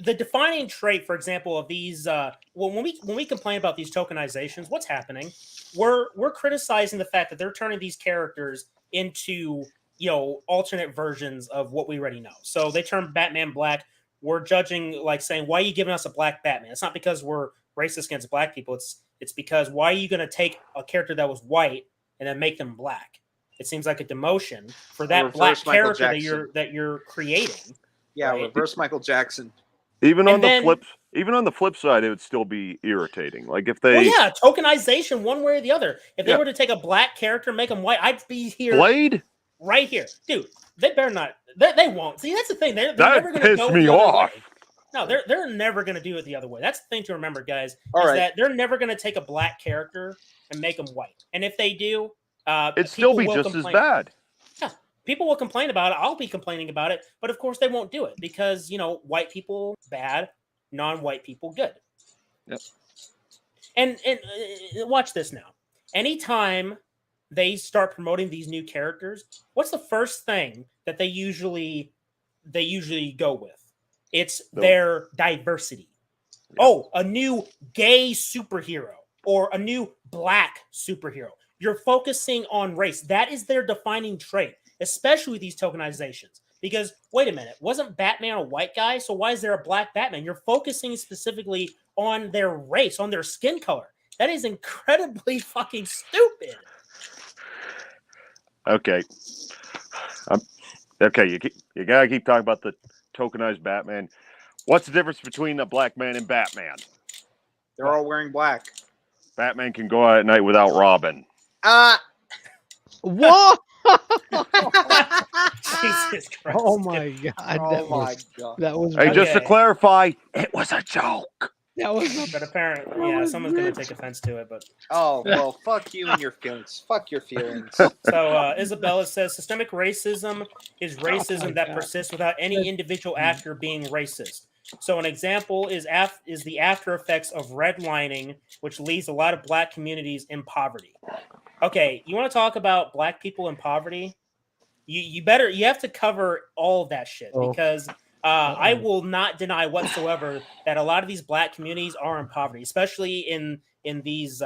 the defining trait, for example, of these, when we complain about these tokenizations, what's happening? We're criticizing the fact that they're turning these characters into, alternate versions of what we already know. So they turn Batman black. We're judging, like, saying, why are you giving us a black Batman? It's not because we're racist against black people. It's because, why are you going to take a character that was white and then make them black? It seems like a demotion for that black character that you're creating. Yeah, right? Reverse Michael Jackson. Even on the flip side, it would still be irritating. Like, if they tokenization one way or the other. If they were to take a black character, make them white, I'd be here. Blade? Right here. Dude, they better not. They won't. See, that's the thing. They're never going to go me off. Way. No, they're never going to do it the other way. That's the thing to remember, guys. That they're never going to take a black character and make them white. And if they do, it'd still be just as bad. Yeah, people will complain about it. I'll be complaining about it. But of course, they won't do it because, white people bad, non-white people good. Yep. And watch this now. Anytime they start promoting these new characters, what's the first thing that they usually go with? It's their diversity. Yeah. Oh, a new gay superhero or a new black superhero. You're focusing on race. That is their defining trait, especially with these tokenizations. Because, wait a minute, wasn't Batman a white guy? So why is there a black Batman? You're focusing specifically on their race, on their skin color. That is incredibly fucking stupid. Okay. Okay, you gotta keep talking about the tokenized Batman. What's the difference between a black man and Batman? They're all wearing black. Batman can go out at night without Robin. What? Jesus Christ. Oh my God. God. That was. Hey, just to clarify, it was a joke. That was. But apparently, someone's going to take offense to it. But well, fuck you and your feelings. Fuck your feelings. So Isabella says systemic racism is racism that persists without any individual actor being racist. So an example is the after effects of redlining, which leaves a lot of black communities in poverty. Okay, you want to talk about black people in poverty? You have to cover all of that shit because I will not deny whatsoever that a lot of these black communities are in poverty, especially in these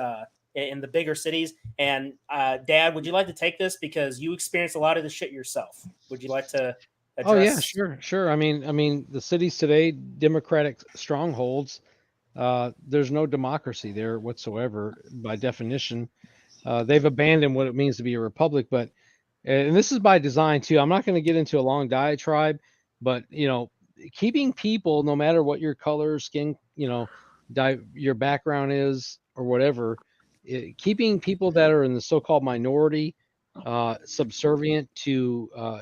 in the bigger cities. And Dad, would you like to take this because you experienced a lot of this shit yourself? Would you like to address? Oh yeah, sure. I mean, the cities today, democratic strongholds. There's no democracy there whatsoever by definition. They've abandoned what it means to be a republic, but and this is by design too. I'm not going to get into a long diatribe, but keeping people, no matter what your color, skin, your background is or whatever, keeping people that are in the so-called minority subservient to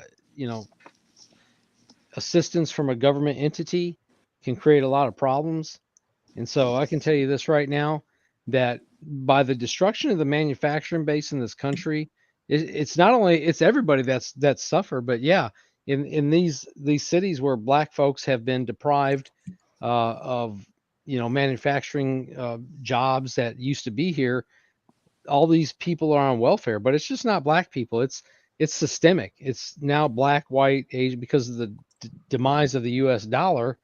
assistance from a government entity can create a lot of problems. And so I can tell you this right now, that by the destruction of the manufacturing base in this country, it's not only it's everybody that's suffer, but yeah, in these cities where black folks have been deprived of manufacturing jobs that used to be here, all these people are on welfare. But it's just not black people. It's systemic. It's now black, white, Asian, because of the demise of the U.S. dollar.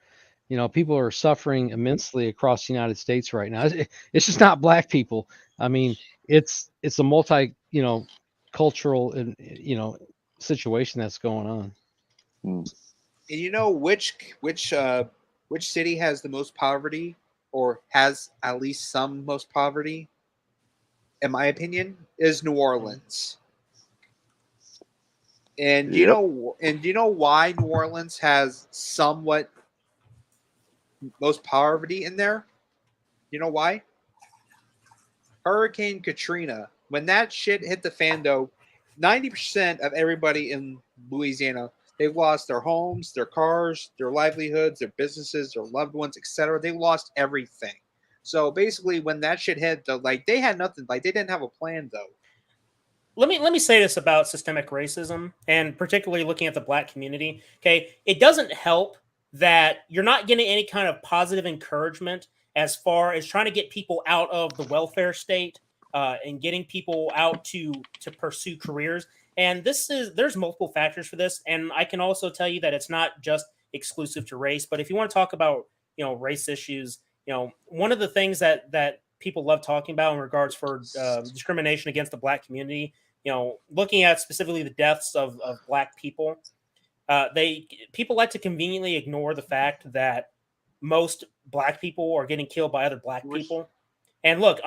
People are suffering immensely across the United States right now. It's just not black people. I mean, it's a multi cultural and situation that's going on. And which city has the most poverty, or has at least some most poverty? In my opinion, is New Orleans. And do you know why New Orleans has somewhat most poverty in there? You know why? Hurricane Katrina. When that shit hit the fan, though, 90% of everybody in Louisiana, they've lost their homes, their cars, their livelihoods, their businesses, their loved ones, etc. They lost everything. So basically, when that shit hit, they had nothing. Like, they didn't have a plan, though. Let me say this about systemic racism, and particularly looking at the Black community. Okay, it doesn't help that you're not getting any kind of positive encouragement as far as trying to get people out of the welfare state and getting people out to pursue careers. And there's multiple factors for this, and I can also tell you that it's not just exclusive to race. But if you want to talk about race issues, one of the things that people love talking about in regards for discrimination against the Black community, looking at specifically the deaths of Black people, people like to conveniently ignore the fact that most Black people are getting killed by other Black people. And look,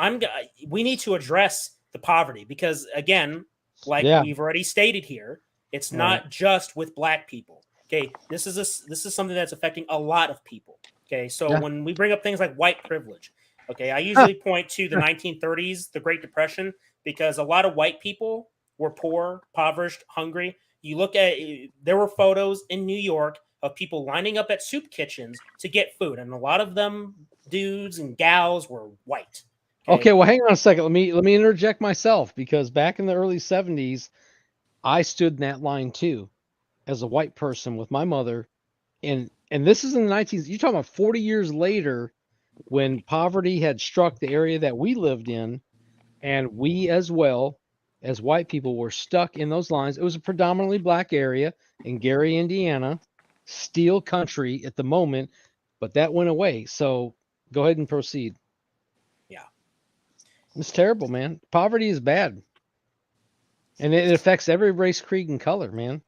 we need to address the poverty because, again, we've already stated here, it's not just with Black people. Okay, this is something that's affecting a lot of people. Okay, so when we bring up things like white privilege, okay, I usually point to the 1930s, the Great Depression, because a lot of white people were poor, impoverished, hungry. You look at, there were photos in New York of people lining up at soup kitchens to get food, and a lot of them, dudes and gals, were white. Okay, well, hang on a second. Let me interject myself, because back in the early 70s, I stood in that line too, as a white person with my mother, and this is in the 19s. You're talking about 40 years later, when poverty had struck the area that we lived in, and we as well as white people were stuck in those lines. It was a predominantly Black area in Gary, Indiana, steel country at the moment, but that went away. So go ahead and proceed. Yeah. It's terrible, man. Poverty is bad. And it affects every race, creed, and color, man.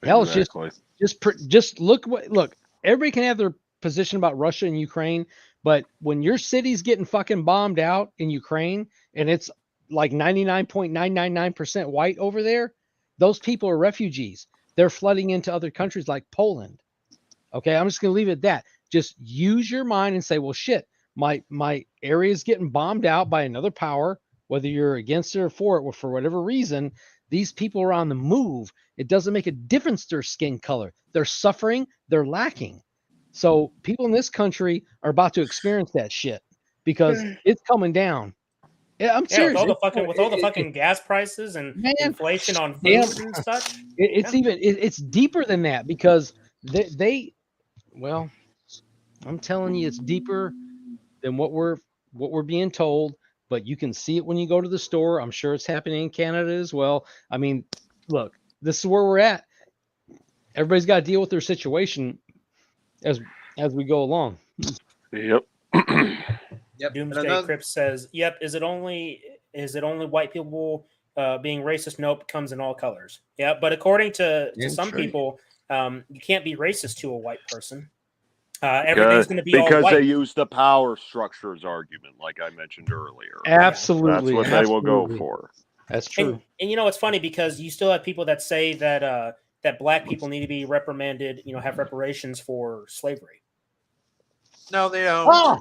Hell, Exactly. just look, everybody can have their position about Russia and Ukraine, but when your city's getting fucking bombed out in Ukraine and it's like 99.999% white over there, those people are refugees. They're flooding into other countries like Poland. Okay, I'm just going to leave it at that. Just use your mind and say, well, shit, my area is getting bombed out by another power, whether you're against it or for it, or for whatever reason. These people are on the move. It doesn't make a difference their skin color. They're suffering. They're lacking. So people in this country are about to experience that shit because it's coming down. Yeah, I'm serious. With all the fucking gas prices and inflation on food and such. It's deeper than that, because well, I'm telling you, it's deeper than what we're being told. But you can see it when you go to the store. I'm sure it's happening in Canada as well. I mean, look, this is where we're at. Everybody's got to deal with their situation as we go along. Yep. Yep. Doomsday Crip says, "Yep. Is it only white people being racist? Nope. Comes in all colors. Yeah, but according to some people, you can't be racist to a white person. Everything's going to be all white because they use the power structures argument, like I mentioned earlier. Absolutely, that's what they will go for. That's true. And it's funny because you still have people that say that that Black people need to be reprimanded. Have reparations for slavery. No, they don't.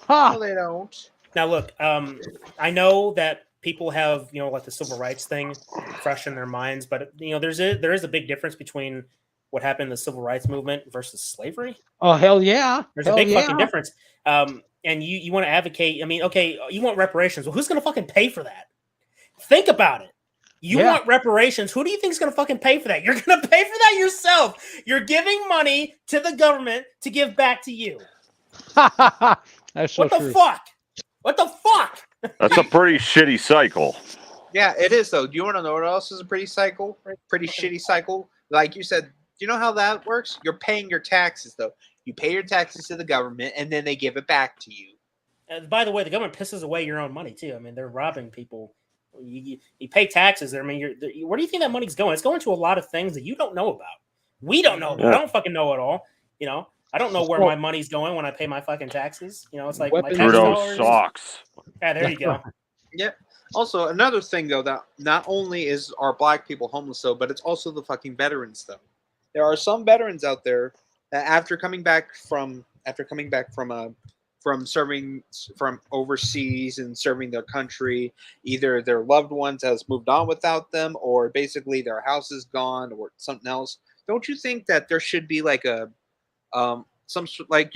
No, they don't. Now, look, I know that people have, like the civil rights thing fresh in their minds, but there is a big difference between what happened in the civil rights movement versus slavery. Oh, hell yeah. There's a big fucking difference. And you want to advocate, okay, you want reparations. Well, who's going to fucking pay for that? Think about it. You want reparations. Who do you think is going to fucking pay for that? You're going to pay for that yourself. You're giving money to the government to give back to you. That's so true. What the fuck? That's a pretty shitty cycle. Yeah, it is, though. Do you want to know what else is a pretty shitty cycle? Like you said, do you know how that works? You're paying your taxes, though. You pay your taxes to the government, and then they give it back to you. By the way, the government pisses away your own money, too. I mean, they're robbing people. You pay taxes. I mean, where do you think that money's going? It's going to a lot of things that you don't know about. We don't know. I don't fucking know it all. I don't know where my money's going when I pay my fucking taxes. It's like my tax dollars. Socks. Yeah, there you go. Yep. Also, another thing though, that not only are black people homeless though, but it's also the fucking veterans though. There are some veterans out there that after coming back from serving from overseas and serving their country, either their loved ones has moved on without them, or basically their house is gone, or something else. Don't you think that there should be like a like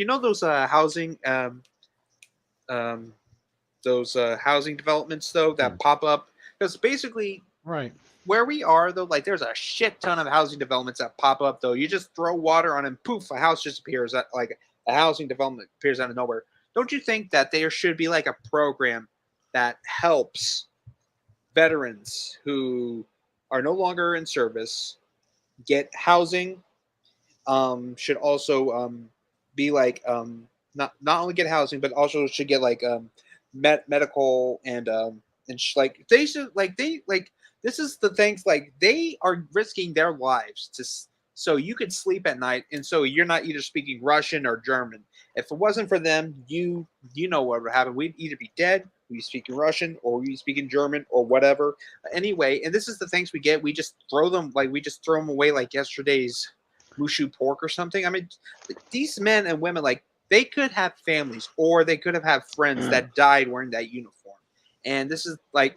those housing developments though that pop up, because basically Right. where we are though, like there's a shit ton of housing developments that pop up though. You just throw water on and poof, a house just appears. Like a housing development appears out of nowhere. Don't you think that there should be like a program that helps veterans who are no longer in service get housing? Should also be like not only get housing, but also should get like medical and like they should like this is the things, like they are risking their lives so you could sleep at night, and so you're not either speaking Russian or German. If it wasn't for them, you know what would happen. We'd either be dead, we'd be speaking Russian, or we'd be speaking German, or whatever. Anyway, and this is the things we get. We just throw them away like yesterday's mushu pork or something. I mean, these men and women, like they could have families, or they could have had friends that died wearing that uniform. And this is like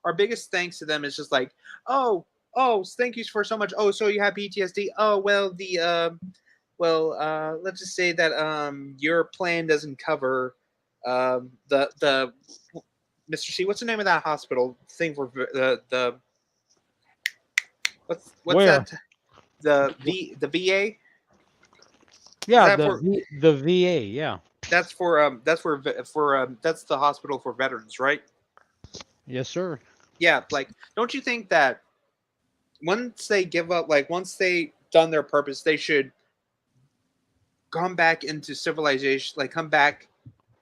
our biggest thanks to them is just like, oh, thank you for so much. Oh, so you have PTSD. Oh, well, let's just say that your plan doesn't cover the Mr. C. What's the name of that hospital thing for the what's Where? that? The VA. Yeah, the VA. Yeah. That's that's the hospital for veterans, right? Yes, sir. Yeah, like, don't you think that once they give up, like once they done their purpose, they should come back into civilization, like come back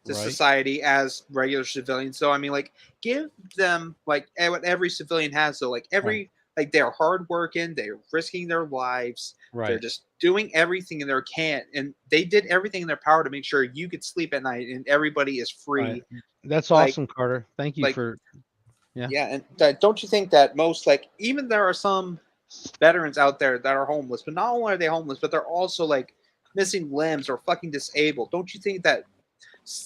to society as regular civilians? So I mean, like, give them like what every civilian has. So like like they're hardworking, they're risking their lives, they're just doing everything in their can, and they did everything in their power to make sure you could sleep at night and everybody is free. Right. That's awesome, Carter. Thank you for. Yeah, and don't you think that most, like, even there are some veterans out there that are homeless, but not only are they homeless, but they're also like missing limbs or fucking disabled. Don't you think that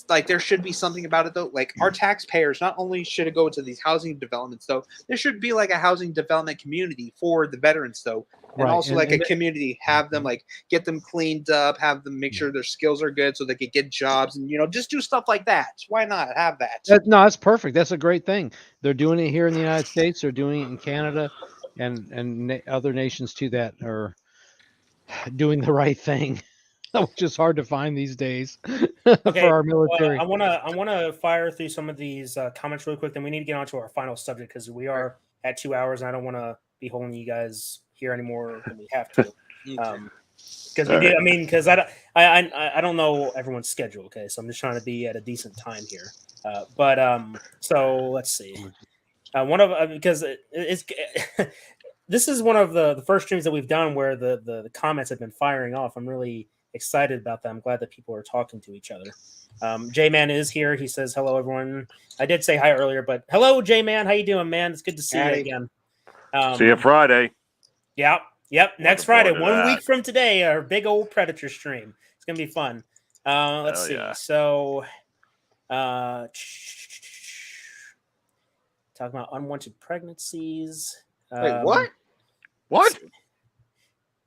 like there should be something about it though? Like our taxpayers, not only should it go to these housing developments though, there should be like a housing development community for the veterans though, and also like a community, have them like get them cleaned up, have them make sure their skills are good so they could get jobs, and just do stuff like that. Why not have that? No, that's perfect. That's a great thing. They're doing it here in the United States. They're doing it in Canada, and other nations too that are doing the right thing, which is hard to find these days. Okay, for our military. I wanna fire through some of these comments really quick. Then we need to get on to our final subject because we are at 2 hours, and I don't want to be holding you guys here anymore than we have to. Because I don't know everyone's schedule. Okay, so I'm just trying to be at a decent time here. So let's see. Because it's this is one of the first streams that we've done where the comments have been firing off. I'm really excited about that. I'm glad that people are talking to each other. J-Man is here. He says, hello, everyone. I did say hi earlier, but hello, J-Man. How you doing, man? It's good to see you again. See you Friday. Yep. Next Friday, 1 week from today, our big old Predator stream. It's going to be fun. Let's see. Yeah. So, talking about unwanted pregnancies. Wait, what? What?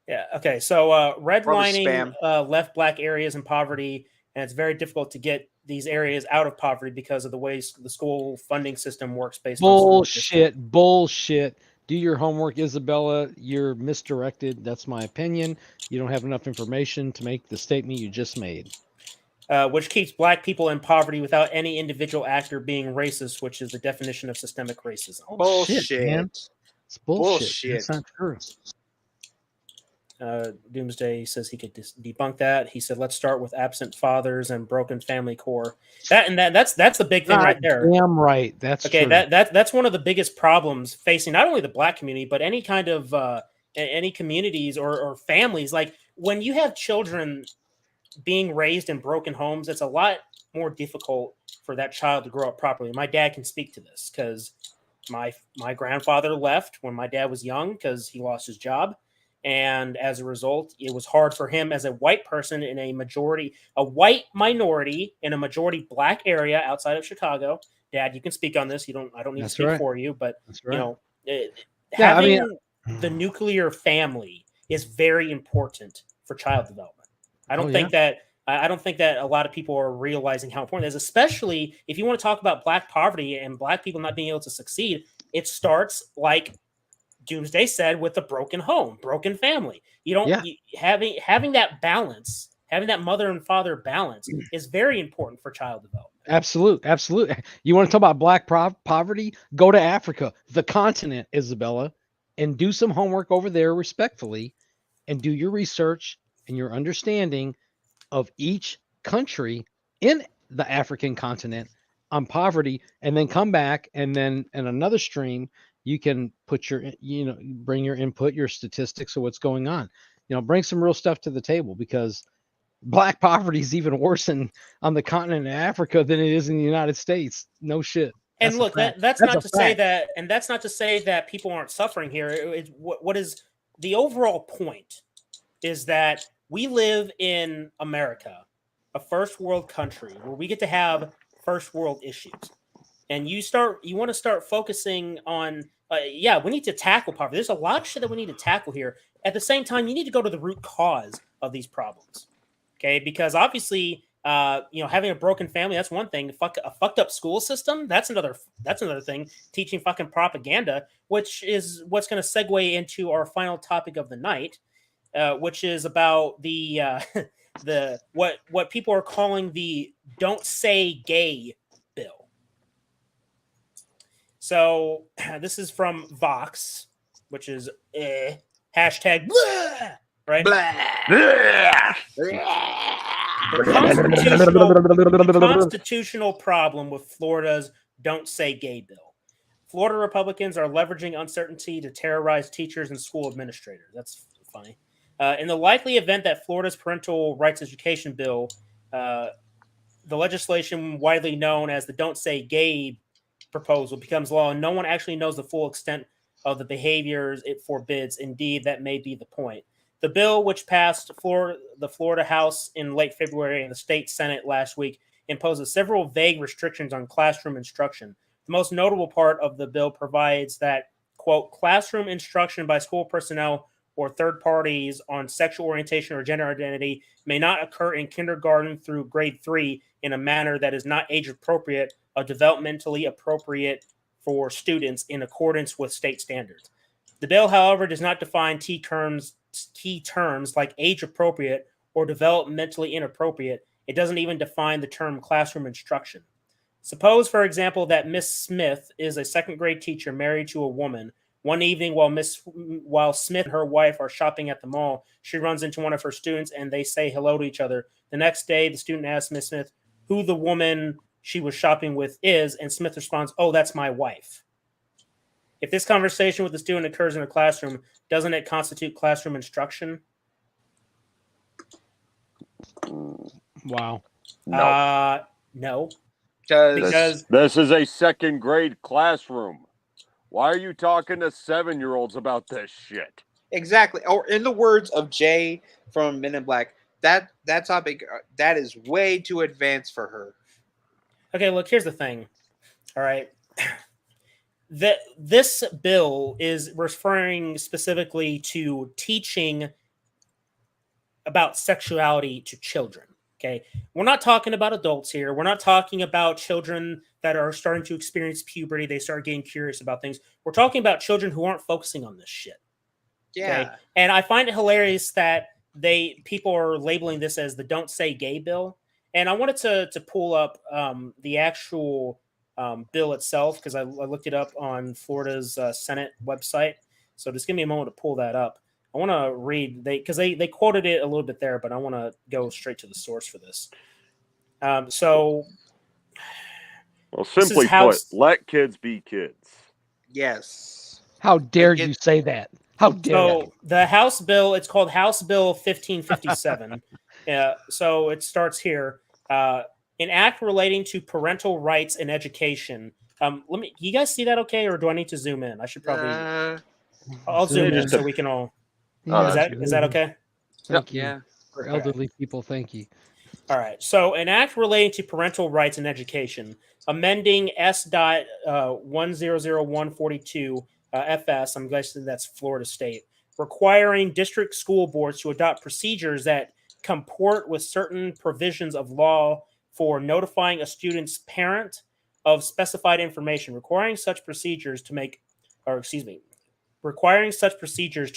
Yeah. Okay. So redlining left Black areas in poverty, and it's very difficult to get these areas out of poverty because of the way the school funding system works. Based bullshit. Do your homework, Isabella. You're misdirected. That's my opinion. You don't have enough information to make the statement you just made. Which keeps Black people in poverty without any individual actor being racist, which is the definition of systemic racism. Bullshit. Man. It's bullshit. That's not true. Doomsday says he could debunk that. He said, "Let's start with absent fathers and broken family core." That's the big thing right there. Damn right. That's okay. True. That's one of the biggest problems facing not only the Black community but any kind of any communities or families. Like when you have children being raised in broken homes, it's a lot more difficult for that child to grow up properly. My dad can speak to this because my grandfather left when my dad was young because he lost his job. And as a result, it was hard for him as a white person in a white minority in a majority black area outside of Chicago. Dad, you can speak on this. I don't need to speak for you, but having the nuclear family is very important for child development. I don't think that a lot of people are realizing how important it is, especially if you want to talk about black poverty and black people not being able to succeed. It starts like Doomsday said with a broken home, broken family. Having that balance, having that mother and father balance is very important for child development. Absolutely. You want to talk about black poverty? Go to Africa, the continent, Isabella, and do some homework over there respectfully, and do your research and your understanding of each country in the African continent on poverty, and then come back, and then in another stream, you can put bring your input, your statistics of what's going on. Bring some real stuff to the table, because black poverty is even worse on the continent of Africa than it is in the United States. No shit. And look, that's not to say that people aren't suffering here. What is the overall point is that we live in America, a first world country where we get to have first world issues. And you want to start focusing on, we need to tackle poverty. There's a lot of shit that we need to tackle here. At the same time, you need to go to the root cause of these problems. Okay, because obviously, having a broken family, that's one thing. A fucked up school system, that's another thing. Teaching fucking propaganda, which is what's going to segue into our final topic of the night, which is about the what people are calling the "Don't Say Gay" bill. So this is from Vox, which is hashtag blah, right? Blah. The constitutional problem with Florida's Don't Say Gay bill. Florida Republicans are leveraging uncertainty to terrorize teachers and school administrators. That's funny. In the likely event that Florida's parental rights education bill, the legislation widely known as the Don't Say Gay proposal, becomes law, and no one actually knows the full extent of the behaviors it forbids. Indeed, that may be the point. The bill, which passed the Florida House in late February and the state Senate last week, imposes several vague restrictions on classroom instruction. The most notable part of the bill provides that, quote, classroom instruction by school personnel or third parties on sexual orientation or gender identity may not occur in kindergarten through grade 3 in a manner that is not age appropriate or developmentally appropriate for students in accordance with state standards. The bill, however, does not define key terms like age appropriate or developmentally inappropriate. It doesn't even define the term classroom instruction. Suppose, for example, that Miss Smith is a second grade teacher married to a woman. One evening, while Smith and her wife are shopping at the mall, she runs into one of her students and they say hello to each other. The next day, the student asks Miss Smith who the woman she was shopping with is, and Smith responds, "Oh, that's my wife." If this conversation with the student occurs in a classroom, doesn't it constitute classroom instruction? Wow. No. Because this is a second grade classroom. Why are you talking to 7-year-olds about this shit? Exactly. Or in the words of Jay from Men in Black, that topic, that is way too advanced for her. Okay, look, here's the thing. All right. This bill is referring specifically to teaching about sexuality to children. Okay, we're not talking about adults here. We're not talking about children that are starting to experience puberty. They start getting curious about things. We're talking about children who aren't focusing on this shit. Yeah. Okay? And I find it hilarious that people are labeling this as the Don't Say Gay bill. And I wanted to pull up the actual bill itself, because I looked it up on Florida's Senate website. So just give me a moment to pull that up. I want to read, because they quoted it a little bit there, but I want to go straight to the source for this. Well, simply put, let kids be kids. Yes. How dare you say that? How dare So the House bill, it's called House Bill 1557. So it starts here. an act relating to parental rights in education. Let me. You guys see that okay, or do I need to zoom in? I should probably. I'll zoom in so we can all. Is that okay? Thank you. Yeah. For elderly people, thank you. All right. So, an act relating to parental rights in education, amending S.1000142 FS. I'm guessing that's Florida State, requiring district school boards to adopt procedures that comport with certain provisions of law for notifying a student's parent of specified information, requiring such procedures to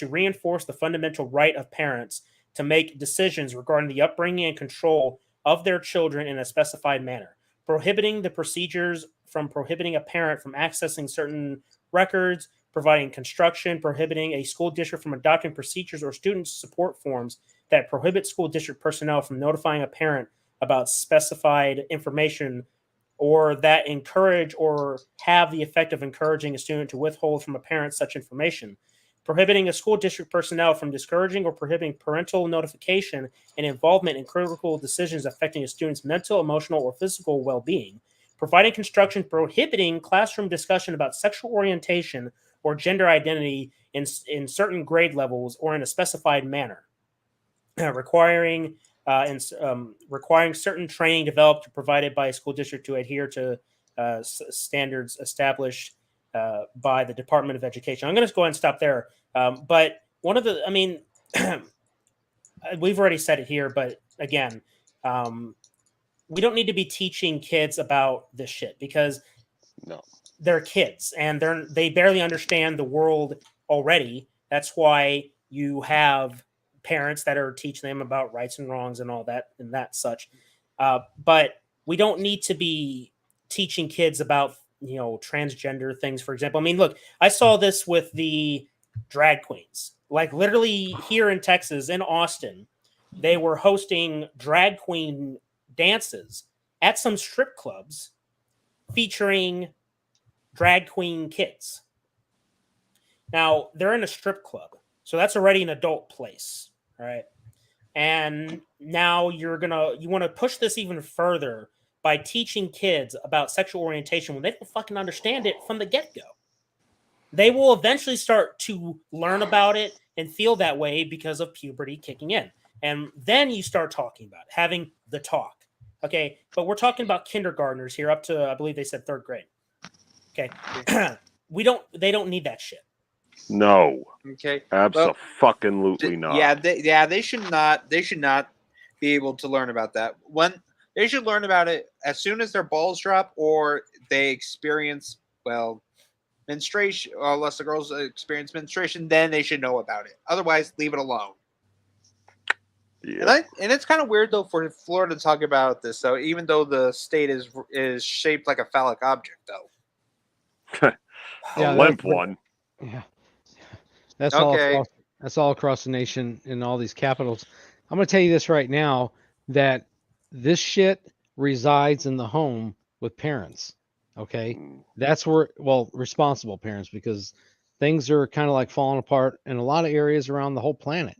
reinforce the fundamental right of parents to make decisions regarding the upbringing and control of their children in a specified manner, prohibiting the procedures from prohibiting a parent from accessing certain records, providing construction, prohibiting a school district from adopting procedures or student support forms that prohibit school district personnel from notifying a parent about specified information, or that encourage or have the effect of encouraging a student to withhold from a parent such information, prohibiting a school district personnel from discouraging or prohibiting parental notification and involvement in critical decisions affecting a student's mental, emotional, or physical well-being, providing construction prohibiting classroom discussion about sexual orientation or gender identity in certain grade levels or in a specified manner, requiring certain training developed or provided by a school district to adhere to standards established by the Department of Education. I'm going to go ahead and stop there. But one of the, I mean, we've already said it here, but again, we don't need to be teaching kids about this shit because they're kids and they barely understand the world already. That's why you have parents that are teaching them about rights and wrongs and all that and that such. But we don't need to be teaching kids about, transgender things, for example. I mean, look, I saw this with the drag queens, like literally here in Texas, in Austin, they were hosting drag queen dances at some strip clubs featuring drag queen kids. Now they're in a strip club, so that's already an adult place, right? And now you want to push this even further by teaching kids about sexual orientation when they don't fucking understand it from the get-go. They will eventually start to learn about it and feel that way because of puberty kicking in. And then you start talking about it, having the talk. Okay, but we're talking about kindergartners here up to, I believe they said 3rd grade. Okay. They don't need that shit. No. Okay. Absolutely not. They should not be able to learn about that. They should learn about it as soon as their balls drop or they experience, menstruation, unless the girls experience menstruation, then they should know about it. Otherwise, leave it alone. Yeah. And it's kind of weird, though, for Florida to talk about this, though, even though the state is shaped like a phallic object, though. A limp one. Yeah. That's okay. That's all across the nation in all these capitals. I'm going to tell you this right now, that this shit resides in the home with parents. Okay. That's where, responsible parents, because things are kind of like falling apart in a lot of areas around the whole planet.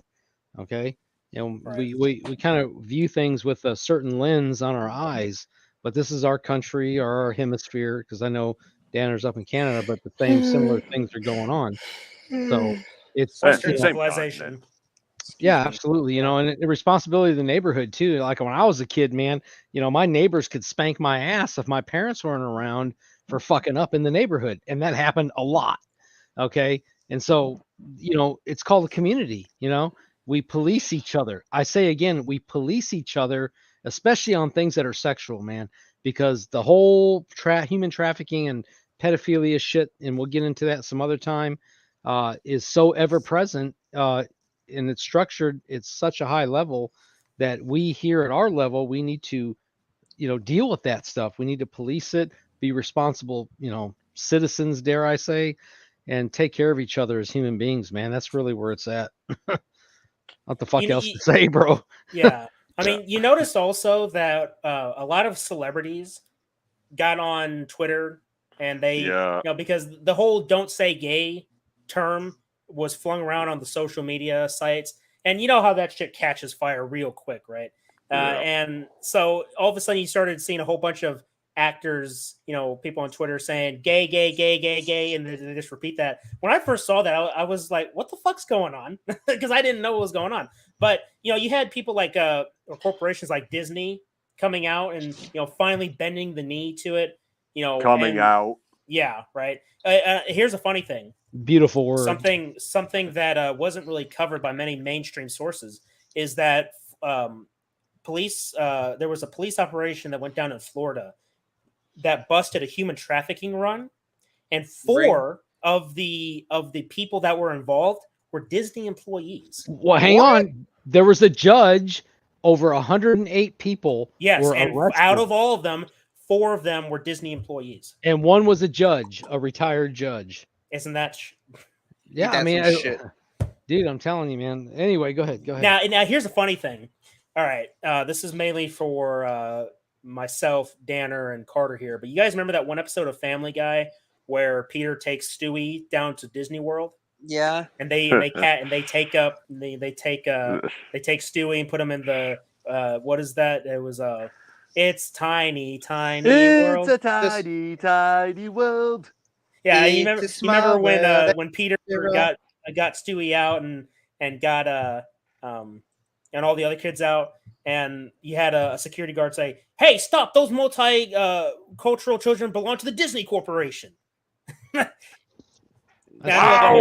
Okay. Right. We kind of view things with a certain lens on our eyes, but this is our country or our hemisphere, because I know Danner's up in Canada, but the similar things are going on. So it's Western civilization. Yeah, absolutely. And the responsibility of the neighborhood too. Like when I was a kid, man, my neighbors could spank my ass if my parents weren't around for fucking up in the neighborhood. And that happened a lot. Okay. And so, it's called a community, we police each other. I say again, we police each other, especially on things that are sexual, man, because the whole human trafficking and pedophilia shit, and we'll get into that some other time, is so ever present. And it's structured, it's such a high level that we here at our level, we need to, deal with that stuff. We need to police it, be responsible, citizens, dare I say, and take care of each other as human beings, man. That's really where it's at. What the fuck else to say, bro? Yeah. I mean, you noticed also that a lot of celebrities got on Twitter and they, because the whole "don't say gay" term was flung around on the social media sites, and you know how that shit catches fire real quick, right? And so all of a sudden you started seeing a whole bunch of actors, people on Twitter saying gay, gay, gay, gay, gay, and they just repeat that. When I first saw that, I was like, what the fuck's going on? Because I didn't know what was going on. But, you had people like, or corporations like Disney coming out and, finally bending the knee to it, coming out. Yeah, right. Here's a funny thing. Beautiful word. Something that wasn't really covered by many mainstream sources is that police. There was a police operation that went down in Florida that busted a human trafficking run, and four of the people that were involved were Disney employees. Well, hang on. There was a judge. Over 108 people. Yes, were and arrested. out of all of them, 4 of them were Disney employees. And one was a judge, a retired judge. Isn't that? Yeah, I mean, dude, I'm telling you, man. Anyway, go ahead. Now here's a funny thing. All right, this is mainly for myself, Danner, and Carter here. But you guys remember that one episode of Family Guy where Peter takes Stewie down to Disney World? Yeah. And they take Stewie and put him in the what is that? It was it's tiny world. It's a tiny world. Yeah, you remember when Peter got Stewie out and got and all the other kids out, and you had a security guard say, "Hey, stop! Those multi-cultural children belong to the Disney Corporation." Now,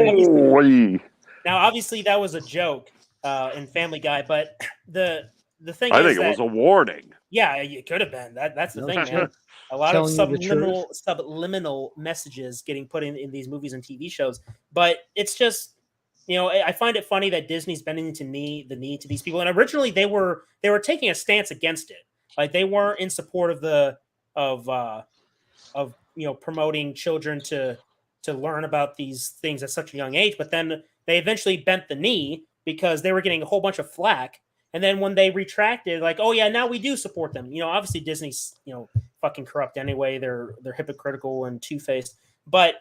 obviously, that was a joke in Family Guy, but the thing I is think it was a warning. Yeah, it could have been. That's the thing, man. A lot of subliminal messages getting put in these movies and TV shows, but it's just, I find it funny that Disney's bending the knee to these people. And originally, they were taking a stance against it, like they weren't in support of promoting children to learn about these things at such a young age. But then they eventually bent the knee because they were getting a whole bunch of flack. And then when they retracted, like, oh yeah, now we do support them. Obviously Disney's, fucking corrupt anyway. They're hypocritical and two-faced. But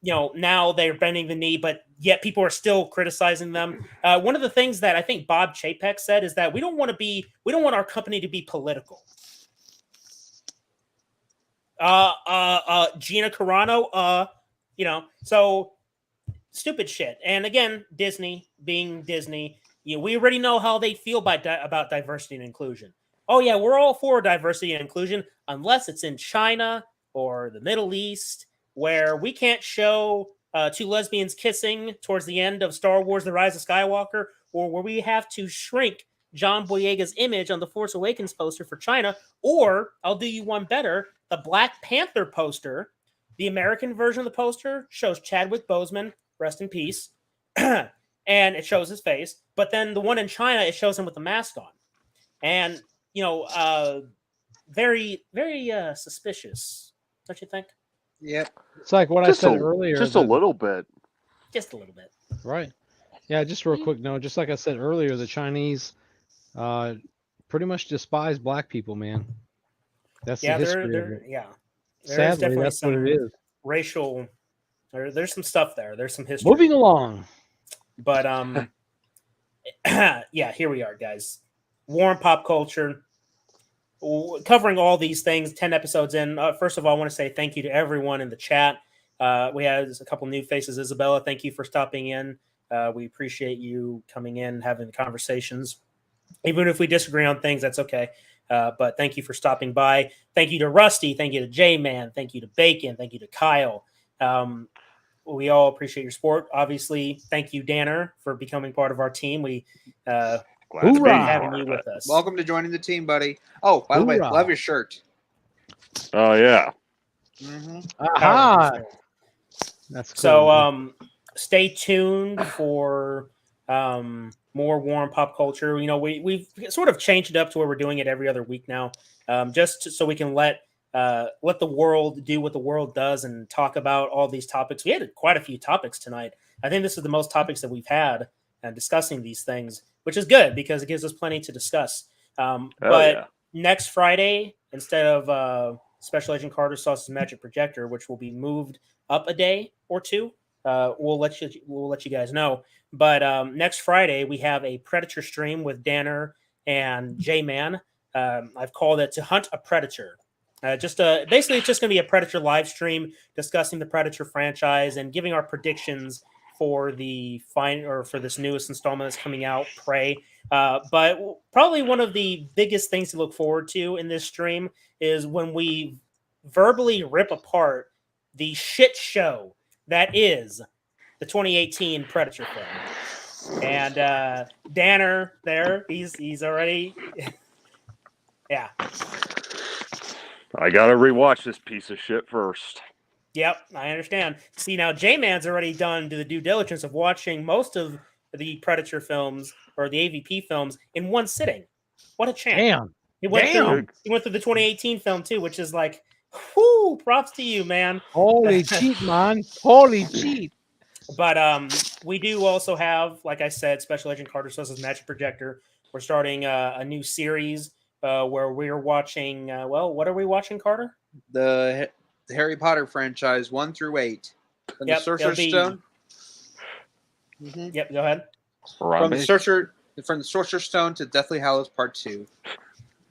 now they're bending the knee, but yet people are still criticizing them. One of the things that I think Bob Chapek said is that we don't want our company to be political. Gina Carano, so stupid shit. And again, Disney being Disney, we already know how they feel about diversity and inclusion. Oh yeah, we're all for diversity and inclusion, unless it's in China or the Middle East, where we can't show 2 lesbians kissing towards the end of Star Wars: The Rise of Skywalker, or where we have to shrink John Boyega's image on the Force Awakens poster for China, or I'll do you one better, the Black Panther poster. The American version of the poster shows Chadwick Boseman, rest in peace, and it shows his face. But then the one in China, it shows him with the mask on. And, very, very suspicious, don't you think? Yeah. It's like what I said earlier. Just a little bit. Just a little bit. Right. Yeah, just real quick. No, just like I said earlier, the Chinese pretty much despise black people, man. That's the history of it. Yeah. Sadly, that's what it is. Racial. There's some stuff there. There's some history. Moving along. But yeah, here we are, guys. War and pop culture. Covering all these things, 10 episodes in. First of all, I want to say thank you to everyone in the chat. We had a couple new faces. Isabella, thank you for stopping in. We appreciate you coming in, having the conversations. Even if we disagree on things, that's okay. But thank you for stopping by. Thank you to Rusty. Thank you to J-Man. Thank you to Bacon. Thank you to Kyle. We all appreciate your support. Obviously, thank you, Danner, for becoming part of our team. We glad to be having you with us. Welcome to joining the team, buddy. Oh, by the way, love your shirt. Oh yeah. Mm-hmm. Aha. That's cool. So stay tuned for more war and pop culture. We've sort of changed it up to where we're doing it every other week now, just so we can let the world do what the world does and talk about all these topics. We had quite a few topics tonight. I think this is the most topics that we've had discussing these things, which is good because it gives us plenty to discuss. Next Friday, instead of Special Agent Carter Sauce's Magic Projector, which will be moved up a day or two, we'll let you guys know. But next Friday, we have a Predator stream with Danner and J-Man. I've called it To Hunt a Predator. Basically, it's just going to be a Predator live stream discussing the Predator franchise and giving our predictions for for this newest installment that's coming out, Prey. But probably one of the biggest things to look forward to in this stream is when we verbally rip apart the shit show that is the 2018 Predator film. And Danner there, he's already yeah. I gotta rewatch this piece of shit first. Yep, I understand. See, now J-Man's already done the due diligence of watching most of the Predator films or the AVP films in one sitting. What a champ! Damn. He went through the 2018 film too, which is like, whoo! Props to you, man. Holy cheat, man! Holy cheat! But we do also have, like I said, Special Agent Carter Sosa's Magic Projector. We're starting a new series where we're watching. What are we watching, Carter? The Harry Potter franchise 1 through 8. From the Sorcerer's Stone. Mm-hmm. Yep, go ahead. From the Sorcerer's Stone to Deathly Hallows Part 2.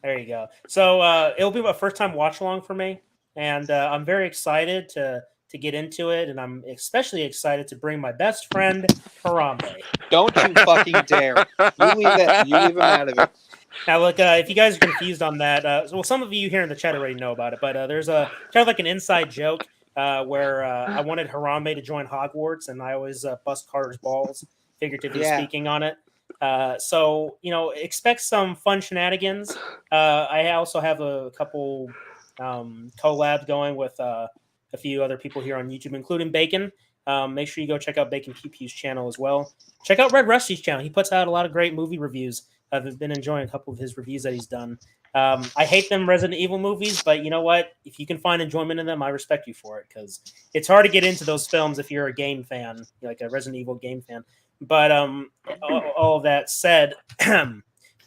There you go. So it'll be my first time watch along for me, and I'm very excited to get into it, and I'm especially excited to bring my best friend Harambe. Don't you fucking dare! You leave him out of it. Now, look, if you guys are confused on that, well, some of you here in the chat already know about it, but there's a kind of like an inside joke where I wanted Harambe to join Hogwarts, and I always bust Carter's balls, figuratively speaking, on it. So, expect some fun shenanigans. I also have a couple collabs going with a few other people here on YouTube, including Bacon. Make sure you go check out Bacon Pew Pew's channel as well. Check out Red Rusty's channel. He puts out a lot of great movie reviews. I've been enjoying a couple of his reviews that he's done. I hate them Resident Evil movies, but you know what? If you can find enjoyment in them, I respect you for it, because it's hard to get into those films if you're a game fan, like a Resident Evil game fan. But all of that said,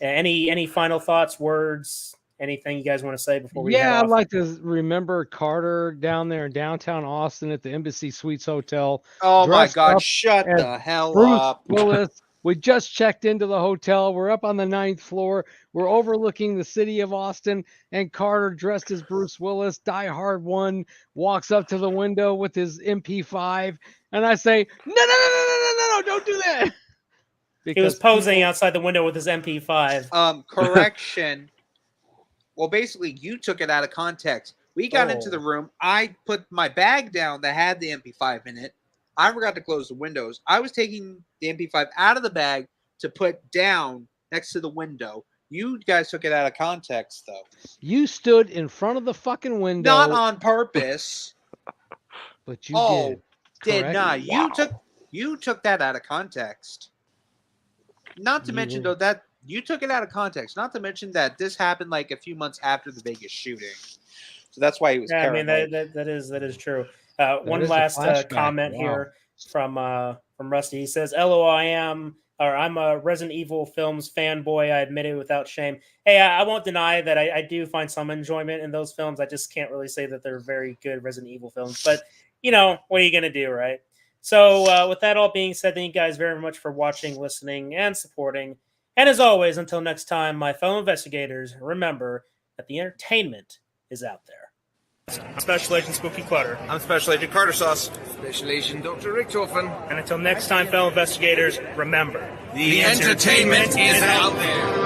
any final thoughts, words, anything you guys want to say before we head off? I'd like to remember Carter down there in downtown Austin at the Embassy Suites Hotel. Oh my God, shut the hell up. Willis. We just checked into the hotel. We're up on the 9th floor. We're overlooking the city of Austin, and Carter, dressed as Bruce Willis, Die Hard 1, walks up to the window with his MP5, and I say, no, don't do that. He was posing outside the window with his MP5. Correction. Well, basically, you took it out of context. We got into the room. I put my bag down that had the MP5 in it. I forgot to close the windows. I was taking the MP5 out of the bag to put down next to the window. You guys took it out of context, though. You stood in front of the fucking window. Not on purpose. But you did not. Wow. You took that out of context. Not to mention, though, that you took it out of context. Not to mention that this happened like a few months after the Vegas shooting. So that's why he was paranoid. I mean, that is true. One last comment here from Rusty. He says, I'm a Resident Evil films fanboy. I admit it without shame. Hey, I won't deny that I do find some enjoyment in those films. I just can't really say that they're very good Resident Evil films. But, what are you going to do, right? So with that all being said, thank you guys very much for watching, listening, and supporting. And as always, until next time, my fellow investigators, remember that the entertainment is out there. Special Agent Spooky Clutter. I'm Special Agent Carter Sauce. Special Agent Dr. Richtofen. And until next time, fellow investigators, remember, the entertainment is out there.